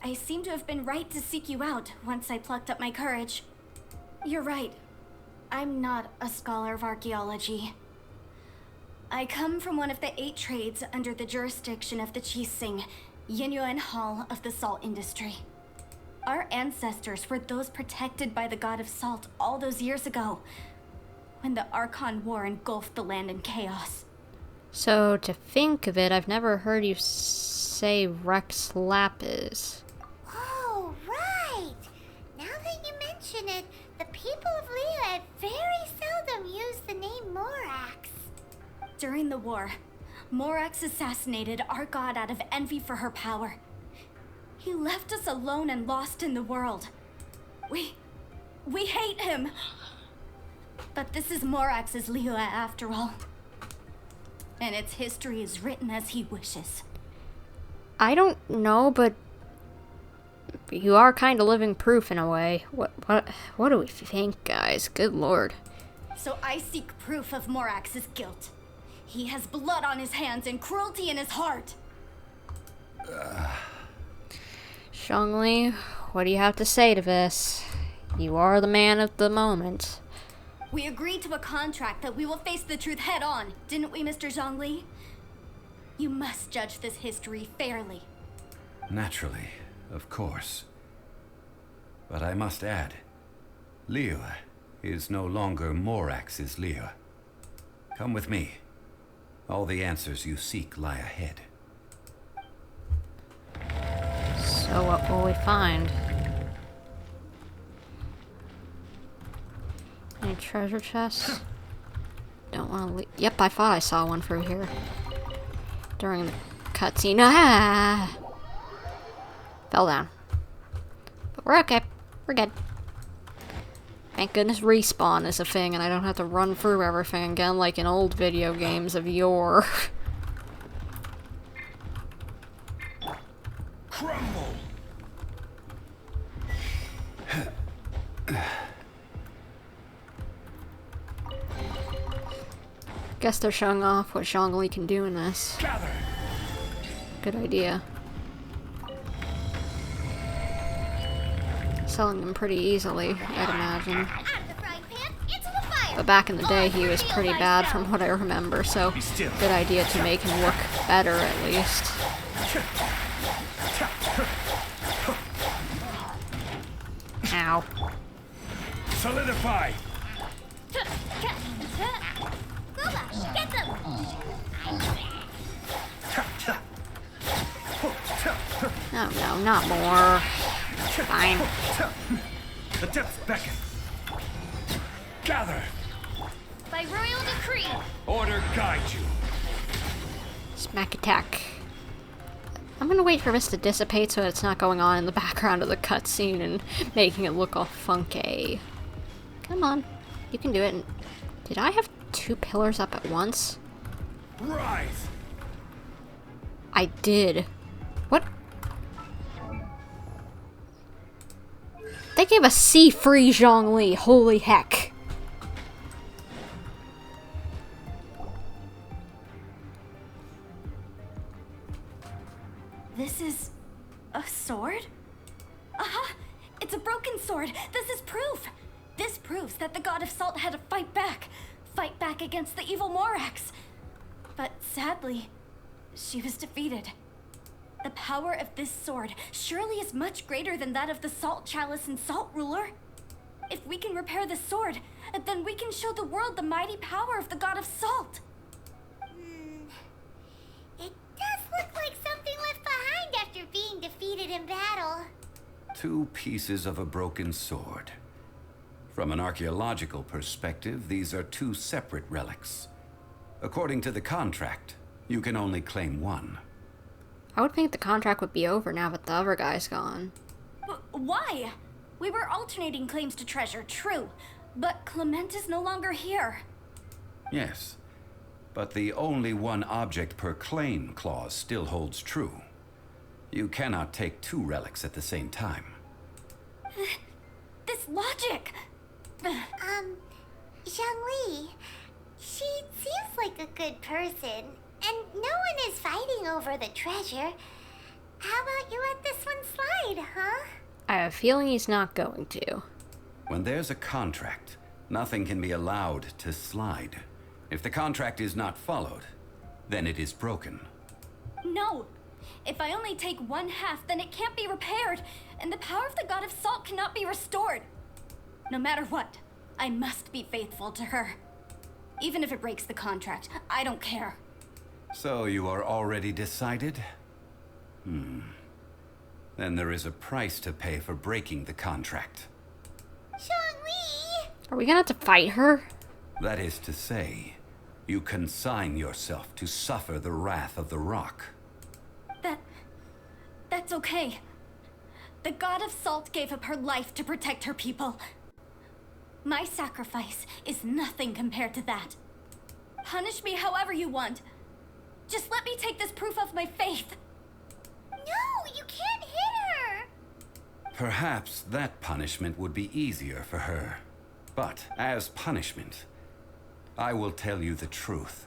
I seem to have been right to seek you out once I plucked up my courage. You're right. I'm not a scholar of archaeology. I come from one of the 8 trades under the jurisdiction of the Qixing, Yinyuan Hall of the salt industry. Our ancestors were those protected by the god of salt all those years ago, when the Archon War engulfed the land in chaos. So, to think of it, I've never heard you say Rex Lapis. Oh, right. Now that you mention it, the people of Liyue very seldom use the name Morax. During the war, Morax assassinated our god out of envy for her power. He left us alone and lost in the world. We hate him. But this is Morax's Liyue after all. and its history is written as he wishes. I don't know, but you are kind of living proof in a way. What do we think, guys? Good lord. So I seek proof of Morax's guilt. He has blood on his hands and cruelty in his heart. Zhongli, what do you have to say to this? You are the man of the moment. We agreed to a contract that we will face the truth head on, didn't we, Mr. Zhongli? You must judge this history fairly. Naturally, of course. But I must add, Liyue is no longer Morax's Liyue. Come with me. All the answers you seek lie ahead. So what will we find? Any treasure chests? Don't want to leave. Yep, I thought I saw one through here. During the cutscene. Ah! Fell down. But we're okay. We're good. Thank goodness respawn is a thing and I don't have to run through everything again like in old video games of yore. Crumble! Guess they're showing off what Zhongli can do in this. Gather! Good idea. Selling them pretty easily, I'd imagine. Out of the frying pan, into the fire. But back in the day, he was pretty bad from what I remember, so good idea to make him look better at least. Ow. Solidify! Goulash, get them. Oh no, not more. Fine. The depths beckon. Gather! By royal decree. Order guide you. Smack attack. I'm gonna wait for this to dissipate so it's not going on in the background of the cutscene and making it look all funky. Come on, you can do it. Did I have 2 pillars up at once? Rise! I did. What? They gave a C-free Zhongli. Holy heck. This is a sword? Aha! It's a broken sword. This is proof. This proves that the god of salt had to fight back against the evil Morax. But sadly, she was defeated. The power of this sword surely is much greater than that of the Salt Chalice and Salt Ruler. If we can repair the sword, then we can show the world the mighty power of the god of salt. It does look like something left behind after being defeated in battle. 2 pieces of a broken sword. From an archaeological perspective, these are 2 separate relics. According to the contract, you can only claim one. I would think the contract would be over now that the other guy's gone. Why? We were alternating claims to treasure, true. But Clement is no longer here. Yes, but the only one object per claim clause still holds true. You cannot take 2 relics at the same time. This logic! Zhongli, she seems like a good person, and no one is fighting over the treasure. How about you let this one slide, huh? I have a feeling he's not going to. When there's a contract, nothing can be allowed to slide. If the contract is not followed, then it is broken. No! If I only take 1/2, then it can't be repaired, and the power of the god of salt cannot be restored. No matter what, I must be faithful to her. Even if it breaks the contract, I don't care. So you are already decided? Then there is a price to pay for breaking the contract. Zhongli! Are we gonna have to fight her? That is to say, you consign yourself to suffer the wrath of the rock. That's okay. The god of salt gave up her life to protect her people. My sacrifice is nothing compared to that. Punish me however you want, Just let me take this proof of my faith. No, you can't hit her! Perhaps that punishment would be easier for her. But as punishment, I will tell you the truth.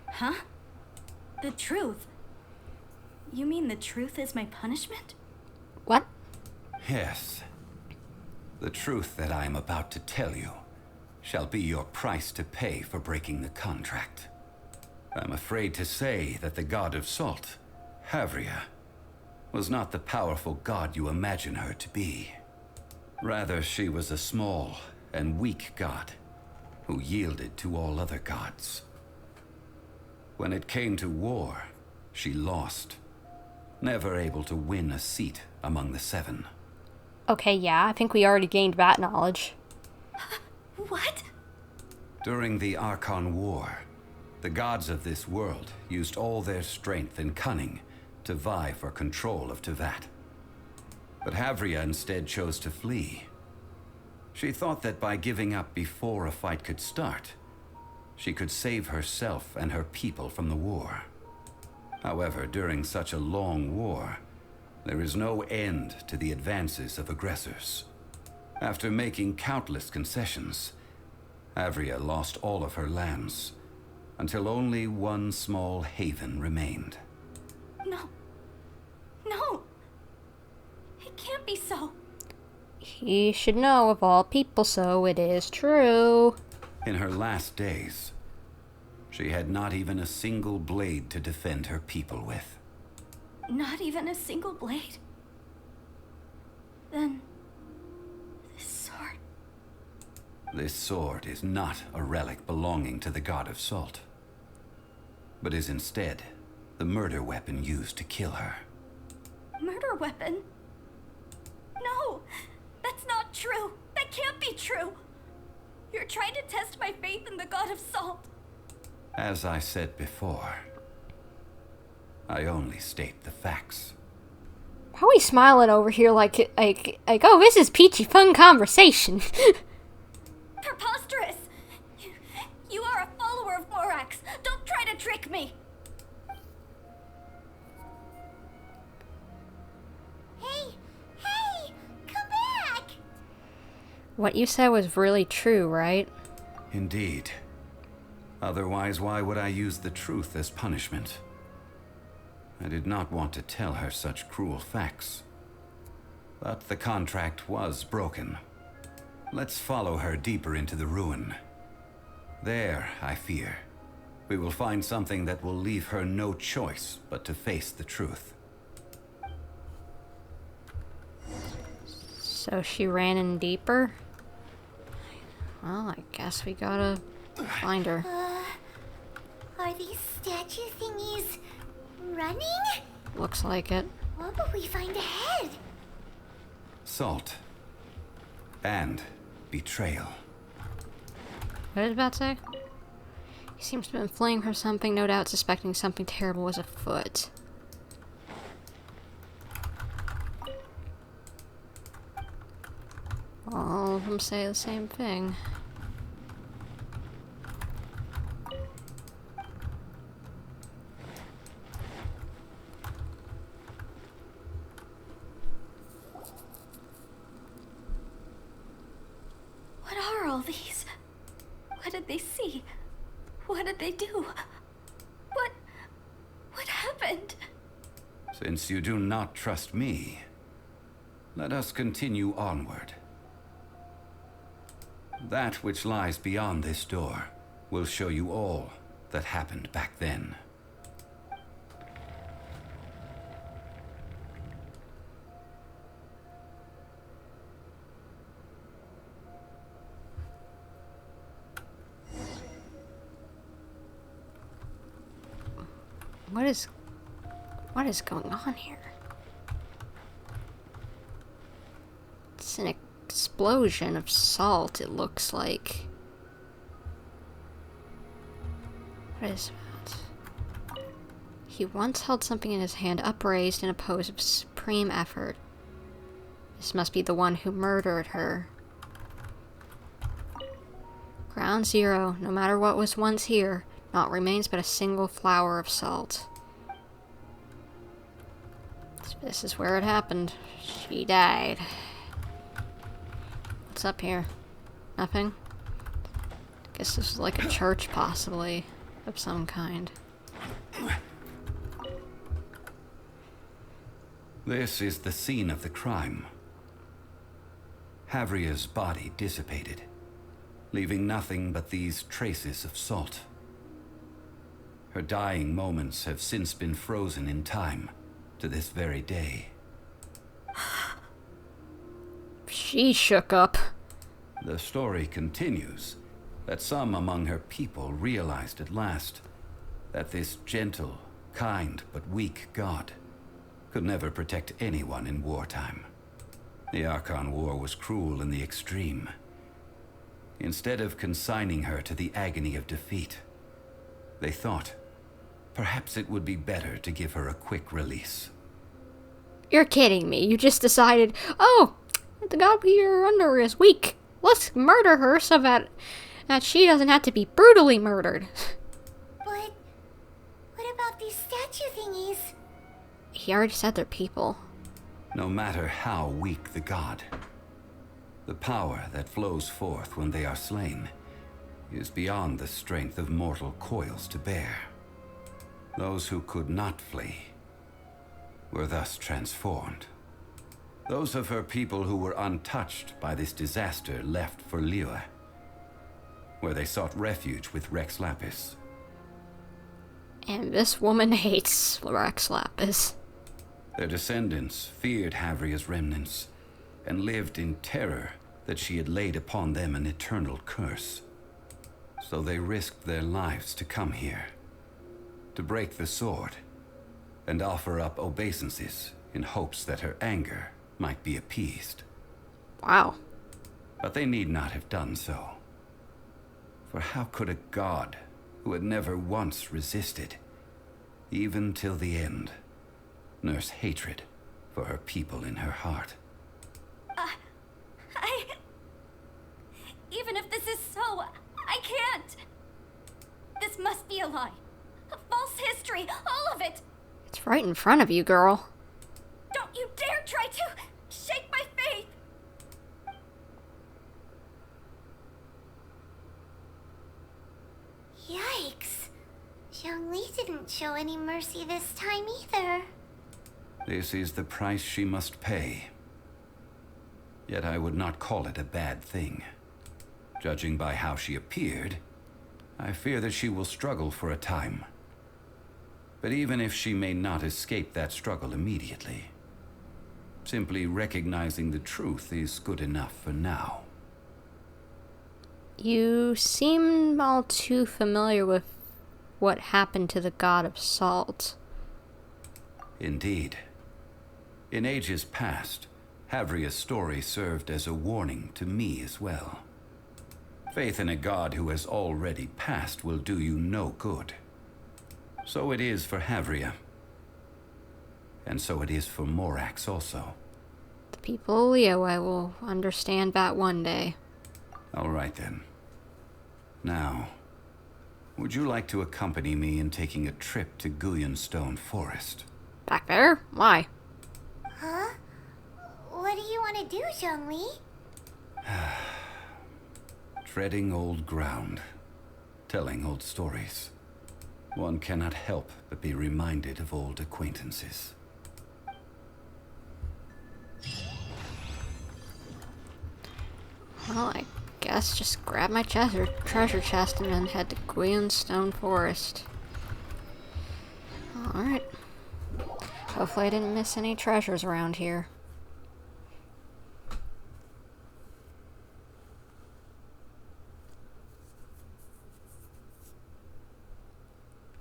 Huh? The truth? You mean the truth is my punishment? What? Yes. The truth that I am about to tell you shall be your price to pay for breaking the contract. I'm afraid to say that the god of salt, Havria, was not the powerful god you imagine her to be. Rather, she was a small and weak god who yielded to all other gods. When it came to war, she lost, never able to win a seat among the seven. Okay, yeah, I think we already gained that knowledge. What? During the Archon War, the gods of this world used all their strength and cunning to vie for control of Tevat. But Havria instead chose to flee. She thought that by giving up before a fight could start, she could save herself and her people from the war. However, during such a long war, there is no end to the advances of aggressors. After making countless concessions, Havria lost all of her lands, until only one small haven remained. No. No. It can't be so. He should know of all people, so it is true. In her last days, she had not even a single blade to defend her people with. Not even a single blade? Then... this sword... This sword is not a relic belonging to the god of salt, but is instead the murder weapon used to kill her. Murder weapon? No! That's not true! That can't be true! You're trying to test my faith in the god of salt! As I said before, I only state the facts. Why are we smiling over here like, oh, this is peachy fun conversation? Preposterous! You are a follower of Morax! Don't try to trick me! Hey, come back! What you said was really true, right? Indeed. Otherwise, why would I use the truth as punishment? I did not want to tell her such cruel facts. But the contract was broken. Let's follow her deeper into the ruin. There, I fear, we will find something that will leave her no choice but to face the truth. So she ran in deeper? Well, I guess we gotta find her. Are these statue thingies running? Looks like it. What will we find ahead? Salt. And betrayal. What did that say? He seems to have been fleeing from something, no doubt suspecting something terrible was afoot. All of them say the same thing. What are all these? What did they see? What did they do? What happened? Since you do not trust me, let us continue onward. That which lies beyond this door will show you all that happened back then. What is going on here? It's an explosion of salt, it looks like. What is that? He once held something in his hand upraised in a pose of supreme effort. This must be the one who murdered her. Ground zero. No matter what was once here, Naught remains but a single flower of salt. This is where it happened. She died. What's up here? Nothing? Guess this is like a church, possibly, of some kind. This is the scene of the crime. Havria's body dissipated, leaving nothing but these traces of salt. Her dying moments have since been frozen in time to this very day. She shook up. The story continues that some among her people realized at last that this gentle, kind, but weak god could never protect anyone in wartime. The Archon War was cruel in the extreme. Instead of consigning her to the agony of defeat, they thought perhaps it would be better to give her a quick release. You're kidding me. You just decided, oh, the god we are under is weak. Let's murder her so that she doesn't have to be brutally murdered. But what about these statue thingies? He already said they're people. No matter how weak the god, the power that flows forth when they are slain is beyond the strength of mortal coils to bear. Those who could not flee were thus transformed. Those of her people who were untouched by this disaster left for Liyue, where they sought refuge with Rex Lapis. And this woman hates Rex Lapis. Their descendants feared Havria's remnants and lived in terror that she had laid upon them an eternal curse. So they risked their lives to come here, to break the sword, and offer up obeisances in hopes that her anger might be appeased. Wow. But they need not have done so. For how could a god who had never once resisted, even till the end, nurse hatred for her people in her heart? Even if this is so, I can't. This must be a lie. A false history, all of it. It's right in front of you, girl. Don't you dare try to shake my faith. Yikes. Zhongli didn't show any mercy this time either. This is the price she must pay. Yet I would not call it a bad thing. Judging by how she appeared, I fear that she will struggle for a time. But even if she may not escape that struggle immediately, simply recognizing the truth is good enough for now. You seem all too familiar with what happened to the god of salt. Indeed. In ages past, Havria's story served as a warning to me as well. Faith in a god who has already passed will do you no good. So it is for Havria. And so it is for Morax also. The people of Liyue will understand that one day. All right then. Now, would you like to accompany me in taking a trip to Guyonstone Forest? Back there? Why? Huh? What do you want to do, Zhongli? Treading old ground, telling old stories. One cannot help but be reminded of old acquaintances. Well, I guess just grab my treasure chest and then head to Guyonstone Forest. Alright. Hopefully I didn't miss any treasures around here.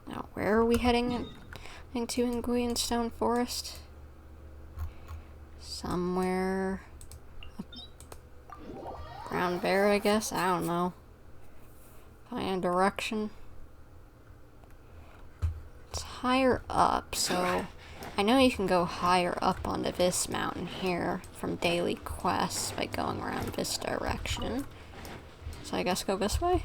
Now, where are we heading into in Guyonstone Forest? Somewhere around there, I guess? I don't know. Find a direction. It's higher up, so I know you can go higher up onto this mountain here from daily quests by going around this direction. So I guess go this way?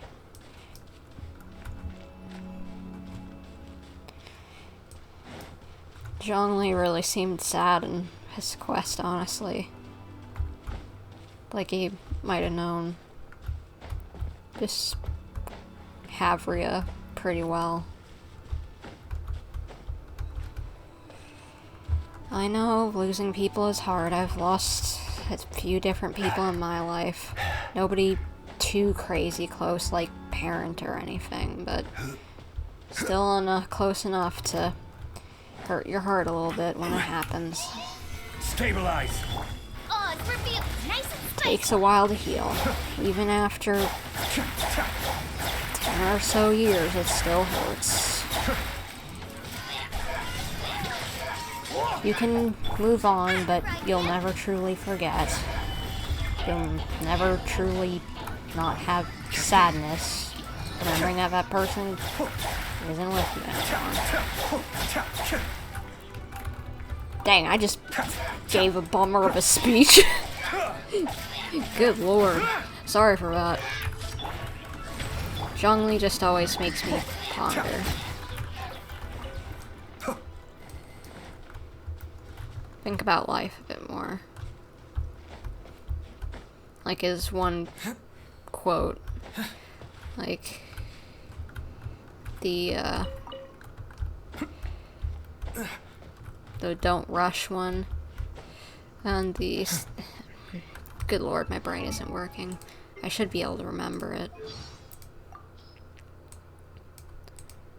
Zhongli really seemed sad in his quest, honestly. Like he might have known this Havria pretty well. I know losing people is hard. I've lost a few different people in my life. Nobody too crazy close, like parent or anything, but still close enough to hurt your heart a little bit when it happens. Stabilize! Oh, it's revealed. Nice and spicy. Takes a while to heal. Even after 10 or so years, it still hurts. You can move on, but you'll never truly forget. You'll never truly not have sadness remembering that that person isn't with you anymore. Dang, I just gave a bummer of a speech. Good lord. Sorry for that. Zhongli just always makes me ponder. Think about life a bit more. Like his one quote. Like the don't rush one. And the good lord, my brain isn't working. I should be able to remember it.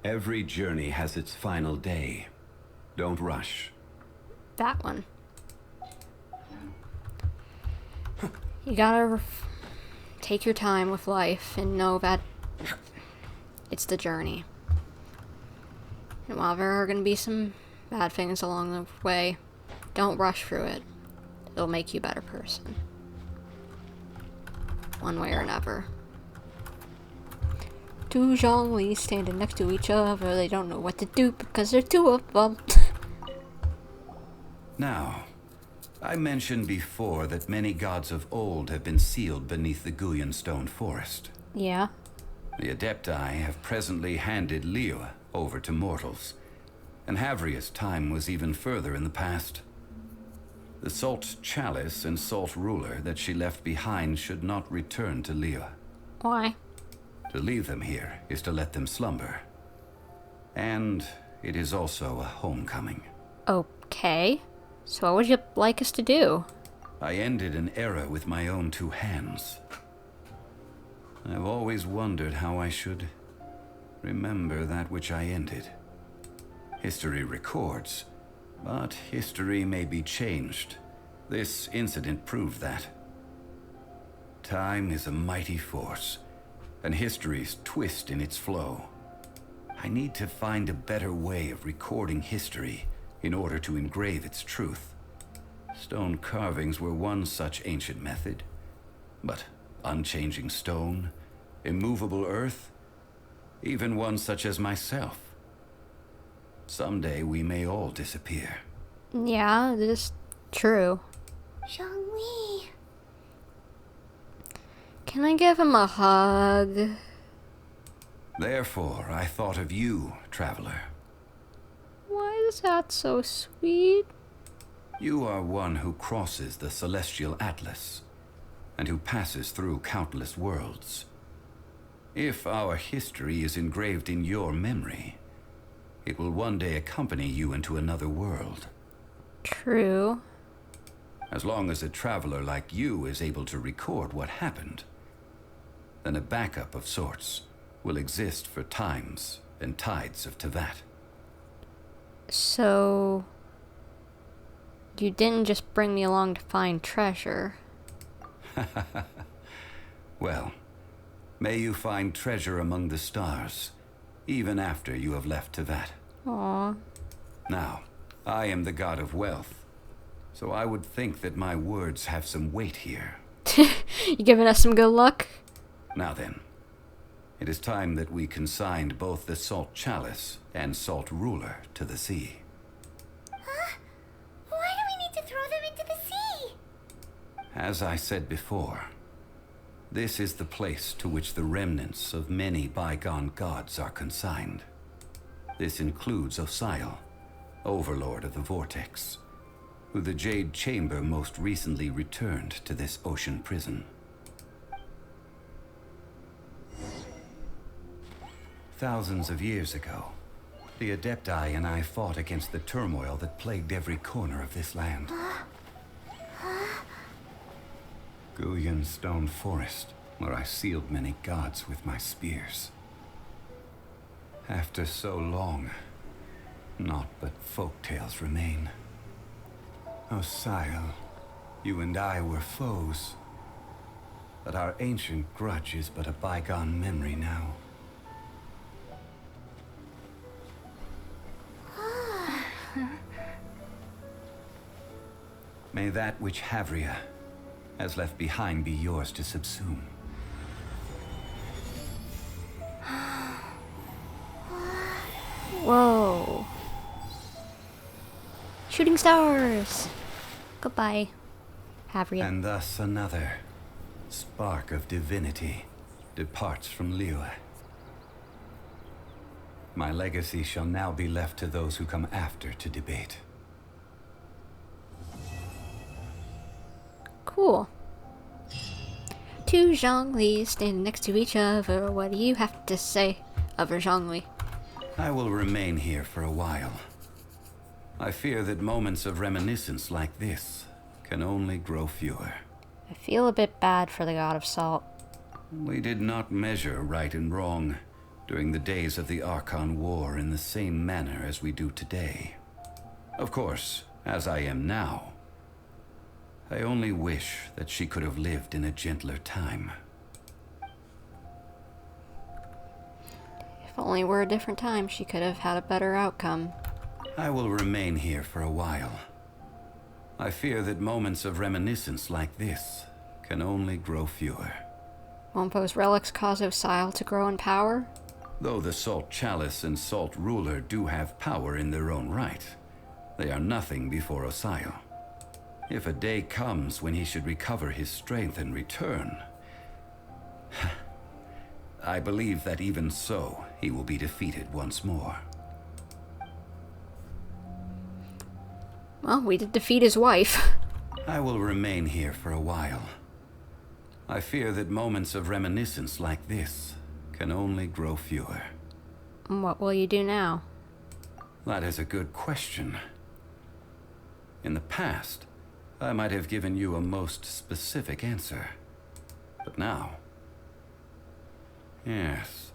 Every journey has its final day. Don't rush. That one. You gotta take your time with life and know that it's the journey. And while there are gonna be some bad things along the way, don't rush through it. It'll make you a better person. One way or another. Two Zhongli standing next to each other. They don't know what to do because there's two of them. Now, I mentioned before that many gods of old have been sealed beneath the Guyan stone forest. Yeah. The Adepti have presently handed Liyue over to mortals, and Havria's time was even further in the past. The Salt Chalice and Salt Ruler that she left behind should not return to Liyue. Why? To leave them here is to let them slumber. And it is also a homecoming. Okay. So what would you like us to do? I ended an era with my own two hands. I've always wondered how I should remember that which I ended. History records, but history may be changed. This incident proved that. Time is a mighty force, and history's twist in its flow. I need to find a better way of recording history in order to engrave its truth. Stone carvings were one such ancient method, but unchanging stone, immovable earth, even one such as myself. Someday we may all disappear. Yeah, it is true. Zhongli. Can I give him a hug? Therefore, I thought of you, traveler. Why is that so sweet? You are one who crosses the celestial atlas, and who passes through countless worlds. If our history is engraved in your memory, it will one day accompany you into another world. True. As long as a traveler like you is able to record what happened, then a backup of sorts will exist for times and tides of Teyvat. So you didn't just bring me along to find treasure. Well, may you find treasure among the stars, even after you have left Teyvat. Aww. Now, I am the god of wealth, so I would think that my words have some weight here. You giving us some good luck? Now then, it is time that we consigned both the Salt Chalice and Salt Ruler to the sea. Huh? Why do we need to throw them into the sea? As I said before, this is the place to which the remnants of many bygone gods are consigned. This includes Osial, overlord of the Vortex, who the Jade Chamber most recently returned to this ocean prison. Thousands of years ago, the Adepti and I fought against the turmoil that plagued every corner of this land. Guyan Stone Forest, where I sealed many gods with my spears. After so long, naught but folk tales remain. Oh, Sile, you and I were foes, but our ancient grudge is but a bygone memory now. May that which Havria has left behind be yours to subsume. Whoa. Shooting stars! Goodbye, Havria. And thus another spark of divinity departs from Liyue. My legacy shall now be left to those who come after to debate. Cool. Two Zhonglis standing next to each other. What do you have to say of a Zhongli? I will remain here for a while. I fear that moments of reminiscence like this can only grow fewer. I feel a bit bad for the God of Salt. We did not measure right and wrong during the days of the Archon War in the same manner as we do today. Of course, as I am now, I only wish that she could have lived in a gentler time. If only were a different time, she could have had a better outcome. I will remain here for a while. I fear that moments of reminiscence like this can only grow fewer. Won't those relics cause Osile to grow in power? Though the Salt Chalice and Salt Ruler do have power in their own right, they are nothing before Osile. If a day comes when he should recover his strength and return, I believe that even so, he will be defeated once more. Well, we did defeat his wife. I will remain here for a while. I fear that moments of reminiscence like this can only grow fewer. What will you do now? That is a good question. In the past, I might have given you a most specific answer. But now... yes.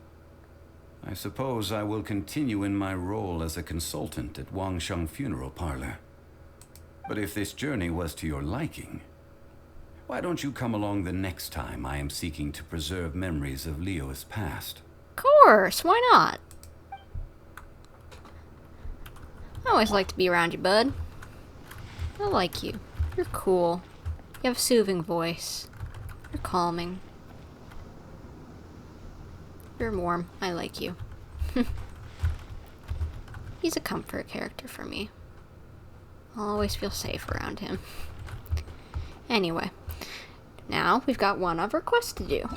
I suppose I will continue in my role as a consultant at Wangsheng Funeral Parlor. But if this journey was to your liking, why don't you come along the next time I am seeking to preserve memories of Liyue's past? Of course, why not? I always like to be around you, bud. I like you. You're cool. You have a soothing voice. You're calming. You're warm. I like you. He's a comfort character for me. I'll always feel safe around him. Anyway, now we've got one other quest to do.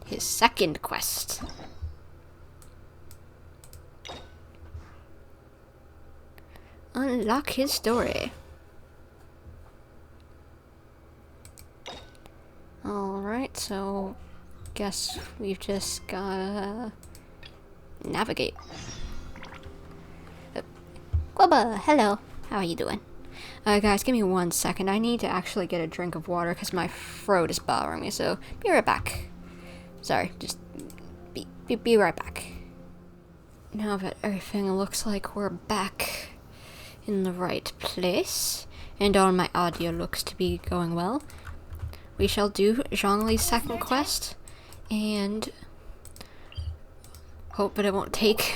His second quest. Unlock his story. Alright, so guess we've just gotta navigate. Quabba, hello. How are you doing? Guys, give me 1 second. I need to actually get a drink of water because my throat is bothering me, so be right back. Sorry, just be right back. Now that everything looks like we're back in the right place, and all my audio looks to be going well, we shall do Zhongli's second quest, and hope that it won't take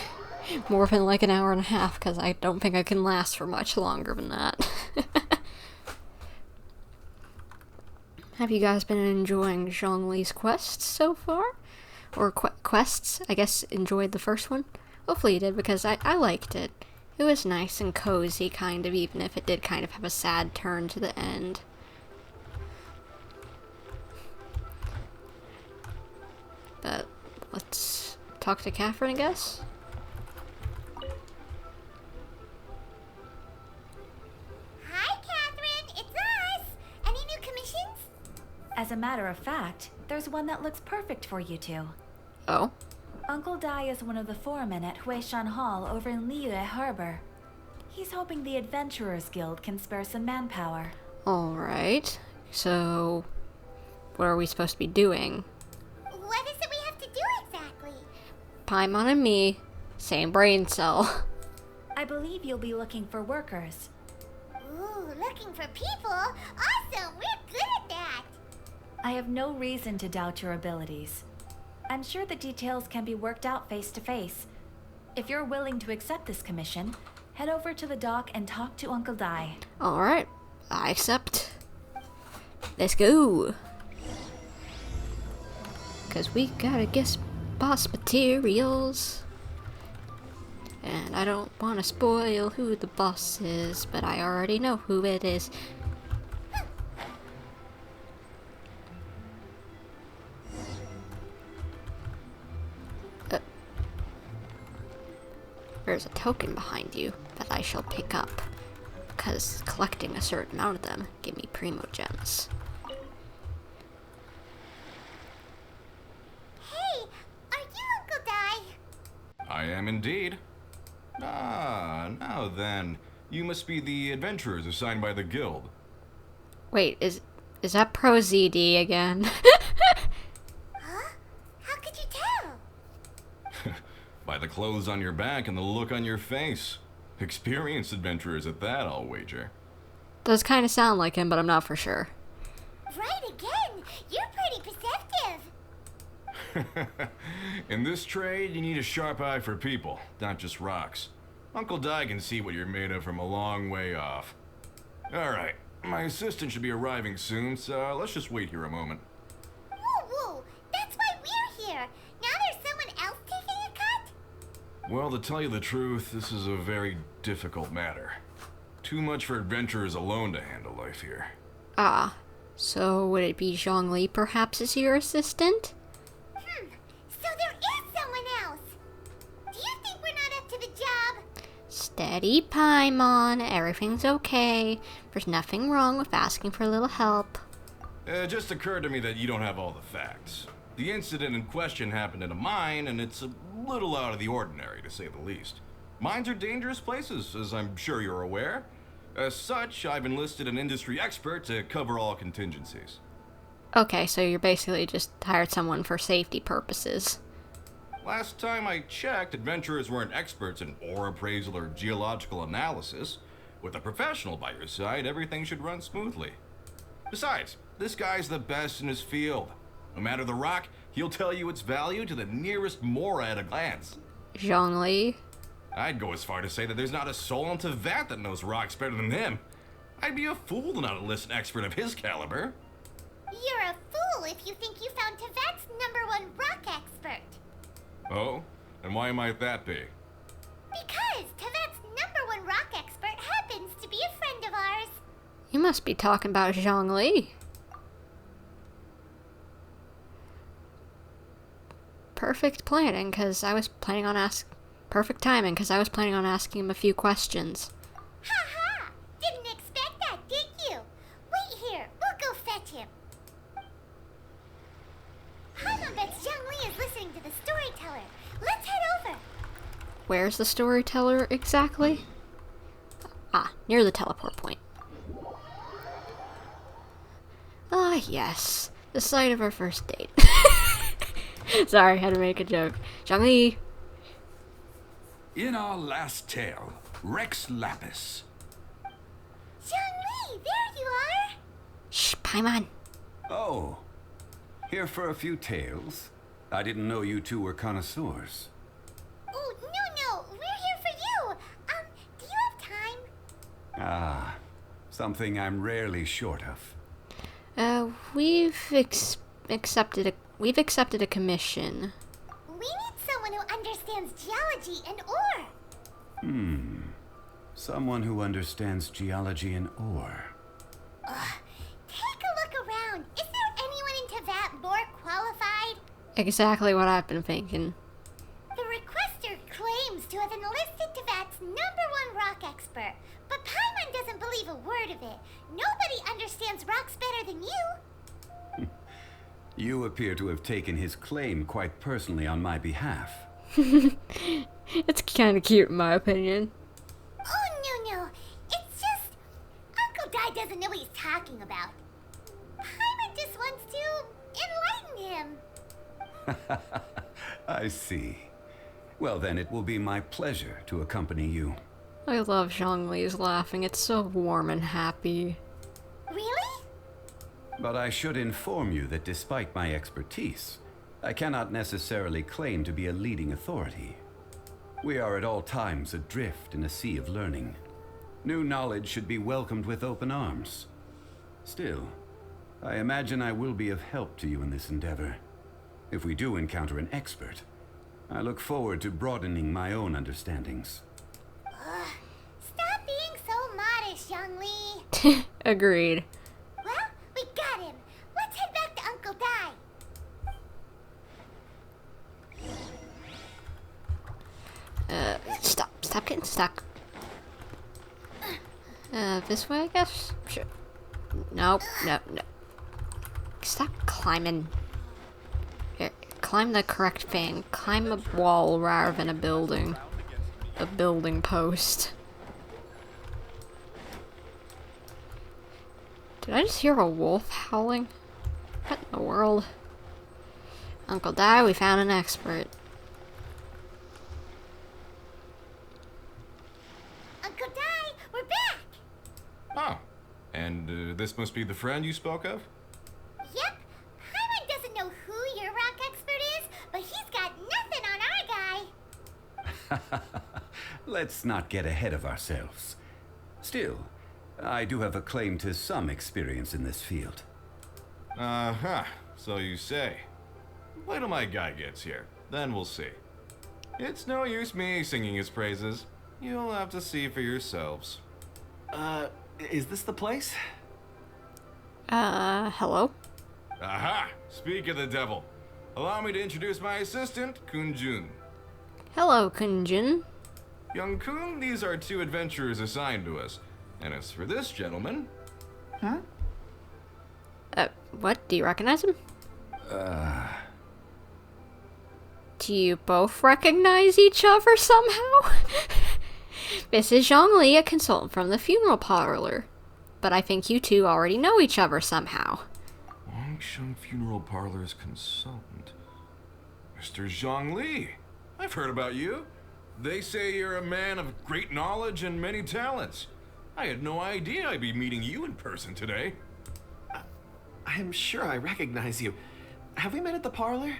more than like an hour and a half, because I don't think I can last for much longer than that. Have you guys been enjoying Zhongli's quests so far? Or quests? I guess enjoyed the first one? Hopefully you did, because I liked it. It was nice and cozy, kind of, even if it did kind of have a sad turn to the end. But let's talk to Catherine, I guess. As a matter of fact, there's one that looks perfect for you two. Oh? Uncle Dai is one of the foremen at Huishan Hall over in Liyue Harbor. He's hoping the Adventurers Guild can spare some manpower. Alright. So, what are we supposed to be doing? What is it we have to do exactly? Paimon and me, same brain cell. I believe you'll be looking for workers. Ooh, looking for people? Awesome! We're good at that! I have no reason to doubt your abilities. I'm sure the details can be worked out face to face. If you're willing to accept this commission, head over to the dock and talk to Uncle Dai. Alright, I accept. Let's go. Cause we gotta get boss materials. And I don't wanna spoil who the boss is, but I already know who it is. There's a token behind you that I shall pick up, because collecting a certain amount of them give me primo gems. Hey, are you Uncle Dai? I am indeed. Ah, now then. You must be the adventurers assigned by the guild. Wait, is that Pro ZD again? Huh? How could you tell? By the clothes on your back and the look on your face. Experienced adventurers at that, I'll wager. Does kind of sound like him, but I'm not for sure. Right again! You're pretty perceptive! In this trade, you need a sharp eye for people, not just rocks. Uncle Dai can see what you're made of from a long way off. Alright, my assistant should be arriving soon, so let's just wait here a moment. Woo woo! That's why we're here! Now there's someone else taking a cut? Well, to tell you the truth, this is a very difficult matter. Too much for adventurers alone to handle life here. Ah, so would it be Zhongli perhaps as your assistant? So there is someone else! Do you think we're not up to the job? Steady, Paimon. Everything's okay. There's nothing wrong with asking for a little help. It just occurred to me that you don't have all the facts. The incident in question happened in a mine, and it's a little out of the ordinary, to say the least. Mines are dangerous places, as I'm sure you're aware. As such, I've enlisted an industry expert to cover all contingencies. Okay, so you're basically just hired someone for safety purposes. Last time I checked, adventurers weren't experts in ore appraisal or geological analysis. With a professional by your side, everything should run smoothly. Besides, this guy's the best in his field. No matter the rock, he'll tell you its value to the nearest mora at a glance. Zhongli? I'd go as far to say that there's not a soul on Tevat that knows rocks better than him. I'd be a fool to not enlist an expert of his caliber. You're a fool if you think you found Tevat's #1 rock expert. Oh? And why might that be? Because Tevat's #1 rock expert happens to be a friend of ours. You must be talking about Zhongli. Perfect planning, because I was planning on perfect timing, because I was planning on asking him a few questions. Ha ha! Didn't expect that, did you? Wait here, we'll go fetch him. Paimon bets Zhongli is listening to the storyteller. Let's head over. Where's the storyteller exactly? Ah, near the teleport point. Ah, yes. The site of our first date. Sorry, I had to make a joke. Zhongli! In our last tale, Rex Lapis. Zhongli, there you are. Shh, Paimon. Oh, here for a few tales? I didn't know you two were connoisseurs. Oh, no, we're here for you. Do you have time? Ah, something I'm rarely short of. We've accepted a commission. We need someone who understands geology and ore. Someone who understands geology and ore. Take a look around. Is there anyone in Tevat more qualified? Exactly what I've been thinking. The requester claims to have enlisted Tevat's #1 rock expert, but Paimon doesn't believe a word of it. Nobody understands rocks better than you. You appear to have taken his claim quite personally on my behalf. It's kind of cute in my opinion. Oh, no. It's just... Uncle Dai doesn't know what he's talking about. Paimon just wants to enlighten him. I see. Well then, it will be my pleasure to accompany you. I love Zhongli's laughing. It's so warm and happy. Really? But I should inform you that despite my expertise, I cannot necessarily claim to be a leading authority. We are at all times adrift in a sea of learning. New knowledge should be welcomed with open arms. Still, I imagine I will be of help to you in this endeavor. If we do encounter an expert, I look forward to broadening my own understandings. Stop being so modest, Zhongli. Agreed. Well, we got him. Let's head back to Uncle Dai. Stop getting stuck. This way, I guess? Sure. Nope, no. Stop climbing. Here, climb the correct thing. Climb a wall rather than a building. A building post. Did I just hear a wolf howling? What in the world? Uncle Dai, we found an expert. Uncle Dai, we're back. Oh, and this must be the friend you spoke of? Yep. Paimon doesn't know who your rock expert is, but he's got nothing on our guy. Let's not get ahead of ourselves. Still, I do have a claim to some experience in this field. Uh-huh, so you say. Wait till my guy gets here, then we'll see. It's no use me singing his praises. You'll have to see for yourselves. Is this the place? Hello? Aha! Speak of the devil. Allow me to introduce my assistant, Kunjun. Hello, Kunjun. Young Kun, these are two adventurers assigned to us. And as for this gentleman... Huh? What? Do you recognize him? Do you both recognize each other somehow? This is Zhongli, a consultant from the funeral parlor. But I think you two already know each other somehow. Wangsheng Funeral Parlor's consultant. Mr. Zhongli. I've heard about you. They say you're a man of great knowledge and many talents. I had no idea I'd be meeting you in person today. I'm sure I recognize you. Have we met at the parlor?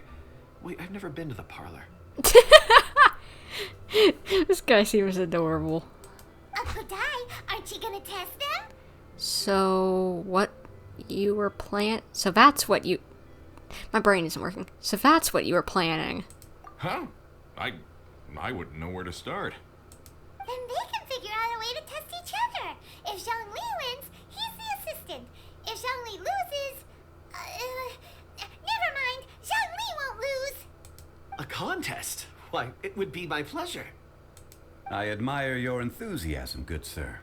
Wait, I've never been to the parlor. This guy seems adorable. Uncle Dai, aren't you gonna test them? So, what you were So that's what you... My brain isn't working. So that's what you were planning. Huh? I wouldn't know where to start. Then they can figure out a way to test each other. If Zhongli wins, he's the assistant. If Zhongli loses... never mind. Zhongli won't lose. A contest? Why, it would be my pleasure. I admire your enthusiasm, good sir.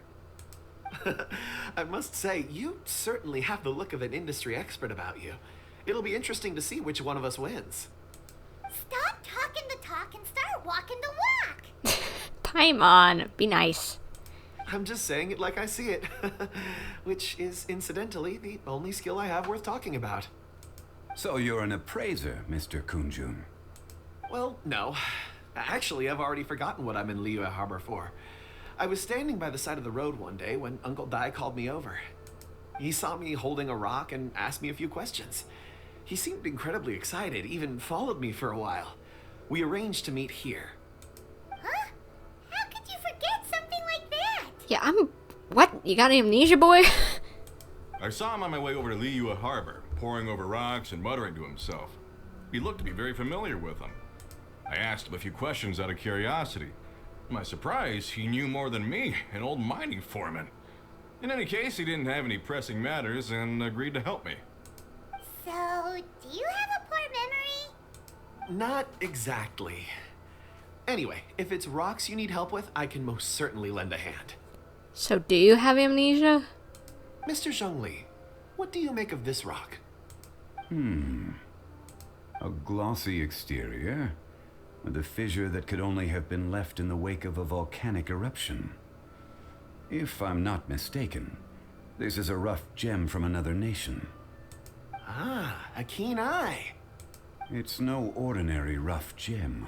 I must say, you certainly have the look of an industry expert about you. It'll be interesting to see which one of us wins. Stop talking the talk and start walking the walk. Paimon, be nice. I'm just saying it like I see it. Which is, incidentally, the only skill I have worth talking about. So you're an appraiser, Mr. Kunjun. Well, no. Actually, I've already forgotten what I'm in Liyue Harbor for. I was standing by the side of the road one day when Uncle Dai called me over. He saw me holding a rock and asked me a few questions. He seemed incredibly excited, even followed me for a while. We arranged to meet here. Huh? How could you forget something like that? Yeah, What? You got amnesia, boy? I saw him on my way over to Liyue Harbor, poring over rocks and muttering to himself. He looked to be very familiar with them. I asked him a few questions out of curiosity. To my surprise, he knew more than me, an old mining foreman. In any case, he didn't have any pressing matters and agreed to help me. So, do you have a poor memory? Not exactly. Anyway, if it's rocks you need help with, I can most certainly lend a hand. So do you have amnesia? Mr. Zhongli, what do you make of this rock? A glossy exterior, with a fissure that could only have been left in the wake of a volcanic eruption. If I'm not mistaken, this is a rough gem from another nation. Ah, a keen eye. It's no ordinary rough gem.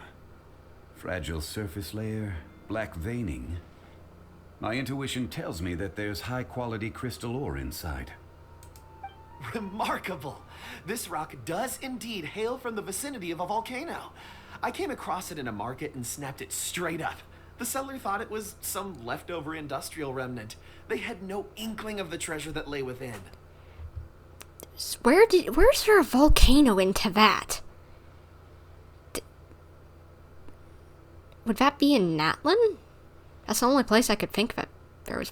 Fragile surface layer, black veining. My intuition tells me that there's high-quality crystal ore inside. Remarkable! This rock does indeed hail from the vicinity of a volcano. I came across it in a market and snapped it straight up. The seller thought it was some leftover industrial remnant. They had no inkling of the treasure that lay within. Where's there a volcano in Teyvat? Would that be in Natlan? That's the only place I could think of it. There was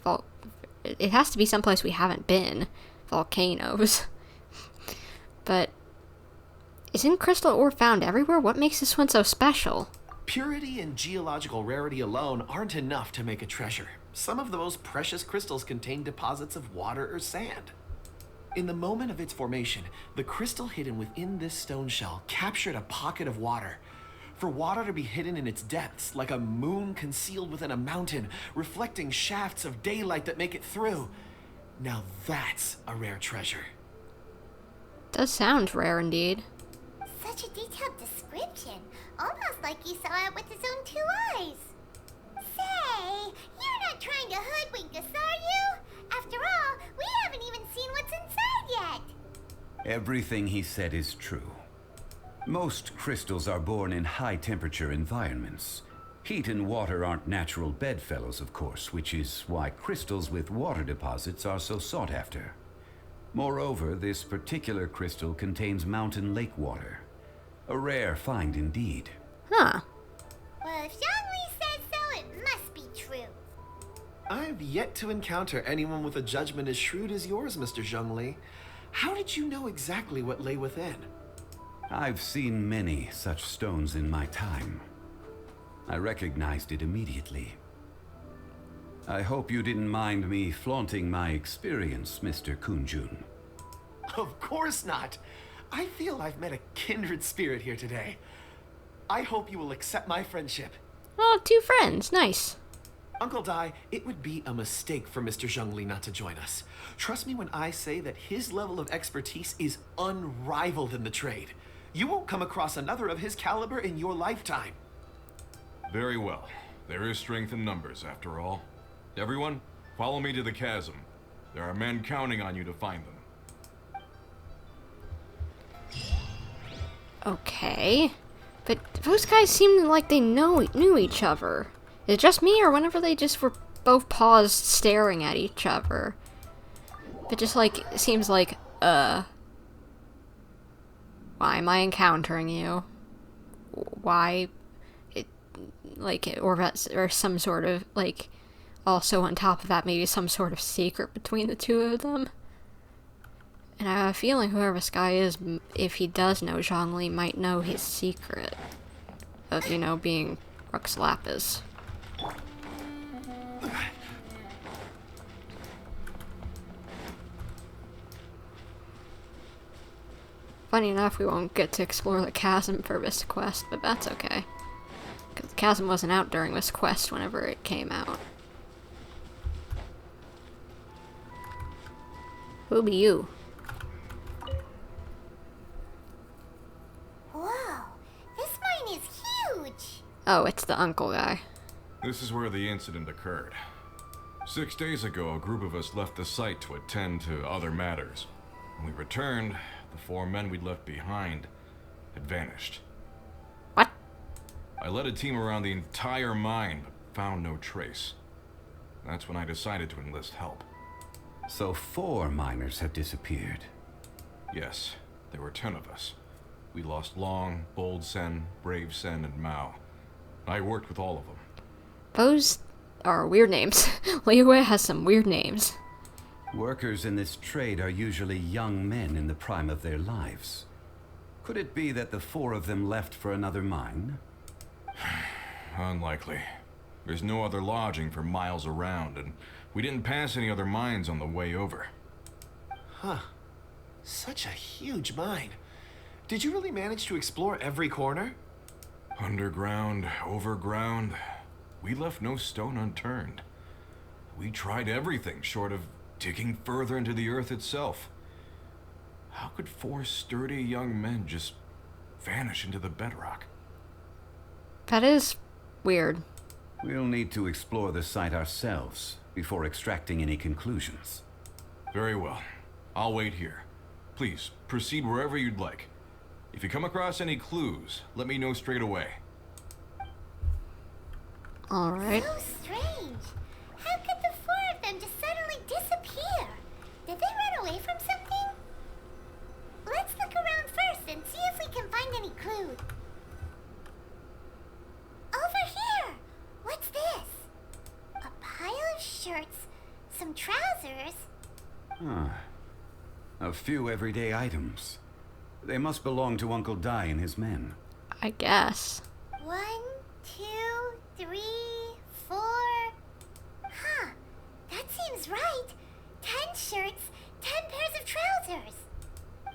it has to be someplace we haven't been. Volcanoes. But isn't crystal ore found everywhere? What makes this one so special? Purity and geological rarity alone aren't enough to make a treasure. Some of the most precious crystals contain deposits of water or sand. In the moment of its formation, the crystal hidden within this stone shell captured a pocket of water. For water to be hidden in its depths, like a moon concealed within a mountain, reflecting shafts of daylight that make it through. Now that's a rare treasure. Does sound rare indeed. Such a detailed description. Almost like he saw it with his own 2 eyes. Say, you're not trying to hoodwink us, are you? After all, we haven't even seen what's inside yet. Everything he said is true. Most crystals are born in high-temperature environments. Heat and water aren't natural bedfellows, of course, which is why crystals with water deposits are so sought after. Moreover, this particular crystal contains mountain lake water. A rare find indeed. Huh. Well, if Zhongli says so, it must be true. I've yet to encounter anyone with a judgment as shrewd as yours, Mr. Zhongli. How did you know exactly what lay within? I've seen many such stones in my time. I recognized it immediately. I hope you didn't mind me flaunting my experience, Mr. Kunjun. Of course not. I feel I've met a kindred spirit here today. I hope you will accept my friendship. Oh, 2 friends. Nice. Uncle Dai, it would be a mistake for Mr. Zhongli not to join us. Trust me when I say that his level of expertise is unrivaled in the trade. You won't come across another of his caliber in your lifetime. Very well. There is strength in numbers, after all. Everyone, follow me to the chasm. There are men counting on you to find them. Okay. But those guys seem like they knew each other. Is it just me, or whenever they just were both paused staring at each other? It just like seems like, why am I encountering you? Why, or some sort of, like, also on top of that, maybe some sort of secret between the 2 of them. And I have a feeling whoever this guy is, if he does know Zhongli, might know his secret of, being Rux Lapis. Funny enough, we won't get to explore the chasm for this quest, but that's okay. Because the chasm wasn't out during this quest whenever it came out. Who be you? Whoa, this mine is huge. Oh, it's the uncle guy. This is where the incident occurred. 6 days ago, a group of us left the site to attend to other matters. When we returned, the 4 men we'd left behind had vanished. What? I led a team around the entire mine, but found no trace. That's when I decided to enlist help. So 4 miners have disappeared. Yes, there were 10 of us. We lost Long, Bold Sen, Brave Sen, and Mao. I worked with all of them. Those are weird names. Liyue has some weird names. Workers in this trade are usually young men in the prime of their lives. Could it be that the 4 of them left for another mine? Unlikely. There's no other lodging for miles around, and we didn't pass any other mines on the way over. Huh. Such a huge mine. Did you really manage to explore every corner? Underground, overground, we left no stone unturned. We tried everything short of digging further into the earth itself. How could 4 sturdy young men just vanish into the bedrock? That is weird. We'll need to explore the site ourselves before extracting any conclusions. Very well. I'll wait here. Please, proceed wherever you'd like. If you come across any clues, let me know straight away. Alright. So strange. How could the 4 of them just suddenly disappear? Did they run away from something? Let's look around first and see if we can find any clues. Over here! What's this? A pile of shirts, some trousers. A few everyday items. They must belong to Uncle Dai and his men. I guess. 1, 2, 3, 4. Huh, that seems right. 10 shirts, 10 pairs of trousers.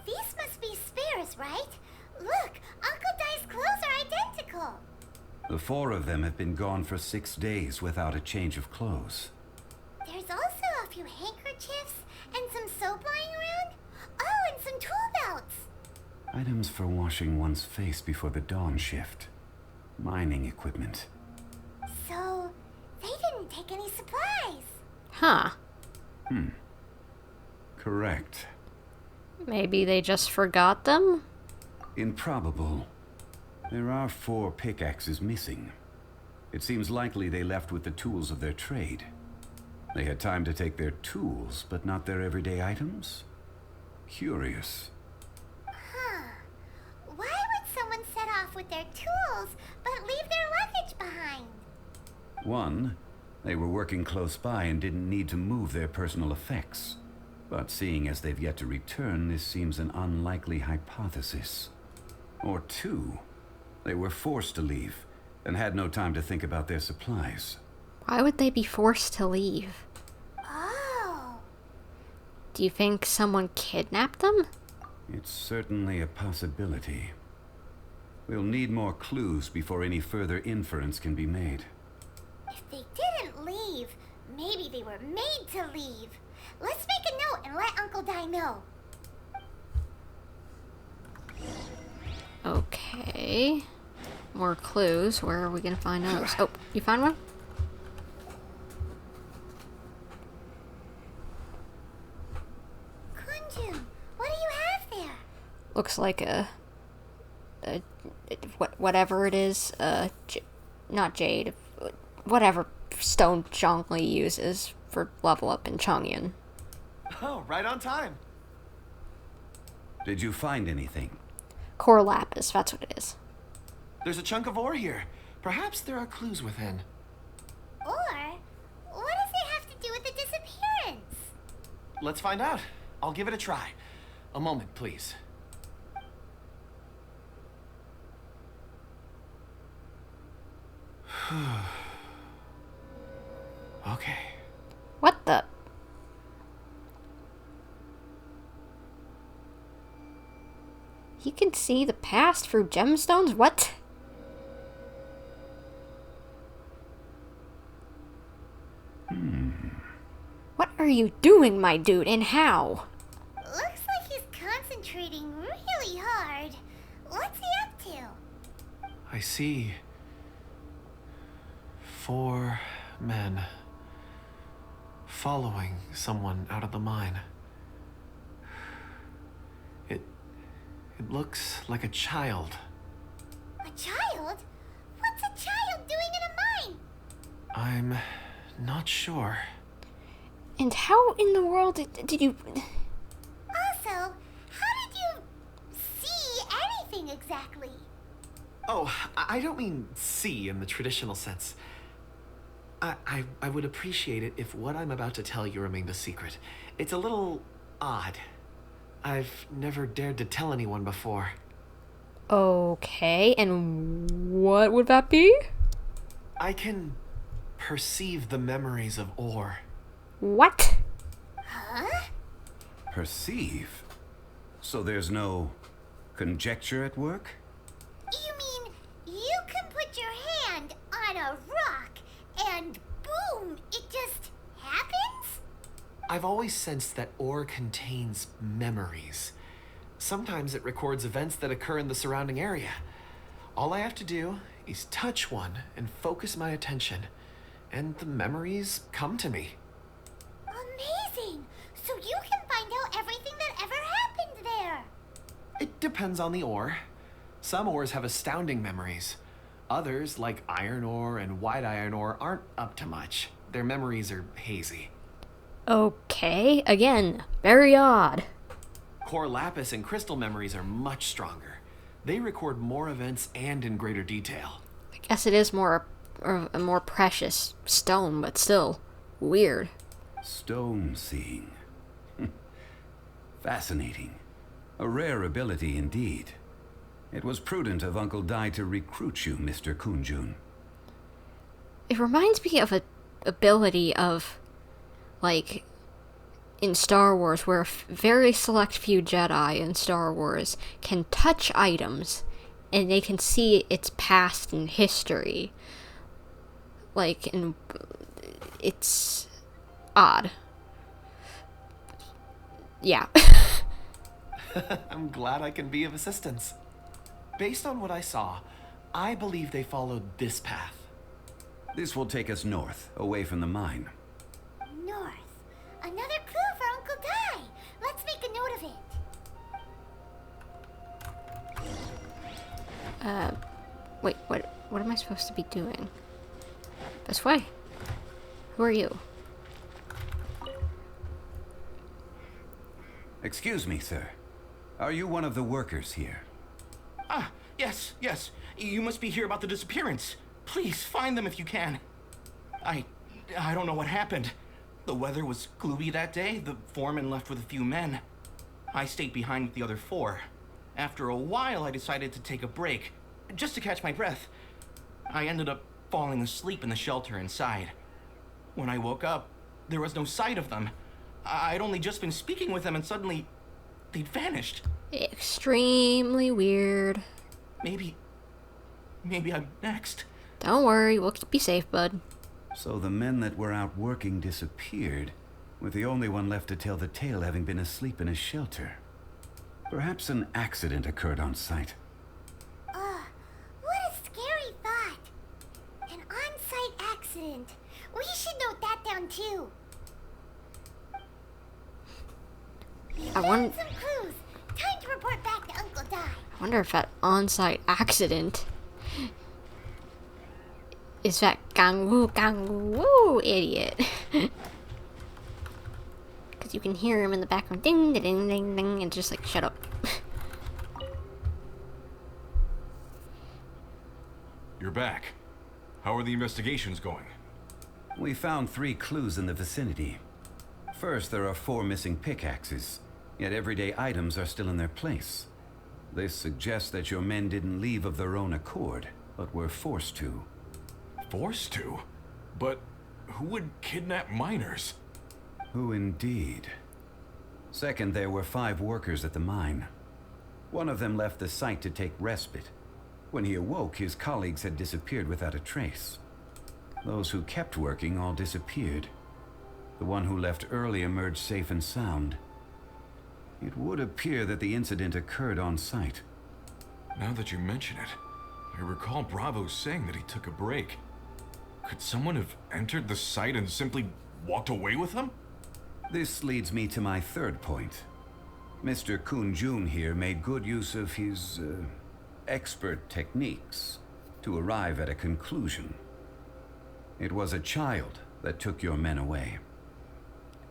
These must be spares, right? Look, Uncle Dai's clothes are identical. The 4 of them have been gone for 6 days without a change of clothes. There's also a few handkerchiefs and some soap lying around. Oh, and some tool belts. Items for washing one's face before the dawn shift. Mining equipment. So, they didn't take any supplies. Huh. Correct. Maybe they just forgot them? Improbable. There are 4 pickaxes missing. It seems likely they left with the tools of their trade. They had time to take their tools, but not their everyday items? Curious. Huh. Why would someone set off with their tools, but leave their luggage behind? 1, they were working close by and didn't need to move their personal effects. But seeing as they've yet to return, this seems an unlikely hypothesis. Or 2, they were forced to leave and had no time to think about their supplies. Why would they be forced to leave? Oh. Do you think someone kidnapped them? It's certainly a possibility. We'll need more clues before any further inference can be made. If they didn't leave, maybe they were made to leave. Let's make a note and let Uncle Dai know. Okay. More clues. Where are we gonna find those? Oh, you found one? Kunjun, what do you have there? Looks like whatever it is, not jade, whatever stone Zhongli uses for level up in Chang'an. Oh, right on time. Did you find anything? Core lapis, that's what it is. There's a chunk of ore here. Perhaps there are clues within. Or, what does it have to do with the disappearance? Let's find out. I'll give it a try. A moment, please. Okay. What the? You can see the past through gemstones? What? What are you doing, my dude, and how? Looks like he's concentrating really hard. What's he up to? I see 4 men following someone out of the mine. It looks like a child. A child? What's a child doing in a mine? I'm not sure. And how in the world did you... Also, how did you see anything exactly? Oh, I don't mean see in the traditional sense. I would appreciate it if what I'm about to tell you remained a secret. It's a little odd. I've never dared to tell anyone before. Okay, and what would that be? I can perceive the memories of ore. What? Huh? Perceive? So there's no Conjecture at work? You mean you can put your hand on a rock and boom, it just happens? I've always sensed that ore contains memories. Sometimes it records events that occur in the surrounding area. All I have to do is touch one and focus my attention, and the memories come to me. Amazing! So you can find out everything that ever happened there. It depends on the ore. Some ores have astounding memories. Others, like iron ore and white iron ore, aren't up to much. Their memories are hazy. Okay, again, very odd. Core lapis and crystal memories are much stronger. They record more events and in greater detail. I guess it is a more precious stone, but still weird. Stone seeing. Fascinating. A rare ability indeed. It was prudent of Uncle Dai to recruit you, Mr. Kunjun. It reminds me of an ability of, like, in Star Wars, where very select few Jedi in Star Wars can touch items and they can see its past and history. Like, it's odd. Yeah. I'm glad I can be of assistance. Based on what I saw, I believe they followed this path. This will take us north, away from the mine. North. Another clue for Uncle Dai. Let's make a note of it. Wait, what am I supposed to be doing? This way? Who are you? Excuse me, sir. Are you one of the workers here? Ah, yes. You must be here about the disappearance. Please, find them if you can. I don't know what happened. The weather was gloomy that day. The foreman left with a few men. I stayed behind with the other 4. After a while, I decided to take a break, just to catch my breath. I ended up falling asleep in the shelter inside. When I woke up, there was no sight of them. I'd only just been speaking with them and suddenly they'd vanished. Extremely weird. Maybe I'm next. Don't worry, we'll keep you safe, bud. So the men that were out working disappeared, with the only one left to tell the tale having been asleep in a shelter. Perhaps an accident occurred on site. What a scary thought. An on-site accident. We should note that down too. I Found some clues. Time to report back to Uncle Dai. I wonder if that on-site accident is that gang woo idiot. Because you can hear him in the background, ding, ding, ding, ding, ding, and just like, shut up. You're back. How are the investigations going? We found 3 clues in the vicinity. First, there are 4 missing pickaxes, yet everyday items are still in their place. This suggests that your men didn't leave of their own accord, but were forced to. Forced to? But who would kidnap miners? Who indeed? Second, there were 5 workers at the mine. One of them left the site to take respite. When he awoke, his colleagues had disappeared without a trace. Those who kept working all disappeared. The one who left early emerged safe and sound. It would appear that the incident occurred on site. Now that you mention it, I recall Bravo saying that he took a break. Could someone have entered the site and simply walked away with him? This leads me to my third point. Mr. Kunjun here made good use of his, expert techniques to arrive at a conclusion. It was a child that took your men away.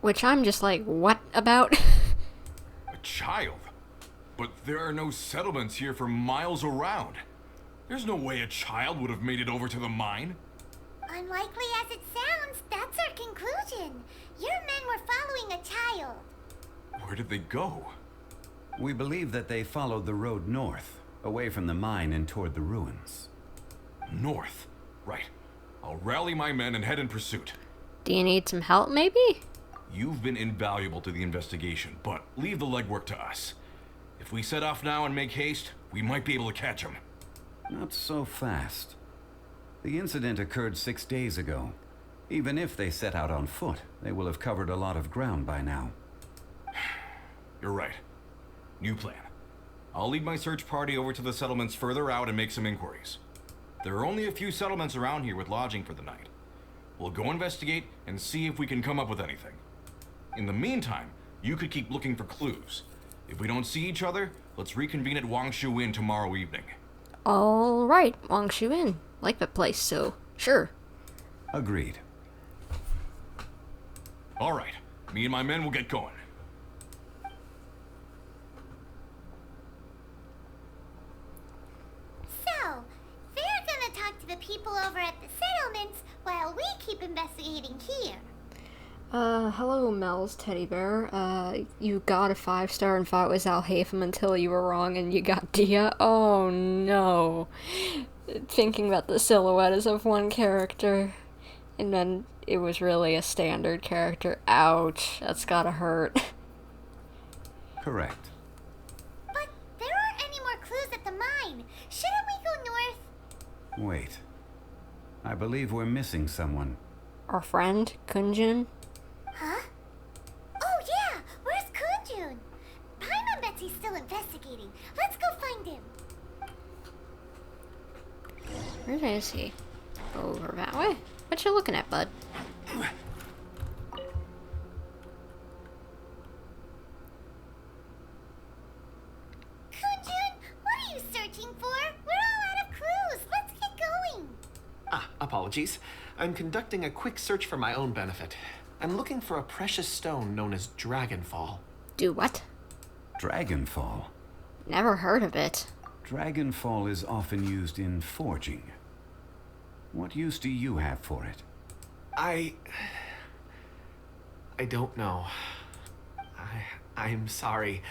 Which I'm just like, what about? A child? But there are no settlements here for miles around. There's no way a child would have made it over to the mine. Unlikely as it sounds, that's our conclusion. Your men were following a child. Where did they go? We believe that they followed the road north, away from the mine and toward the ruins. North? Right. I'll rally my men and head in pursuit. Do you need some help, maybe? You've been invaluable to the investigation, but leave the legwork to us. If we set off now and make haste, we might be able to catch them. Not so fast. The incident occurred 6 days ago. Even if they set out on foot, they will have covered a lot of ground by now. You're right. New plan. I'll lead my search party over to the settlements further out and make some inquiries. There are only a few settlements around here with lodging for the night. We'll go investigate and see if we can come up with anything. In the meantime, you could keep looking for clues. If we don't see each other, let's reconvene at Wangshu Inn tomorrow evening. Alright, Wangshu Inn. Like that place, so sure. Agreed. Alright, me and my men will get going. So, they're gonna talk to the people over at the settlements while we keep investigating here. Hello, Mel's teddy bear. You got a 5-star and thought it was Al-Haytham until you were wrong and you got Dia? Oh no. Thinking about the silhouette as of one character, and then it was really a standard character. Ouch, that's gotta hurt. Correct. But there aren't any more clues at the mine. Shouldn't we go north? Wait. I believe we're missing someone. Our friend, Kunjun? Huh? Oh yeah, where's Kunjun? Paimon bets he's still investigating. Let's go find him. Where is he? Over that way? What you looking at, bud? Kunjun, what are you searching for? We're all out of clues. Let's get going. Apologies. I'm conducting a quick search for my own benefit. I'm looking for a precious stone known as Dragonfall. Do what? Dragonfall. Never heard of it. Dragonfall is often used in forging. What use do you have for it? I don't know. I'm sorry.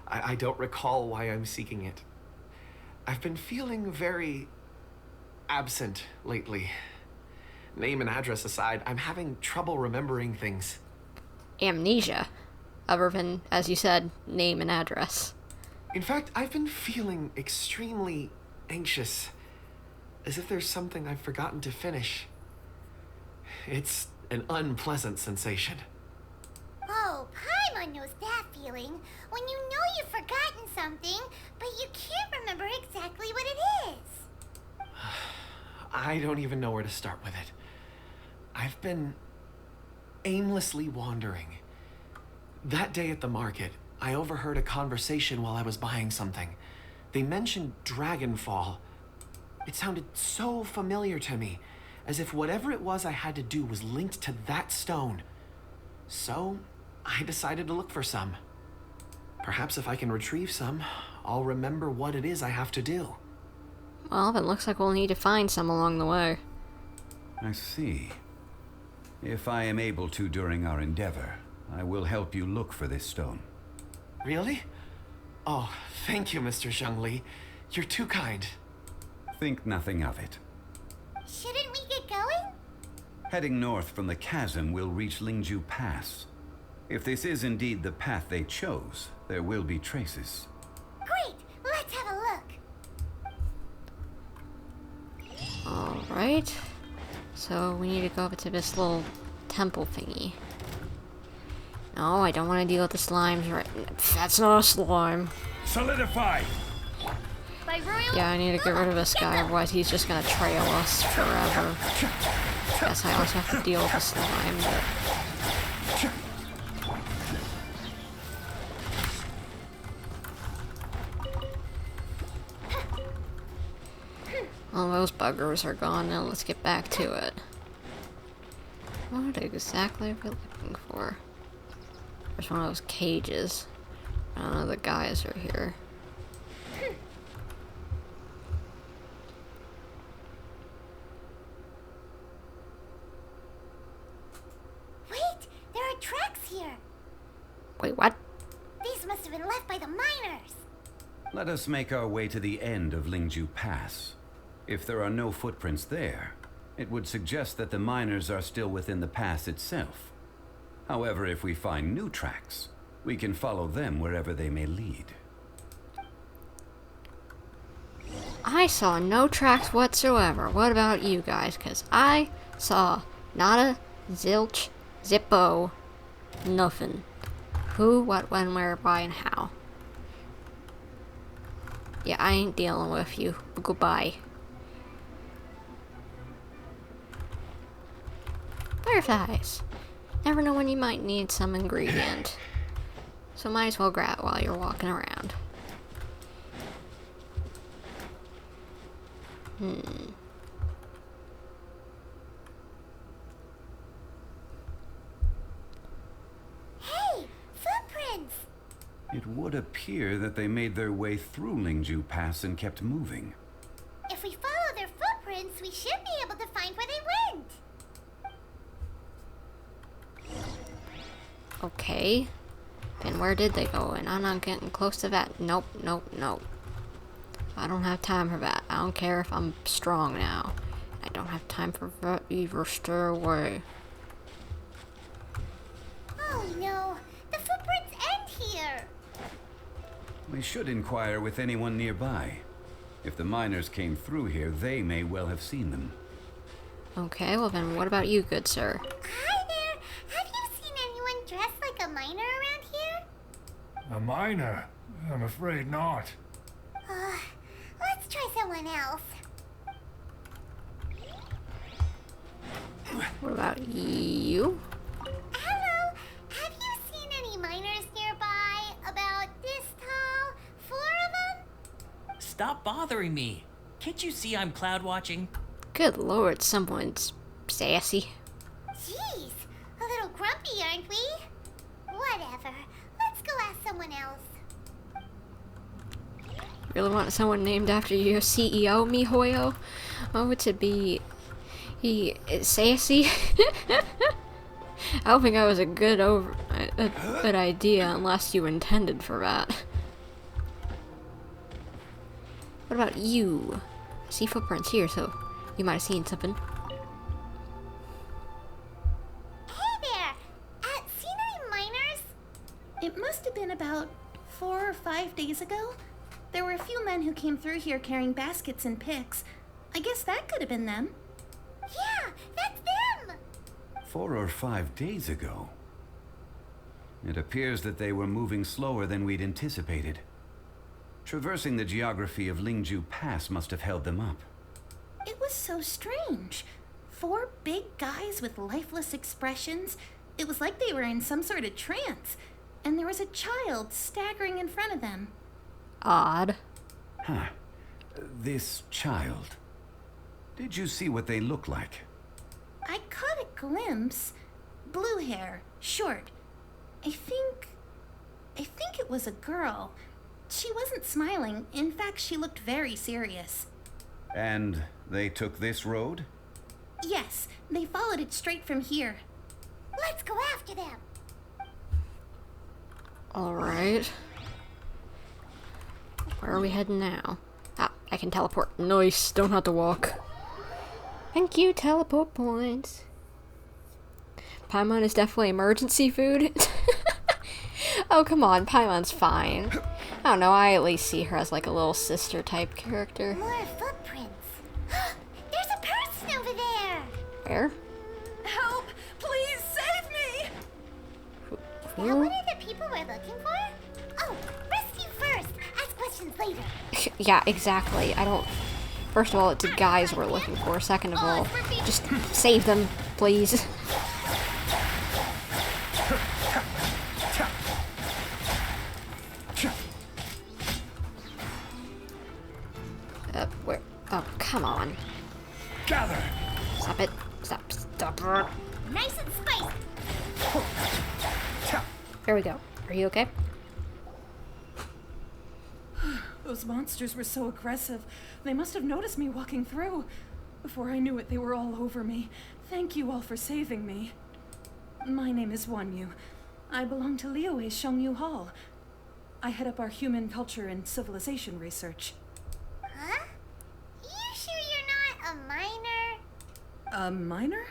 I don't recall why I'm seeking it. I've been feeling very absent lately. Name and address aside, I'm having trouble remembering things. Amnesia. Other than, as you said, name and address. In fact, I've been feeling extremely anxious. As if there's something I've forgotten to finish. It's an unpleasant sensation. Oh, Paimon knows that feeling. When you know you've forgotten something, but you can't remember exactly what it is. I don't even know where to start with it. I've been aimlessly wandering. That day at the market, I overheard a conversation while I was buying something. They mentioned Dragonfall. It sounded so familiar to me, as if whatever it was I had to do was linked to that stone. So, I decided to look for some. Perhaps if I can retrieve some, I'll remember what it is I have to do. Well, it looks like we'll need to find some along the way. I see. If I am able to during our endeavor, I will help you look for this stone. Really? Oh, thank you, Mr. Zhongli. You're too kind. Think nothing of it. Shouldn't we get going? Heading north from the chasm, we'll reach Lingju Pass. If this is indeed the path they chose, there will be traces. Great, let's have a look. Alright. So we need to go over to this little temple thingy. No, I don't want to deal with the slimes right. That's not a slime. Solidify! Yeah, I need to get rid of this guy, otherwise he's just gonna trail us forever. Guess I also have to deal with the slime, but... All those buggers are gone now, let's get back to it. What exactly are we looking for? There's one of those cages. None of the guys are here. Wait, there are tracks here. Wait, what? These must have been left by the miners. Let us make our way to the end of Lingju Pass. If there are no footprints there, it would suggest that the miners are still within the pass itself. However, if we find new tracks, we can follow them wherever they may lead. I saw no tracks whatsoever. What about you guys? Because I saw nada, zilch, zippo, nothing. Who, what, when, where, why, and how. Yeah, I ain't dealing with you. Goodbye. Fireflies. Never know when you might need some ingredient. So might as well grab it while you're walking around. Hey, footprints! It would appear that they made their way through Lingju Pass and kept moving. If we follow their footprints, we should be able to find where they went. Okay. Then where did they go? And I'm not getting close to that. Nope, nope, nope. I don't have time for that. I don't care if I'm strong now. I don't have time for that either. Stay away. Oh no, the footprints end here. We should inquire with anyone nearby. If the miners came through here, they may well have seen them. Okay, well then what about you, good sir? Hi there. Have you seen anyone dressed like a miner around here? A miner? I'm afraid not. Let's try someone else. What about you? Hello. Have you seen any miners nearby? About this tall? 4 of them? Stop bothering me. Can't you see I'm cloud watching? Good lord, someone's sassy. Jeez, a little grumpy, aren't we? Whatever. Let's go ask someone else. Really want someone named after your CEO, miHoYo? What would it be? He is sassy? I don't think that was a good idea unless you intended for that. What about you? I see footprints here, so you might have seen something. Hey there! Seen any miners? It must have been about 4 or 5 days ago. There were a few men who came through here carrying baskets and picks. I guess that could have been them. Yeah, that's them! 4 or 5 days ago. It appears that they were moving slower than we'd anticipated. Traversing the geography of Lingju Pass must have held them up. It was so strange. 4 big guys with lifeless expressions. It was like they were in some sort of trance. And there was a child staggering in front of them. Odd. Huh. This child. Did you see what they look like? I caught a glimpse. Blue hair, short. I think it was a girl. She wasn't smiling. In fact, she looked very serious. And they took this road? Yes, they followed it straight from here. Let's go after them. Alright. Where are we heading now? Ah, I can teleport. Nice, don't have to walk. Thank you, teleport points. Paimon is definitely emergency food. Oh, come on, Paimon's fine. I don't know, I at least see her as like a little sister type character. More footprints. There's a person over there. Where? Help! Please save me! Is that one of the people we're looking for? Oh, rescue first. Ask questions later. Yeah, exactly. First of all, it's the guys we're looking for. Second of all, just save them, please. Where? Oh, come on. Gather! Stop it. Stop it. Nice and spicy. There we go. Are you okay? Those monsters were so aggressive. They must have noticed me walking through. Before I knew it, they were all over me. Thank you all for saving me. My name is Wanyu. I belong to Liyue's Shengyu Hall. I head up our human culture and civilization research. Huh? You sure you're not a miner? A miner?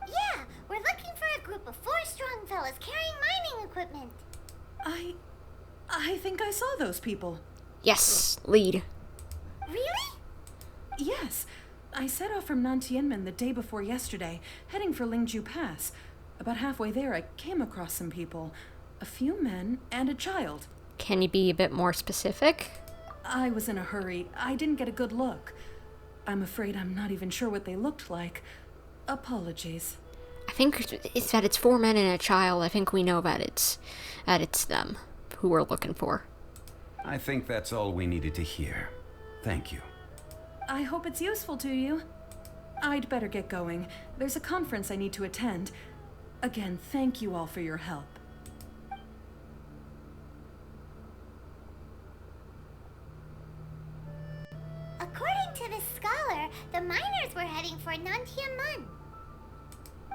Yeah, we're looking for a group of 4 strong fellas carrying mining equipment. I think I saw those people. Yes, lead. Really? Yes. I set off from Nantianmen the day before yesterday, heading for Lingju Pass. About halfway there, I came across some people. A few men and a child. Can you be a bit more specific? I was in a hurry. I didn't get a good look. I'm afraid I'm not even sure what they looked like. Apologies. I think it's that it's 4 men and a child. I think we know that it's them who we're looking for. I think that's all we needed to hear. Thank you. I hope it's useful to you. I'd better get going. There's a conference I need to attend. Again, thank you all for your help. According to this scholar, the miners were heading for Nantianmen.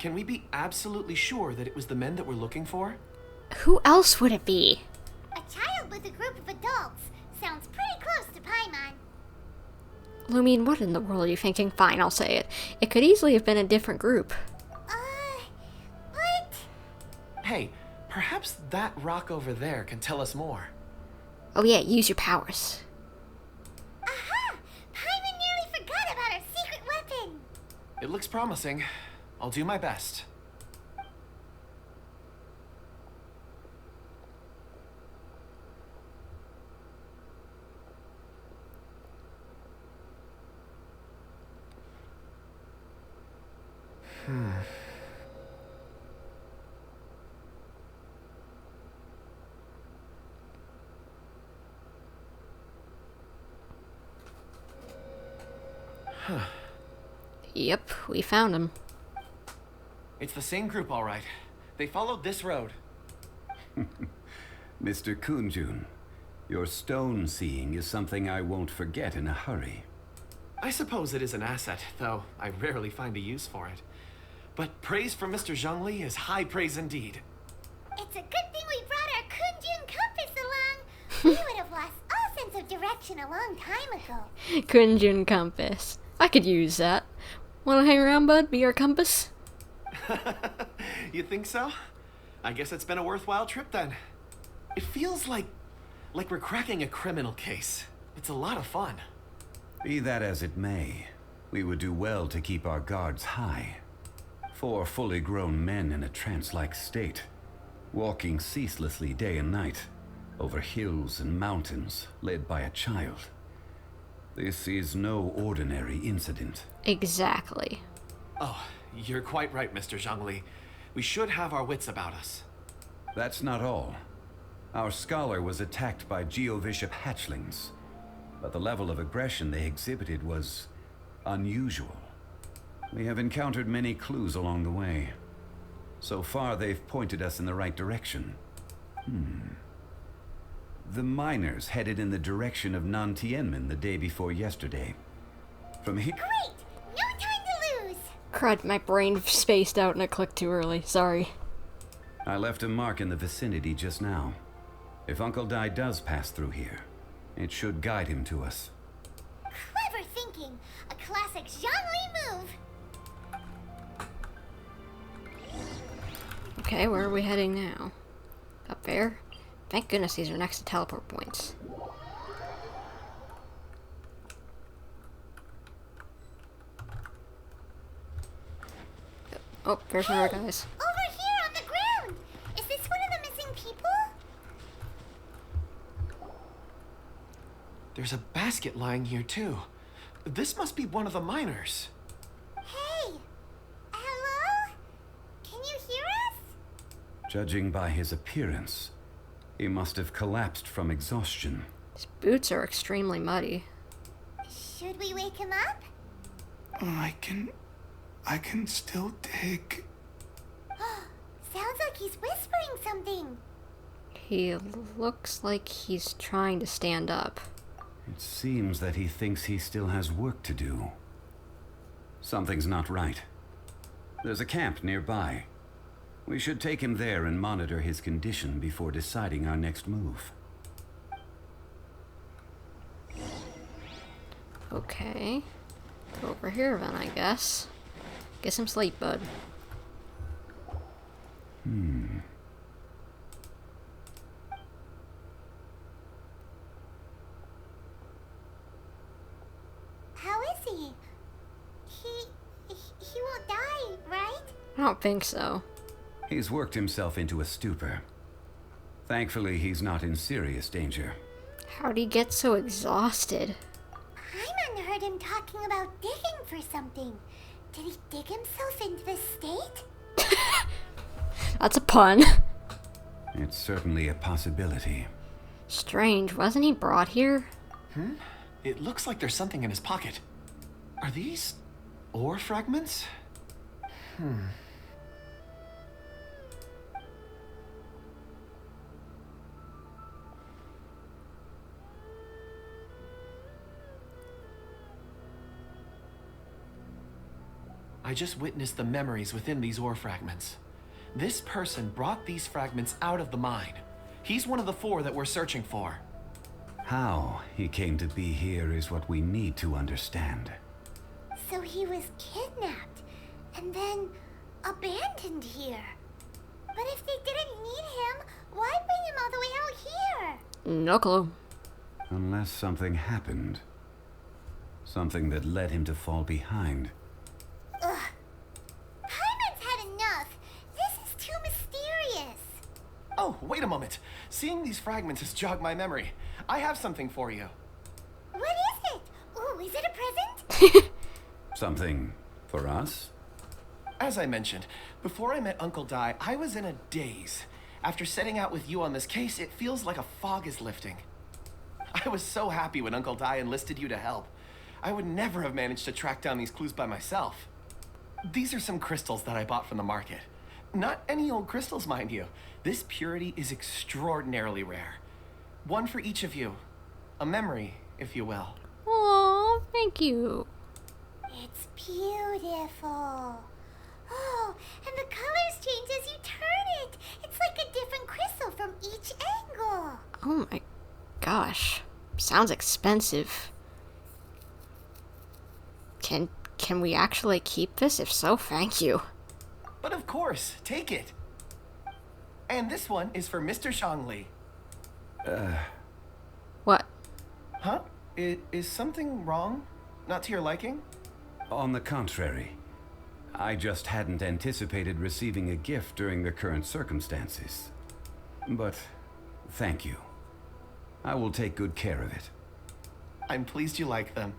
Can we be absolutely sure that it was the men that we're looking for? Who else would it be? A child with a group of adults. Sounds pretty close to Paimon. Lumine, what in the world are you thinking? Fine, I'll say it. It could easily have been a different group. What? Hey, perhaps that rock over there can tell us more. Oh yeah, use your powers. Aha! Paimon nearly forgot about our secret weapon. It looks promising. I'll do my best. Yep, we found him. It's the same group, all right. They followed this road. Mr. Kunjun, your stone seeing is something I won't forget in a hurry. I suppose it is an asset, though I rarely find a use for it. But praise from Mr. Zhongli is high praise indeed. It's a good thing we brought our Kunjun compass along. We would have lost all sense of direction a long time ago. Kunjun compass. I could use that. Wanna hang around, bud? Be our compass? You think so? I guess it's been a worthwhile trip then. It feels like we're cracking a criminal case. It's a lot of fun. Be that as it may, we would do well to keep our guards high. 4 fully grown men in a trance-like state, walking ceaselessly day and night, over hills and mountains, led by a child. This is no ordinary incident. Exactly. Oh, you're quite right, Mr. Zhongli. We should have our wits about us. That's not all. Our scholar was attacked by Geovishap hatchlings, but the level of aggression they exhibited was unusual. We have encountered many clues along the way. So far, they've pointed us in the right direction. The miners headed in the direction of Nantianmen the day before yesterday. From here... Great! No time to lose! Crud, my brain spaced out and it clicked too early. Sorry. I left a mark in the vicinity just now. If Uncle Dai does pass through here, it should guide him to us. Clever thinking! A classic Zhongli move! Okay, where are we heading now? Up there? Thank goodness these are next to teleport points. Oh, there's one of our guys. Over here on the ground! Is this one of the missing people? There's a basket lying here too. This must be one of the miners. Hey! Hello? Can you hear us? Judging by his appearance, he must have collapsed from exhaustion. His boots are extremely muddy. Should we wake him up? I can still dig. Sounds like he's whispering something. He looks like he's trying to stand up. It seems that he thinks he still has work to do. Something's not right. There's a camp nearby. We should take him there and monitor his condition before deciding our next move. Okay. Go over here then, I guess. Get some sleep, bud. How is he? I don't think so. He's worked himself into a stupor. Thankfully, he's not in serious danger. How'd he get so exhausted? Paimon heard him talking about digging for something. Did he dig himself into this state? That's a pun. It's certainly a possibility. Strange, wasn't he brought here? It looks like there's something in his pocket. Are these ore fragments? I just witnessed the memories within these ore fragments. This person brought these fragments out of the mine. He's one of the 4 that we're searching for. How he came to be here is what we need to understand. So he was kidnapped and then abandoned here. But if they didn't need him, why bring him all the way out here? No clue. Unless something happened. Something that led him to fall behind. Ugh. Paimon's had enough. This is too mysterious. Oh, wait a moment. Seeing these fragments has jogged my memory. I have something for you. What is it? Ooh, is it a present? Something for us? As I mentioned, before I met Uncle Dai, I was in a daze. After setting out with you on this case, it feels like a fog is lifting. I was so happy when Uncle Dai enlisted you to help. I would never have managed to track down these clues by myself. These are some crystals that I bought from the market. Not any old crystals, mind you. This purity is extraordinarily rare. One for each of you. A memory, if you will. Aw, thank you. It's beautiful. Oh, and the colors change as you turn it. It's like a different crystal from each angle. Oh my gosh. Sounds expensive. Can we actually keep this? If so, thank you. But of course, take it. And this one is for Mr. Zhongli. What? Huh? Is something wrong? Not to your liking? On the contrary. I just hadn't anticipated receiving a gift during the current circumstances. But thank you. I will take good care of it. I'm pleased you like them.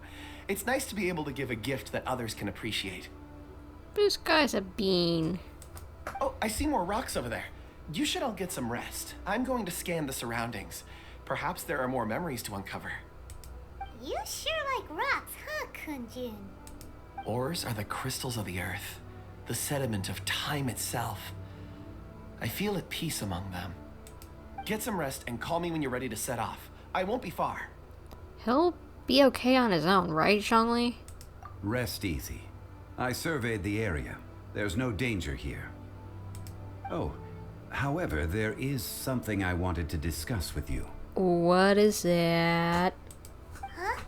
It's nice to be able to give a gift that others can appreciate. This guy's a bean. Oh, I see more rocks over there. You should all get some rest. I'm going to scan the surroundings. Perhaps there are more memories to uncover. You sure like rocks, huh, Kunjun? Ores are the crystals of the earth, the sediment of time itself. I feel at peace among them. Get some rest and call me when you're ready to set off. I won't be far. He'll be okay on his own, right, Zhongli? Rest easy. I surveyed the area. There's no danger here. Oh, however, there is something I wanted to discuss with you. What is that? Huh?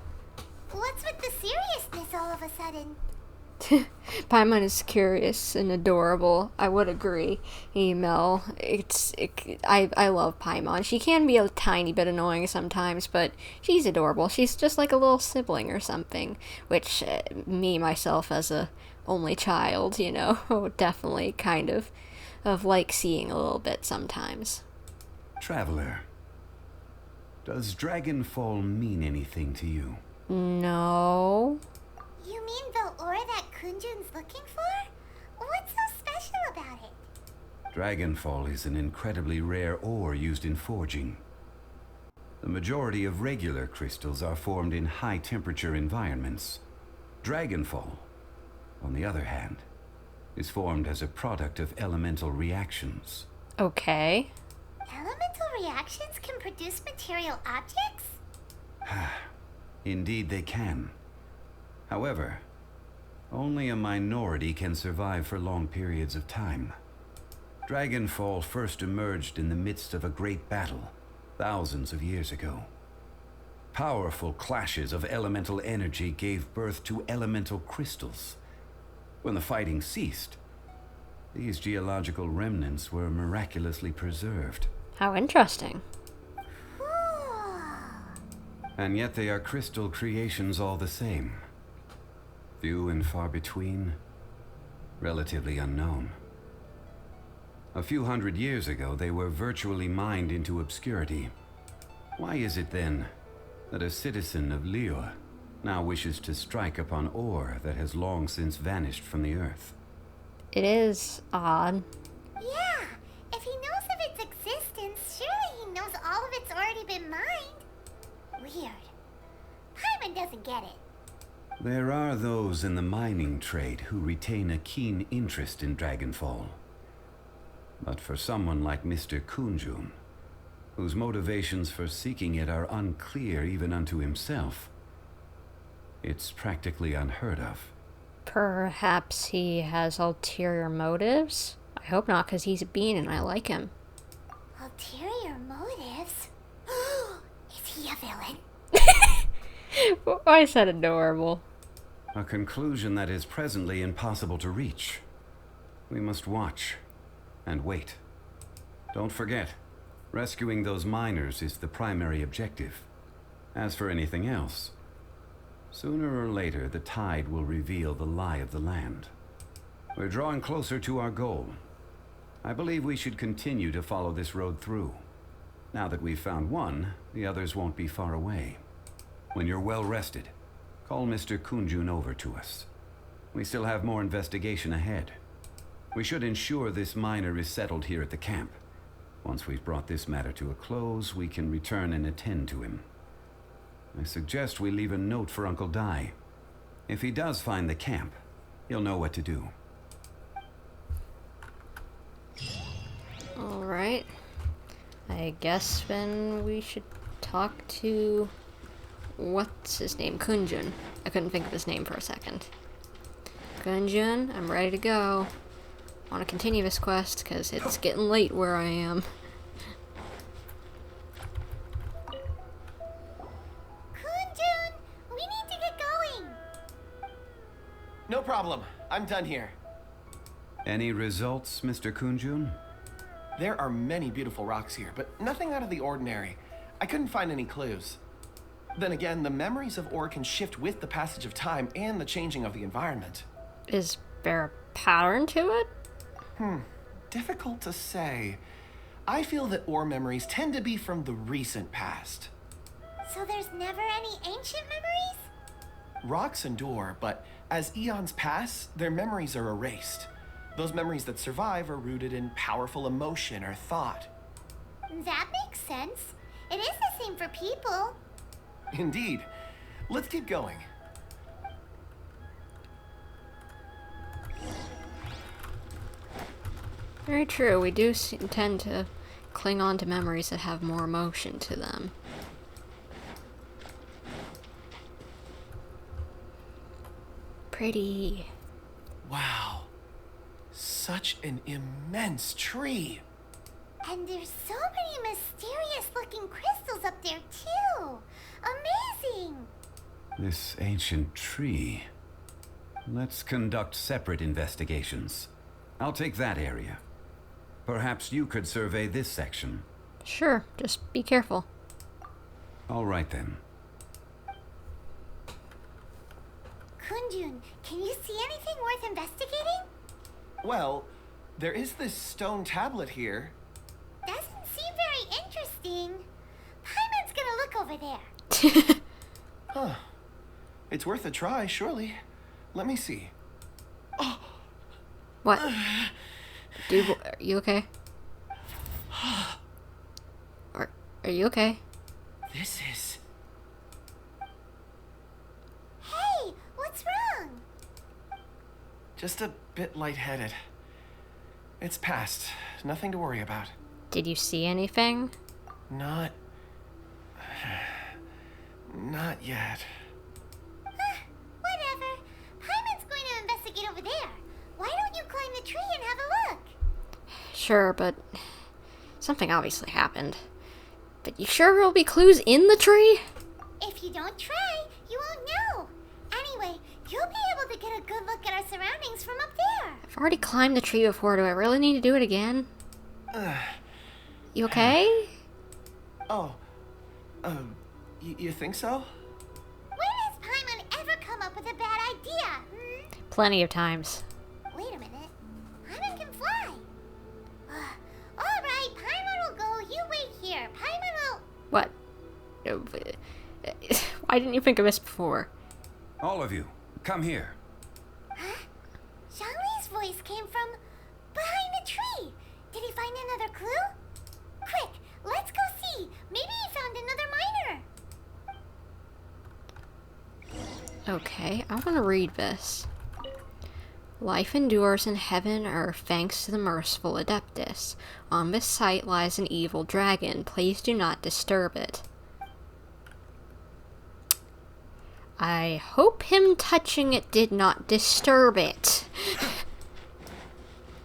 What's with the seriousness all of a sudden? Paimon is curious and adorable. I would agree, Emil. I love Paimon. She can be a tiny bit annoying sometimes, but she's adorable. She's just like a little sibling or something, which me, myself, as a only child, you know, definitely kind of like seeing a little bit sometimes. Traveler, does Dragonfall mean anything to you? No. You mean the ore that Kunjun's looking for? What's so special about it? Dragonfall is an incredibly rare ore used in forging. The majority of regular crystals are formed in high-temperature environments. Dragonfall, on the other hand, is formed as a product of elemental reactions. Okay. Elemental reactions can produce material objects? Indeed they can. However, only a minority can survive for long periods of time. Dragonfall first emerged in the midst of a great battle, thousands of years ago. Powerful clashes of elemental energy gave birth to elemental crystals. When the fighting ceased, these geological remnants were miraculously preserved. How interesting. And yet they are crystal creations all the same. Few and far between, relatively unknown. A few hundred years ago, they were virtually mined into obscurity. Why is it then that a citizen of Liyue now wishes to strike upon ore that has long since vanished from the earth? It is odd. Yeah, if he knows of its existence, surely he knows all of it's already been mined. Weird. Paimon doesn't get it. There are those in the mining trade who retain a keen interest in Dragonfall. But for someone like Mr. Kunjun, whose motivations for seeking it are unclear even unto himself, it's practically unheard of. Perhaps he has ulterior motives? I hope not, because he's a bean and I like him. Ulterior motives? Is he a villain? Why is that adorable? A conclusion that is presently impossible to reach. We must watch and wait. Don't forget, rescuing those miners is the primary objective. As for anything else, sooner or later the tide will reveal the lie of the land. We're drawing closer to our goal. I believe we should continue to follow this road through. Now that we've found one, the others won't be far away. When you're well rested, call Mr. Kunjun over to us. We still have more investigation ahead. We should ensure this miner is settled here at the camp. Once we've brought this matter to a close, we can return and attend to him. I suggest we leave a note for Uncle Dai. If he does find the camp, he'll know what to do. Alright. I guess then we should talk to... what's his name? Kunjun. I couldn't think of his name for a second. Kunjun, I'm ready to go. I want to continue this quest, because it's getting late where I am. Kunjun, we need to get going. No problem. I'm done here. Any results, Mr. Kunjun? There are many beautiful rocks here, but nothing out of the ordinary. I couldn't find any clues. Then again, the memories of ore can shift with the passage of time and the changing of the environment. Is there a pattern to it? Difficult to say. I feel that ore memories tend to be from the recent past. So there's never any ancient memories? Rocks endure, but as eons pass, their memories are erased. Those memories that survive are rooted in powerful emotion or thought. That makes sense. It is the same for people. Indeed. Let's keep going. Very true, we do tend to cling on to memories that have more emotion to them. Pretty. Wow. Such an immense tree. And there's so many mysterious looking crystals up there too. Amazing! This ancient tree. Let's conduct separate investigations. I'll take that area. Perhaps you could survey this section. Sure, just be careful. All right then. Kunjun, can you see anything worth investigating? Well, there is this stone tablet here. Doesn't seem very interesting. Paimon's gonna look over there. Huh. It's worth a try, surely. Let me see. Oh! What? Dude, are you okay? Are you okay? This is... Hey, what's wrong? just a bit lightheaded. It's past. Nothing to worry about. Did you see anything? Not yet. Whatever. Paimon's going to investigate over there. Why don't you climb the tree and have a look? Sure, but something obviously happened. But you sure there'll be clues in the tree? If you don't try, you won't know. Anyway, you'll be able to get a good look at our surroundings from up there. I've already climbed the tree before. Do I really need to do it again? You okay? You think so? When has Paimon ever come up with a bad idea? Plenty of times. Wait a minute. What? Why didn't you think of this before? All of you, come here. Huh? Zhongli's voice came from behind a tree. Did he find another clue? Quick, let's go see. Maybe he found another miner. Okay, I want to read this. Life endures in heaven and earth thanks to the merciful Adeptus. On this site lies an evil dragon. Please do not disturb it. I hope him touching it did not disturb it.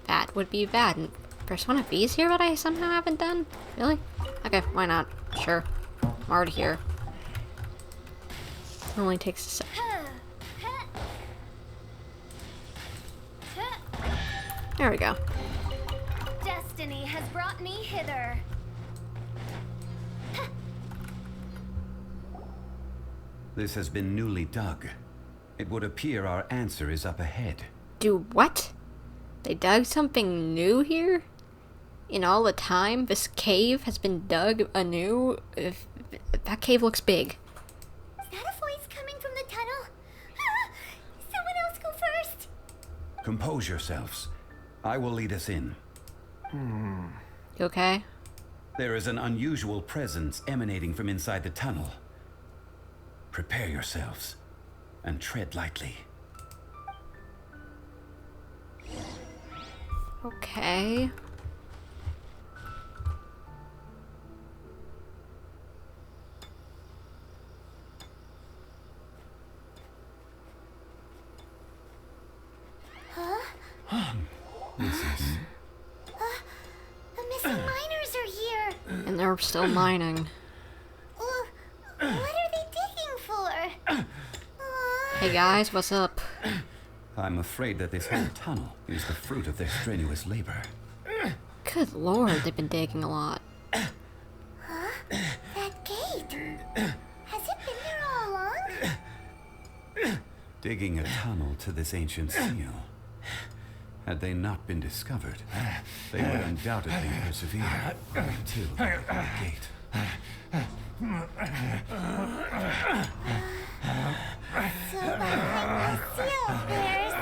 That would be bad. And there's one of these here that I somehow haven't done? Really? Okay, why not? Sure. I'm already here. It only takes a sec. There we go. Destiny has brought me hither. This has been newly dug. It would appear our answer is up ahead. Do what? They dug something new here? In all the time this cave has been dug anew? That cave looks big. Is that a voice coming from the tunnel? Someone else go first. Compose yourselves. I will lead us in. You okay? There is an unusual presence emanating from inside the tunnel. Prepare yourselves and tread lightly. Okay. This is... The missing miners are here. And they're still mining. What are they digging for? Hey guys, what's up? I'm afraid that this whole tunnel is the fruit of their strenuous labor. Good lord, they've been digging a lot. Huh? That gate. Has it been there all along? Digging a tunnel to this ancient seal. Had they not been discovered, they would undoubtedly persevere until the gate. So behind the seal there's...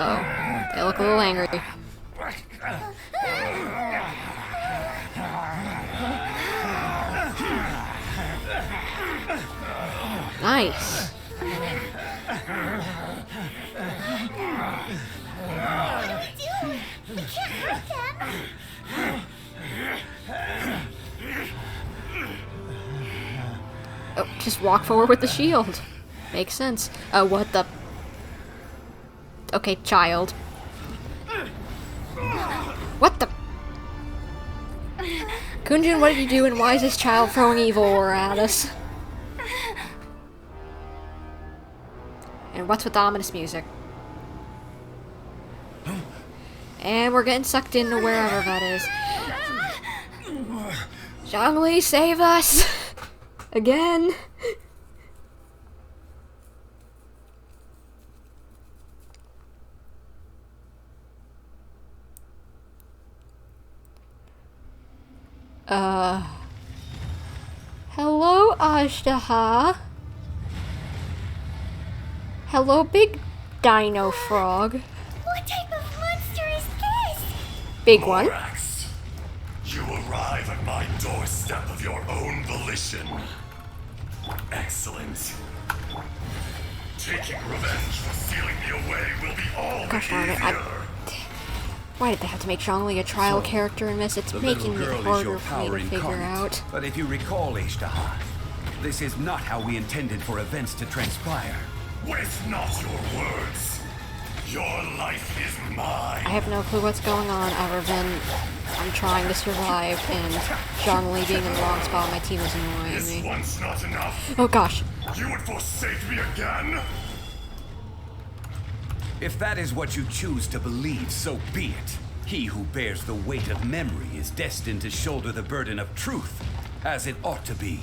Oh. They look a little angry. Nice. What do we do? We can't hurt them. Oh, just walk forward with the shield. Makes sense. What the... Okay, child. What the... Kunjin, what did you do, and why is this child throwing evil aura at us? And what's with the ominous music? And we're getting sucked into wherever that is. Zhongli, save us! Again! Hello, Azhdaha. Hello, big dino frog. What type of monster is this? Big one. Morax, you arrive at my doorstep of your own volition. Excellent. Taking revenge for stealing me away will be all Gosh darn it, why did they have to make Zhongli a trial character in this? It's making it harder for me to figure out. But if you recall, Azhdaha, this is not how we intended for events to transpire. Waste not your words. Your life is mine. I have no clue what's going on other than I'm trying to survive and Zhongli being in the wrong spot on my team is annoying Is me. once not enough? Oh gosh. You would forsake me again? If that is what you choose to believe, so be it. He who bears the weight of memory is destined to shoulder the burden of truth, as it ought to be.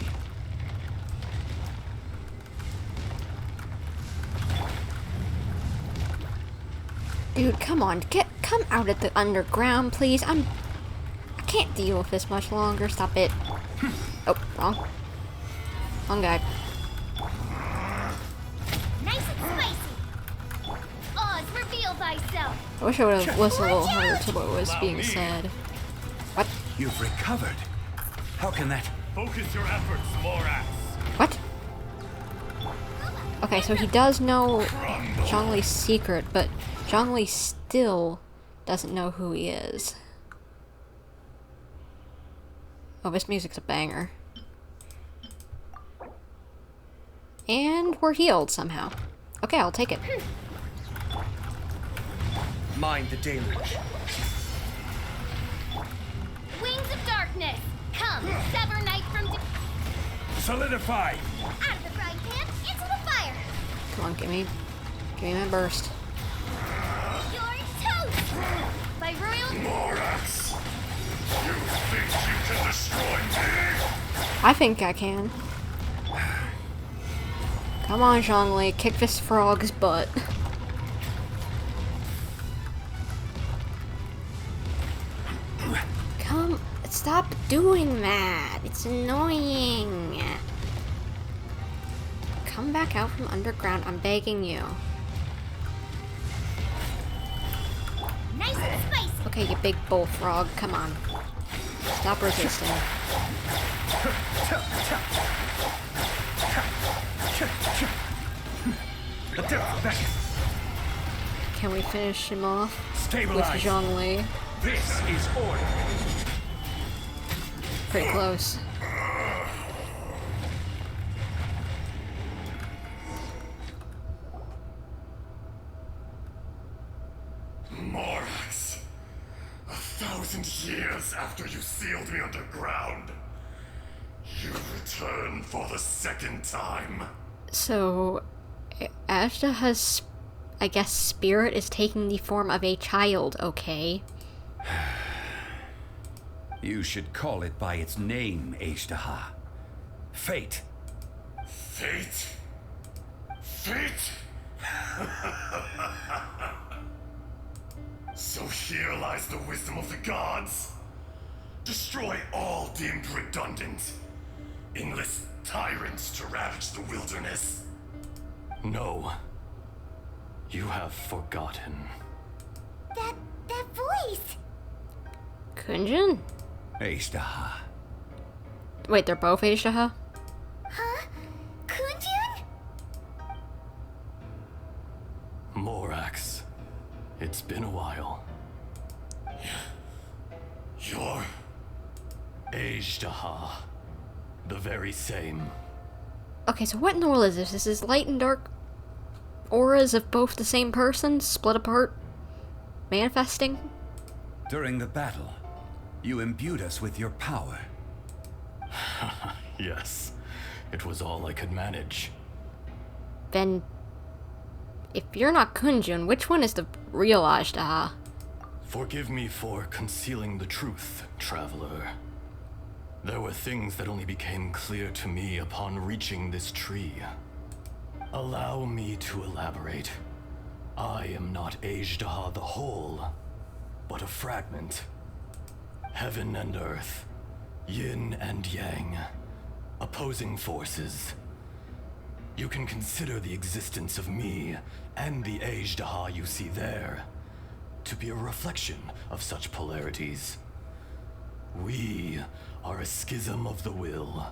Dude, come on, come out of the underground, please? I can't deal with this much longer. Stop it. Oh, wrong. Wrong guy. Nice and spicy. Oz, reveal thyself. I wish I would have listened a little harder to what was being said. What? You've recovered. How can that... Focus your efforts, Morax. What? Okay, so he does know Zhongli's secret, but Zhongli still doesn't know who he is. Oh, this music's a banger. And we're healed somehow. Okay, I'll take it. Mind the deluge. Wings of darkness. Come, sever night from... Solidify. Out of the frying pan, into the fire. Come on, give me my burst. You're toast. By royal... Morax. You think you can destroy me? I think I can. Come on, Zhongli, kick this frog's butt. Come, stop doing that. It's annoying. Come back out from underground, I'm begging you. Nice and spicy. Okay, you big bullfrog, come on. Stop resisting. Can we finish him off with Zhongli? This is order. Pretty close. Morax. 1,000 years after you sealed me underground, you return for the second time. So, Azhdaha's, I guess, spirit is taking the form of a child, okay? You should call it by its name, Azhdaha. Fate. Fate? Fate? So here lies the wisdom of the gods. Destroy all deemed redundant. Enlist tyrants to ravage the wilderness. No. You have forgotten. That voice. Kunjin? Azhdaha. Wait, they're both Azhdaha? Huh? Kunjun? Morax. It's been a while. You're... Azhdaha. The very same. Okay, so what in the world is this? This is light and dark auras of both the same person, split apart, manifesting? During the battle, you imbued us with your power. Yes. It was all I could manage. Then, if you're not Kunjun, which one is the real Azhdaha? Forgive me for concealing the truth, traveler. There were things that only became clear to me upon reaching this tree. Allow me to elaborate. I am not Azhdaha the whole, but a fragment. Heaven and earth, yin and yang, opposing forces. You can consider the existence of me and the Azhdaha you see there to be a reflection of such polarities. We are a schism of the will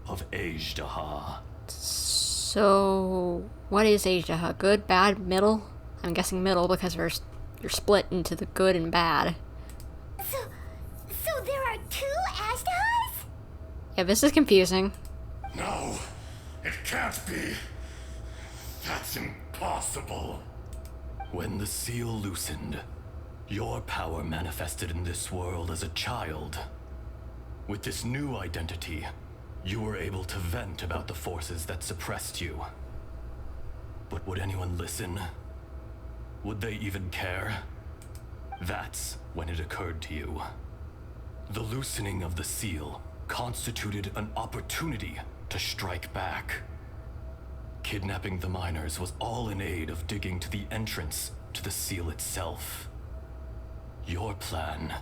of Azhdaha. So, what is Azhdaha? Good, bad, middle? I'm guessing middle because you're split into the good and bad. So there are two Azhdahas? Yeah, this is confusing. No, it can't be. That's impossible. When the seal loosened, your power manifested in this world as a child. With this new identity, you were able to vent about the forces that suppressed you. But would anyone listen? Would they even care? That's when it occurred to you. The loosening of the seal constituted an opportunity to strike back. Kidnapping the miners was all in aid of digging to the entrance to the seal itself. Your plan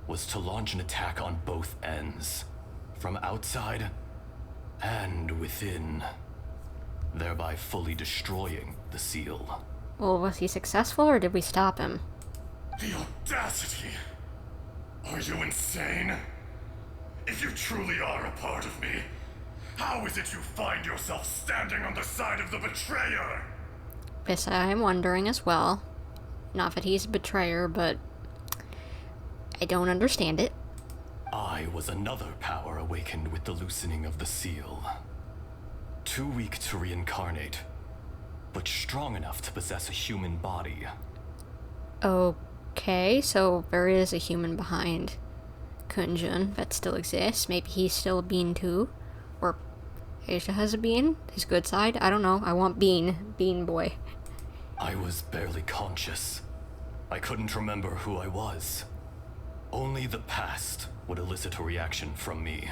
was to launch an attack on both ends, from outside and within, thereby fully destroying the seal. Well, was he successful or did we stop him? The audacity! Are you insane? If you truly are a part of me, how is it you find yourself standing on the side of the betrayer? This I'm wondering as well. Not that he's a betrayer, but I don't understand it. I was another power awakened with the loosening of the seal. Too weak to reincarnate, but strong enough to possess a human body. Okay, so there is a human behind Kunjun that still exists. Maybe he's still a bean too. Or Asia has a bean? His good side? I don't know. I want bean. Bean boy. I was barely conscious. I couldn't remember who I was. Only the past would elicit a reaction from me.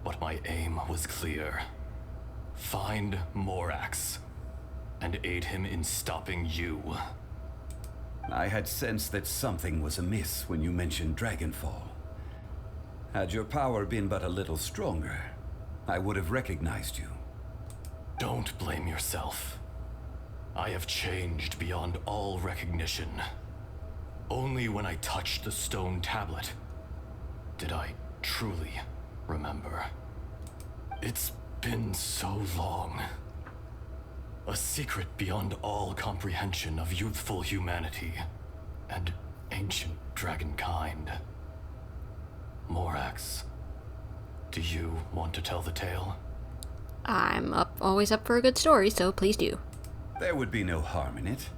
But my aim was clear. Find Morax and aid him in stopping you. I had sensed that something was amiss when you mentioned Dragonfall. Had your power been but a little stronger, I would have recognized you. Don't blame yourself. I have changed beyond all recognition. Only when I touched the stone tablet did I truly remember. It's been so long. A secret beyond all comprehension of youthful humanity and ancient dragonkind. Morax, do you want to tell the tale? I'm always up for a good story, so please do. There would be no harm in it.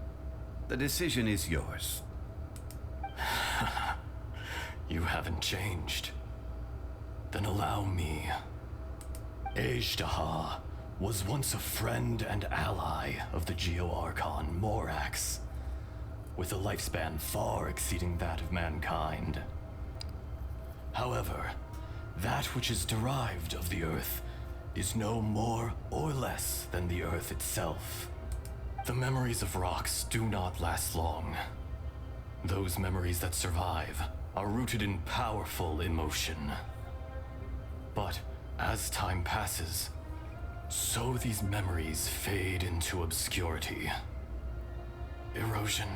The decision is yours. You haven't changed. Then allow me. Azhdaha was once a friend and ally of the Geo-Archon Morax, with a lifespan far exceeding that of mankind. However, that which is derived of the Earth is no more or less than the Earth itself. The memories of rocks do not last long. Those memories that survive are rooted in powerful emotion. But as time passes, so these memories fade into obscurity. Erosion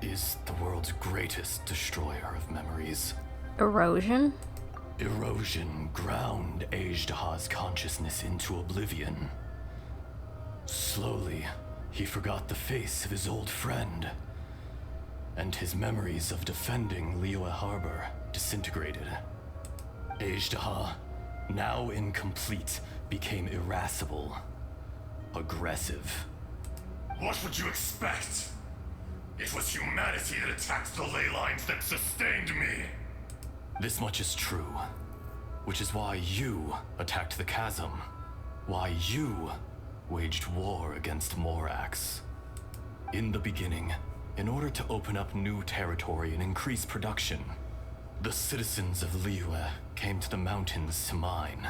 is the world's greatest destroyer of memories. Erosion? Erosion ground Azhdaha's consciousness into oblivion. Slowly, he forgot the face of his old friend, and his memories of defending Liyue Harbor disintegrated. Azhdaha, now incomplete, became irascible, aggressive. What would you expect? It was humanity that attacked the ley lines that sustained me. This much is true, which is why you attacked the chasm, why you waged war against Morax. In the beginning, in order to open up new territory and increase production, the citizens of Liyue came to the mountains to mine.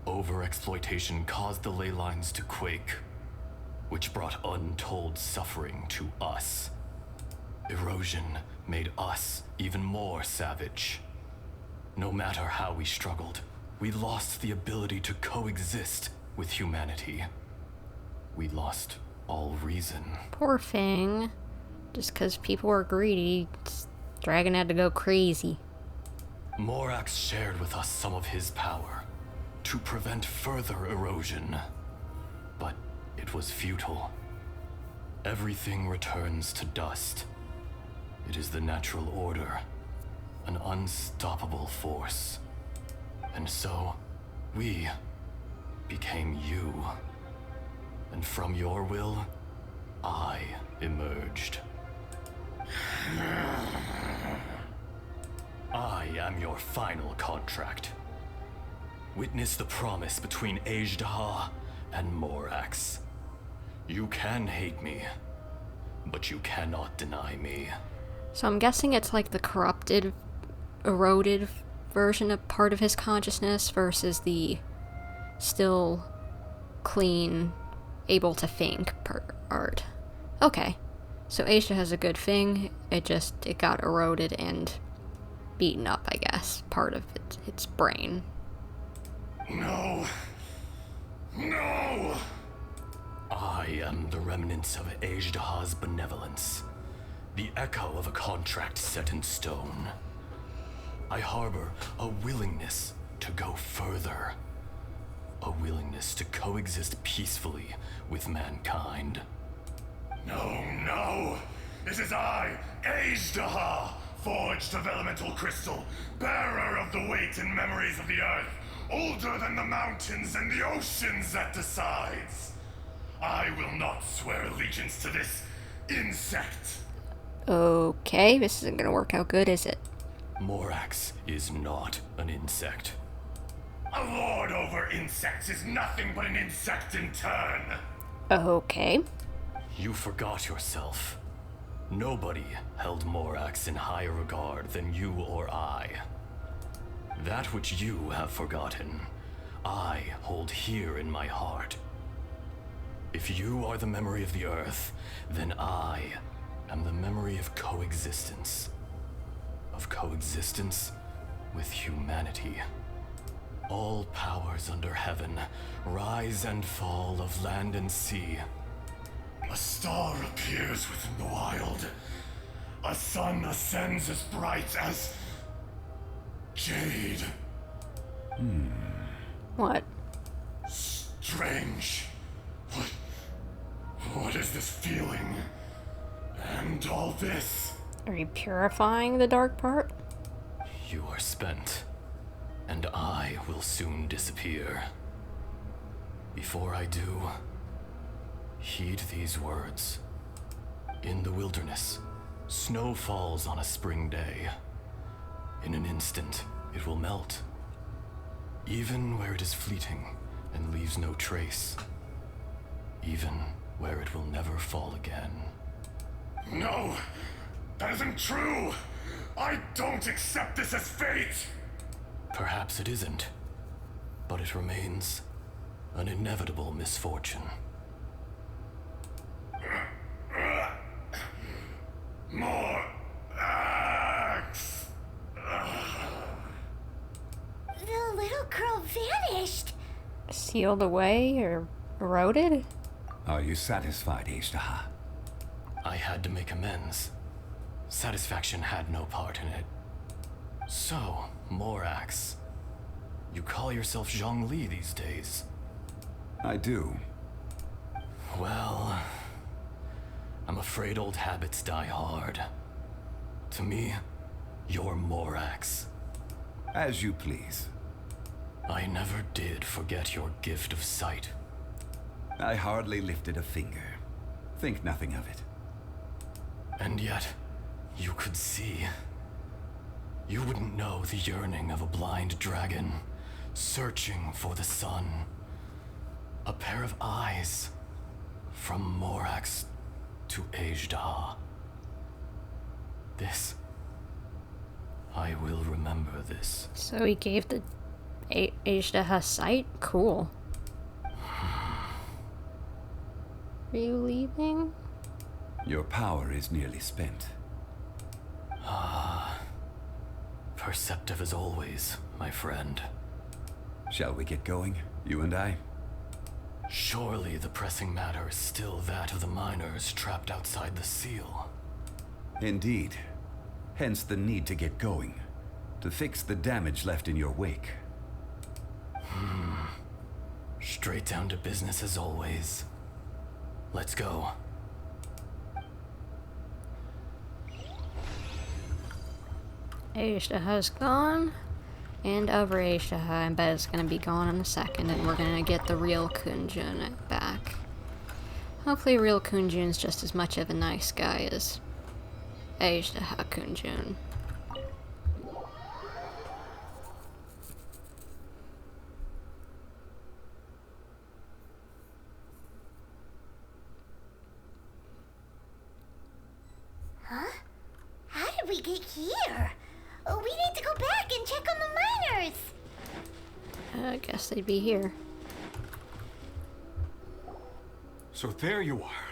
Overexploitation caused the ley lines to quake, which brought untold suffering to us. Erosion made us even more savage. No matter how we struggled, we lost the ability to coexist with humanity. We lost all reason. Poor thing. Just because people were greedy, Dragon had to go crazy. Morax shared with us some of his power to prevent further erosion, but it was futile. Everything returns to dust. It is the natural order, an unstoppable force. And so, we became you. And from your will, I emerged. I am your final contract. Witness the promise between Azhdaha and Morax. You can hate me, but you cannot deny me. So I'm guessing it's like the corrupted, eroded version of part of his consciousness versus the still clean, able to think part. Okay. So Aisha has a good thing, it got eroded and beaten up, I guess. Part of its brain. No. No! I am the remnants of Azhdaha's benevolence. The echo of a contract set in stone. I harbor a willingness to go further. A willingness to coexist peacefully with mankind. No! It is I, Azhdaha, forged of elemental crystal, bearer of the weight and memories of the earth, older than the mountains and the oceans at the sides. I will not swear allegiance to this insect. Okay, this isn't gonna work out good, is it? Morax is not an insect. A lord over insects is nothing but an insect in turn. Okay. You forgot yourself. Nobody held Morax in higher regard than you or I. That which you have forgotten, I hold here in my heart. If you are the memory of the earth, then I am the memory of coexistence. Of coexistence with humanity. All powers under heaven, rise and fall of land and sea. A star appears within the wild. A sun ascends as bright as jade. What? Strange. What is this feeling? And all this? Are you purifying the dark part? You are spent, and I will soon disappear. Before I do, heed these words. In the wilderness, snow falls on a spring day. In an instant, it will melt. Even where it is fleeting and leaves no trace. Even where it will never fall again. No! That isn't true! I don't accept this as fate! Perhaps it isn't, but it remains an inevitable misfortune. More axe! The little girl vanished. Sealed away or eroded? Are you satisfied, Azhdaha? I had to make amends. Satisfaction had no part in it. So, Morax, you call yourself Zhongli these days? I do. Well, I'm afraid old habits die hard. To me, you're Morax. As you please. I never did forget your gift of sight. I hardly lifted a finger. Think nothing of it. And yet, you could see. You wouldn't know the yearning of a blind dragon, searching for the sun. A pair of eyes, from Morax to Azhdaha. This, I will remember this. So he gave the Azhdaha sight? Cool. Are you leaving? Your power is nearly spent. Perceptive as always, my friend. Shall we get going, you and I? Surely the pressing matter is still that of the miners trapped outside the seal. Indeed. Hence the need to get going. To fix the damage left in your wake. Straight down to business as always. Let's go. Azhdaha's gone. And over Azhdaha, I bet it's gonna be gone in a second, and we're gonna get the real Kunjun back. Hopefully real Kunjun's just as much of a nice guy as Azhdaha Kunjun. Huh? How did we get here? Oh, we need to go back and check on the miners. I guess they'd be here. So there you are.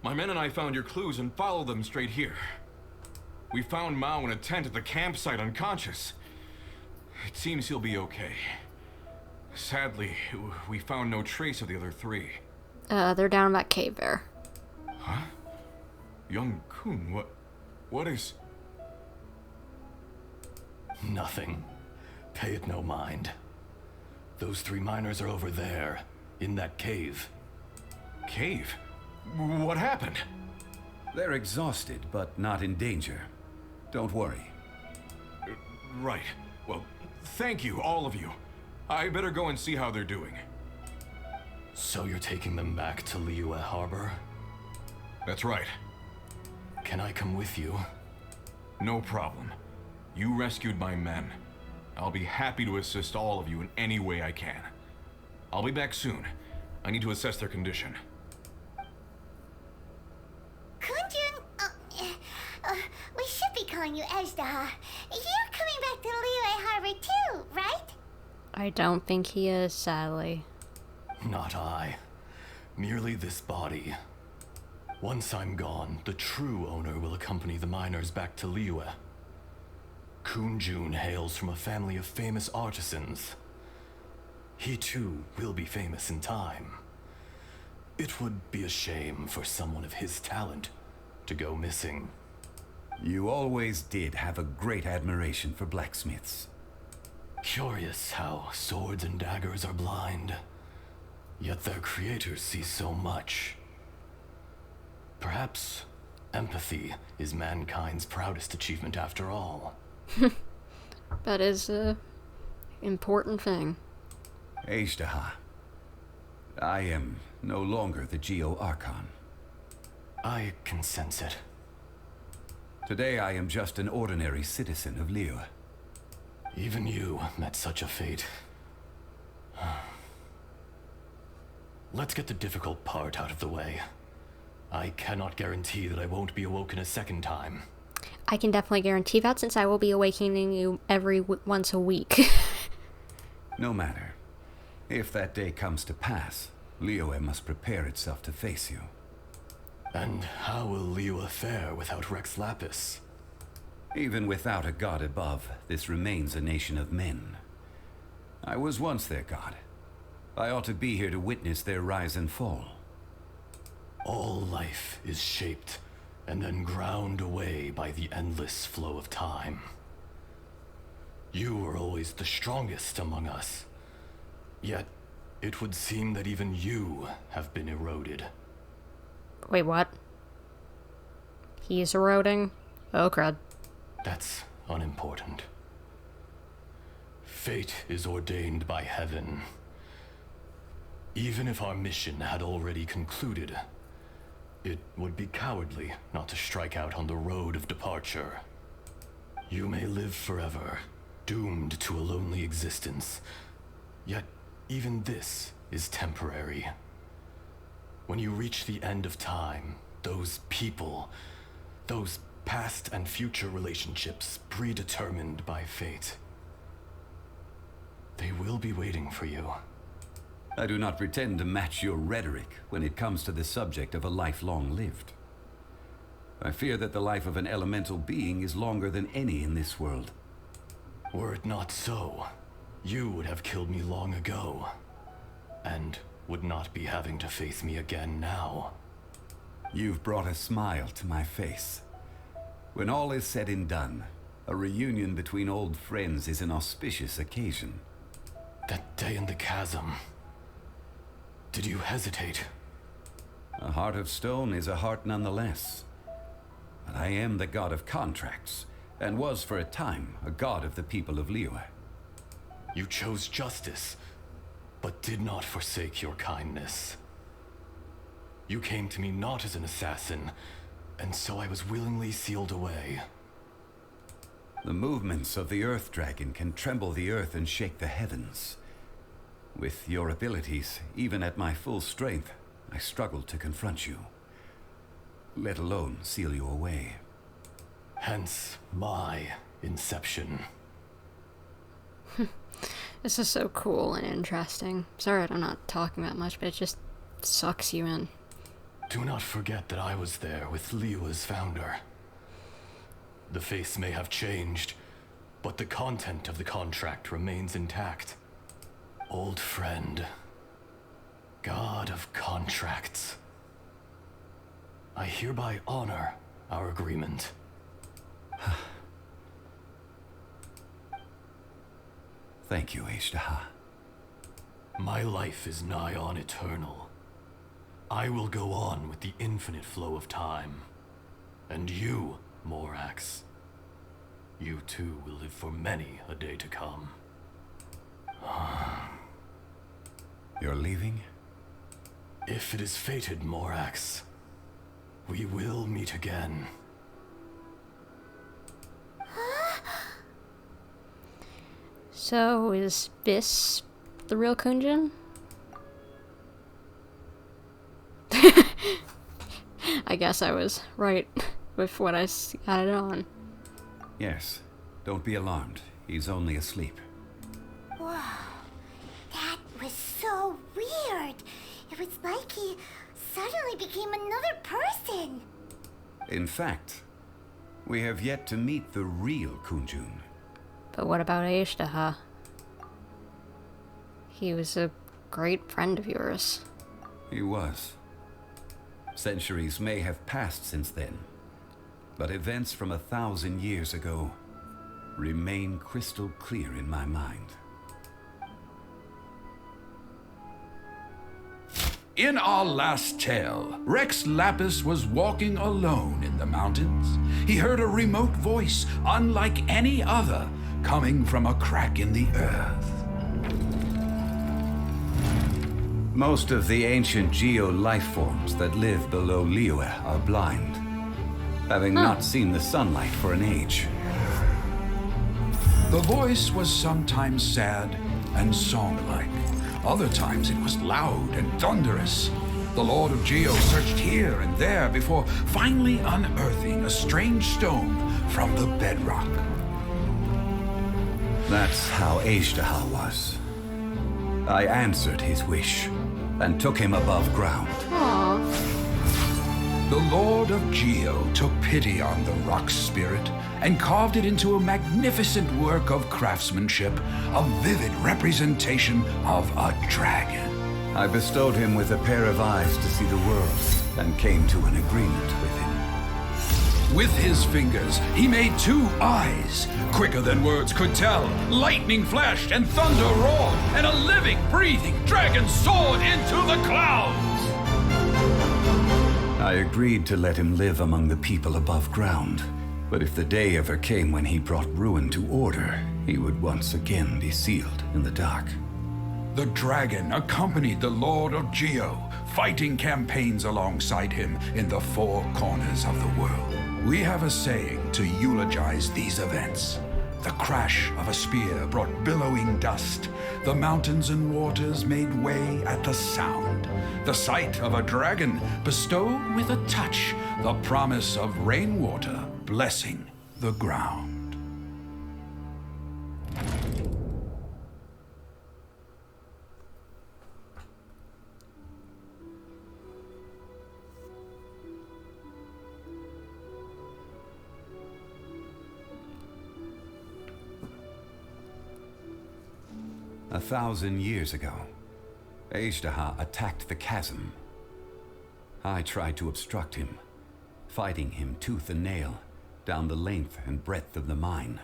My men and I found your clues and followed them straight here. We found Mao in a tent at the campsite unconscious. It seems he'll be okay. Sadly, we found no trace of the other three. They're down in that cave there. Huh? Young Kun, what is... Nothing. Pay it no mind. Those 3 miners are over there, in that cave. Cave? What happened? They're exhausted, but not in danger. Don't worry. Right. Well, thank you, all of you. I better go and see how they're doing. So you're taking them back to Liyue Harbor? That's right. Can I come with you? No problem. You rescued my men. I'll be happy to assist all of you in any way I can. I'll be back soon. I need to assess their condition. Kunjun, we should be calling you Azhdaha. You're coming back to Liyue Harbor too, right? I don't think he is, sadly. Not I. Merely this body. Once I'm gone, the true owner will accompany the miners back to Liyue. Kunjun hails from a family of famous artisans. He too will be famous in time. It would be a shame for someone of his talent to go missing. You always did have a great admiration for blacksmiths. Curious how swords and daggers are blind, yet their creators see so much. Perhaps empathy is mankind's proudest achievement after all. That is a important thing. Azhdaha, I am no longer the Geo Archon. I can sense it. Today I am just an ordinary citizen of Liyue. Even you met such a fate. Let's get the difficult part out of the way. I cannot guarantee that I won't be awoken a second time. I can definitely guarantee that, since I will be awakening you every once a week. No matter. If that day comes to pass, Liyue must prepare itself to face you. And how will Liyue fare without Rex Lapis? Even without a god above, this remains a nation of men. I was once their god. I ought to be here to witness their rise and fall. All life is shaped and then ground away by the endless flow of time. You were always the strongest among us. Yet, it would seem that even you have been eroded. Wait, what? He's eroding? Oh, crud. That's unimportant. Fate is ordained by heaven. Even if our mission had already concluded, it would be cowardly not to strike out on the road of departure. You may live forever, doomed to a lonely existence. Yet, even this is temporary. When you reach the end of time, those people, those past and future relationships predetermined by fate, they will be waiting for you. I do not pretend to match your rhetoric when it comes to the subject of a life long lived. I fear that the life of an elemental being is longer than any in this world. Were it not so, you would have killed me long ago, and would not be having to face me again now. You've brought a smile to my face. When all is said and done, a reunion between old friends is an auspicious occasion. That day in the chasm, did you hesitate? A heart of stone is a heart nonetheless. But I am the god of contracts, and was for a time a god of the people of Liyue. You chose justice, but did not forsake your kindness. You came to me not as an assassin, and so I was willingly sealed away. The movements of the Earth Dragon can tremble the earth and shake the heavens. With your abilities, even at my full strength, I struggled to confront you, let alone seal you away. Hence my inception. This is so cool and interesting. Sorry I'm not talking that much, but it just sucks you in. Do not forget that I was there with Liyue's founder. The face may have changed, but the content of the contract remains intact. Old friend, God of contracts, I hereby honor our agreement. Thank you, Azhdaha. My life is nigh on eternal. I will go on with the infinite flow of time. And you, Morax, you too will live for many a day to come. You're leaving? If it is fated, Morax, we will meet again. So, is this the real Kunjin? I guess I was right with what I had it on. Yes. Don't be alarmed. He's only asleep. Whoa. That was so weird. It was like he suddenly became another person. In fact, we have yet to meet the real Kunjun. But what about Azhdaha? He was a great friend of yours. He was. Centuries may have passed since then, but events from 1,000 years ago remain crystal clear in my mind. In our last tale, Rex Lapis was walking alone in the mountains. He heard a remote voice, unlike any other, coming from a crack in the earth. Most of the ancient geo-life forms that live below Liyue are blind, having not seen the sunlight for an age. The voice was sometimes sad and song-like. Other times it was loud and thunderous. The Lord of Geo searched here and there before finally unearthing a strange stone from the bedrock. That's how Azhdaha was. I answered his wish and took him above ground. The Lord of Geo took pity on the rock spirit and carved it into a magnificent work of craftsmanship, a vivid representation of a dragon. I bestowed him with a pair of eyes to see the world and came to an agreement with him. With his fingers, he made 2 eyes. Quicker than words could tell, lightning flashed and thunder roared, and a living, breathing dragon soared into the clouds. I agreed to let him live among the people above ground. But if the day ever came when he brought ruin to order, he would once again be sealed in the dark. The dragon accompanied the Lord of Geo, fighting campaigns alongside him in the 4 corners of the world. We have a saying to eulogize these events. The crash of a spear brought billowing dust. The mountains and waters made way at the sound. The sight of a dragon bestowed with a touch the promise of rainwater blessing the ground. 1,000 years ago, Azhdaha attacked the chasm. I tried to obstruct him, fighting him tooth and nail down the length and breadth of the mine.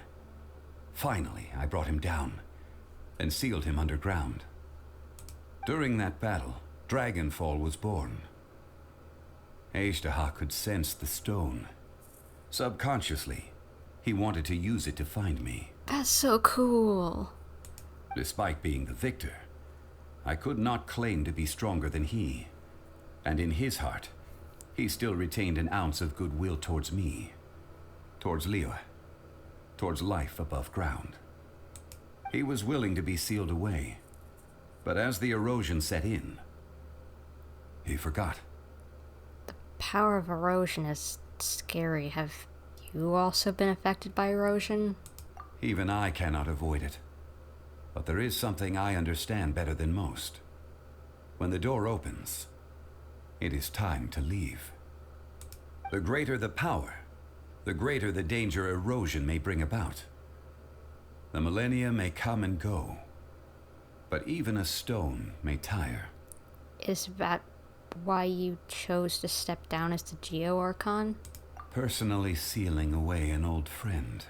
Finally, I brought him down and sealed him underground. During that battle, Dragonfall was born. Azhdaha could sense the stone. Subconsciously, he wanted to use it to find me. That's so cool. Despite being the victor, I could not claim to be stronger than he. And in his heart, he still retained an ounce of goodwill towards me, towards Liyue, towards life above ground. He was willing to be sealed away, but as the erosion set in, he forgot. Power of erosion is scary. Have you also been affected by erosion? Even I cannot avoid it. But there is something I understand better than most. When the door opens, It is time to leave. The greater the power, the greater the danger erosion may bring about. The millennia may come and go, but even a stone may tire. Is that why you chose to step down as the Geo Archon? Personally sealing away an old friend.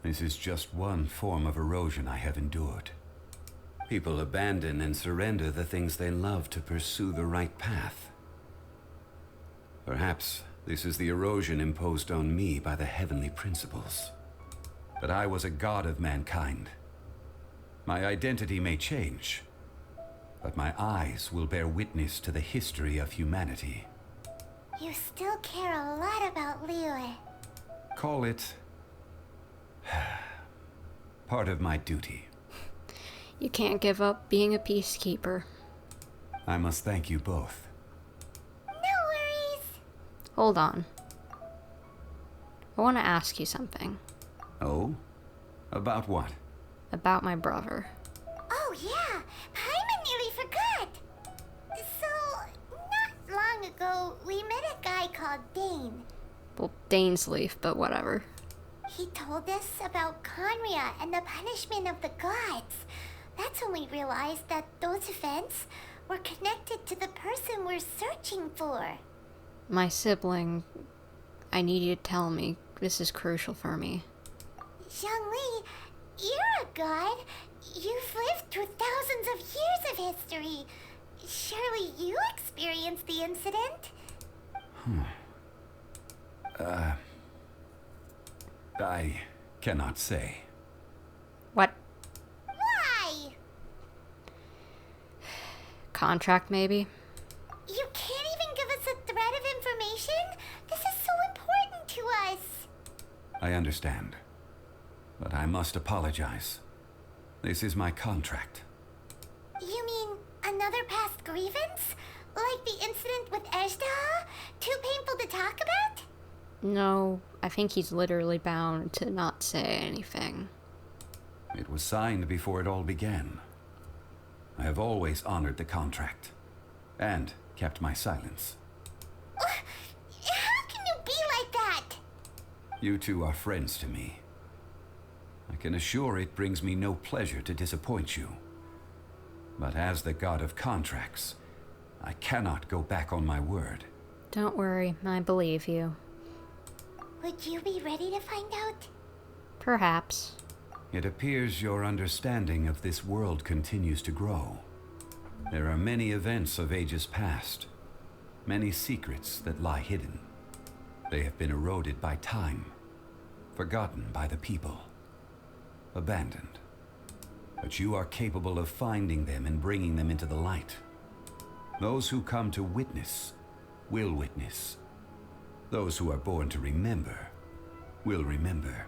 This is just one form of erosion I have endured. People abandon and surrender the things they love to pursue the right path. Perhaps this is the erosion imposed on me by the heavenly principles. But I was a god of mankind. My identity may change, but my eyes will bear witness to the history of humanity. You still care a lot about Liyue. Call it part of my duty. You can't give up being a peacekeeper. I must thank you both. No worries. Hold on. I want to ask you something. Oh? About what? About my brother. Oh yeah, Paimon nearly forgot. So, not long ago, we met a guy called Dane. Well, Dane's Leaf, but whatever. He told us about Conria and the punishment of the gods. That's when we realized that those events were connected to the person we're searching for. My sibling. I need you to tell me. This is crucial for me. Zhongli, you're a god. You've lived through thousands of years of history. Surely you experienced the incident? I cannot say. What? Why? Contract, maybe? You can't even give us a thread of information? This is so important to us. I understand. But I must apologize. This is my contract. You mean another past grievance? Like the incident with Azhdaha? Too painful to talk about? No, I think he's literally bound to not say anything. It was signed before it all began. I have always honored the contract. And kept my silence. How can you be like that? You two are friends to me. I can assure it brings me no pleasure to disappoint you. But as the god of contracts, I cannot go back on my word. Don't worry, I believe you. Would you be ready to find out? Perhaps. It appears your understanding of this world continues to grow. There are many events of ages past, many secrets that lie hidden. They have been eroded by time, forgotten by the people, abandoned. But you are capable of finding them and bringing them into the light. Those who come to witness will witness. Those who are born to remember will remember.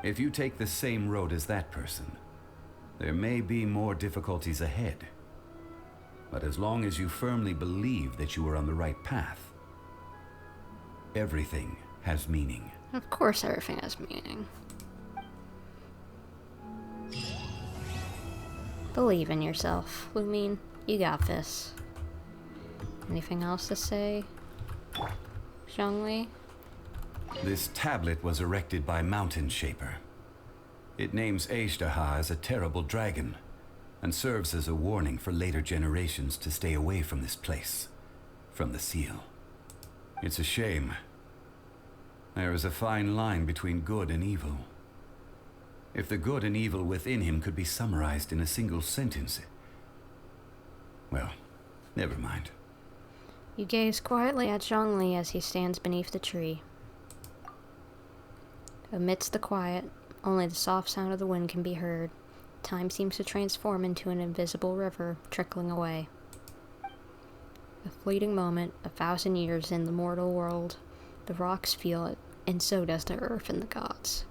If you take the same road as that person, there may be more difficulties ahead. But as long as you firmly believe that you are on the right path, everything has meaning. Of course everything has meaning. Believe in yourself, Lumine. You got this. Anything else to say, Zhongli? This tablet was erected by Mountain Shaper. It names Azhdaha as a terrible dragon, and serves as a warning for later generations to stay away from this place, from the seal. It's a shame. There is a fine line between good and evil. If the good and evil within him could be summarized in a single sentence... Well, never mind. You gaze quietly at Zhongli as he stands beneath the tree. Amidst the quiet, only the soft sound of the wind can be heard. Time seems to transform into an invisible river, trickling away. A fleeting moment, 1,000 years in the mortal world. The rocks feel it, and so does the earth and the gods.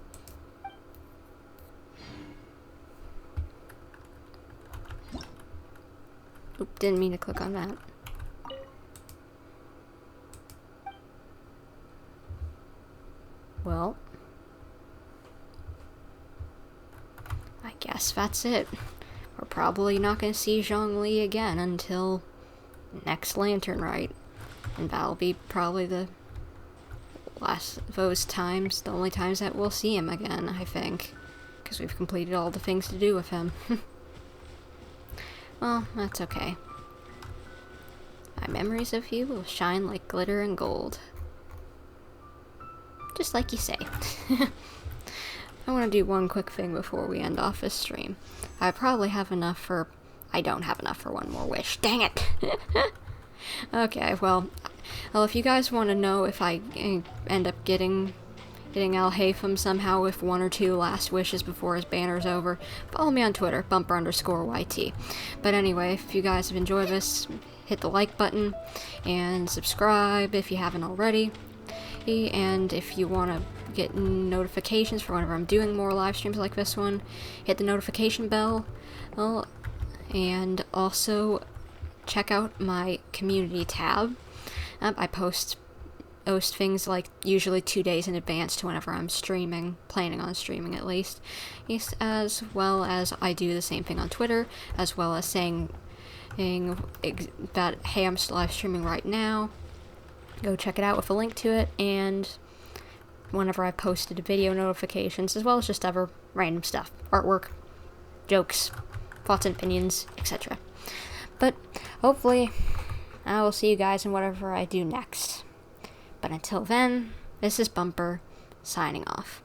Oop, didn't mean to click on that. Well, I guess that's it. We're probably not going to see Zhongli again until next Lantern Rite. And that'll be probably the last of those times, the only times that we'll see him again, I think. Because we've completed all the things to do with him. Well, that's okay. My memories of you will shine like glitter and gold. Just like you say. I want to do one quick thing before we end off this stream. I probably have enough for... I don't have enough for one more wish. Dang it! Okay, well, if you guys want to know if I end up getting Al-Haytham somehow with 1 or 2 last wishes before his banner's over, follow me on Twitter, bumper_YT. But anyway, if you guys have enjoyed this, hit the like button and subscribe if you haven't already. And if you want to get notifications for whenever I'm doing more live streams like this one, hit the notification bell. And also check out my community tab. I post things like usually 2 days in advance to whenever I'm streaming, planning on streaming at least. Yes, as well as I do the same thing on Twitter, as well as saying that, hey, I'm live streaming right now. Go check it out with a link to it, and whenever I posted video notifications, as well as just other random stuff, artwork, jokes, thoughts and opinions, etc. But hopefully I will see you guys in whatever I do next. But until then, this is Bumper, signing off.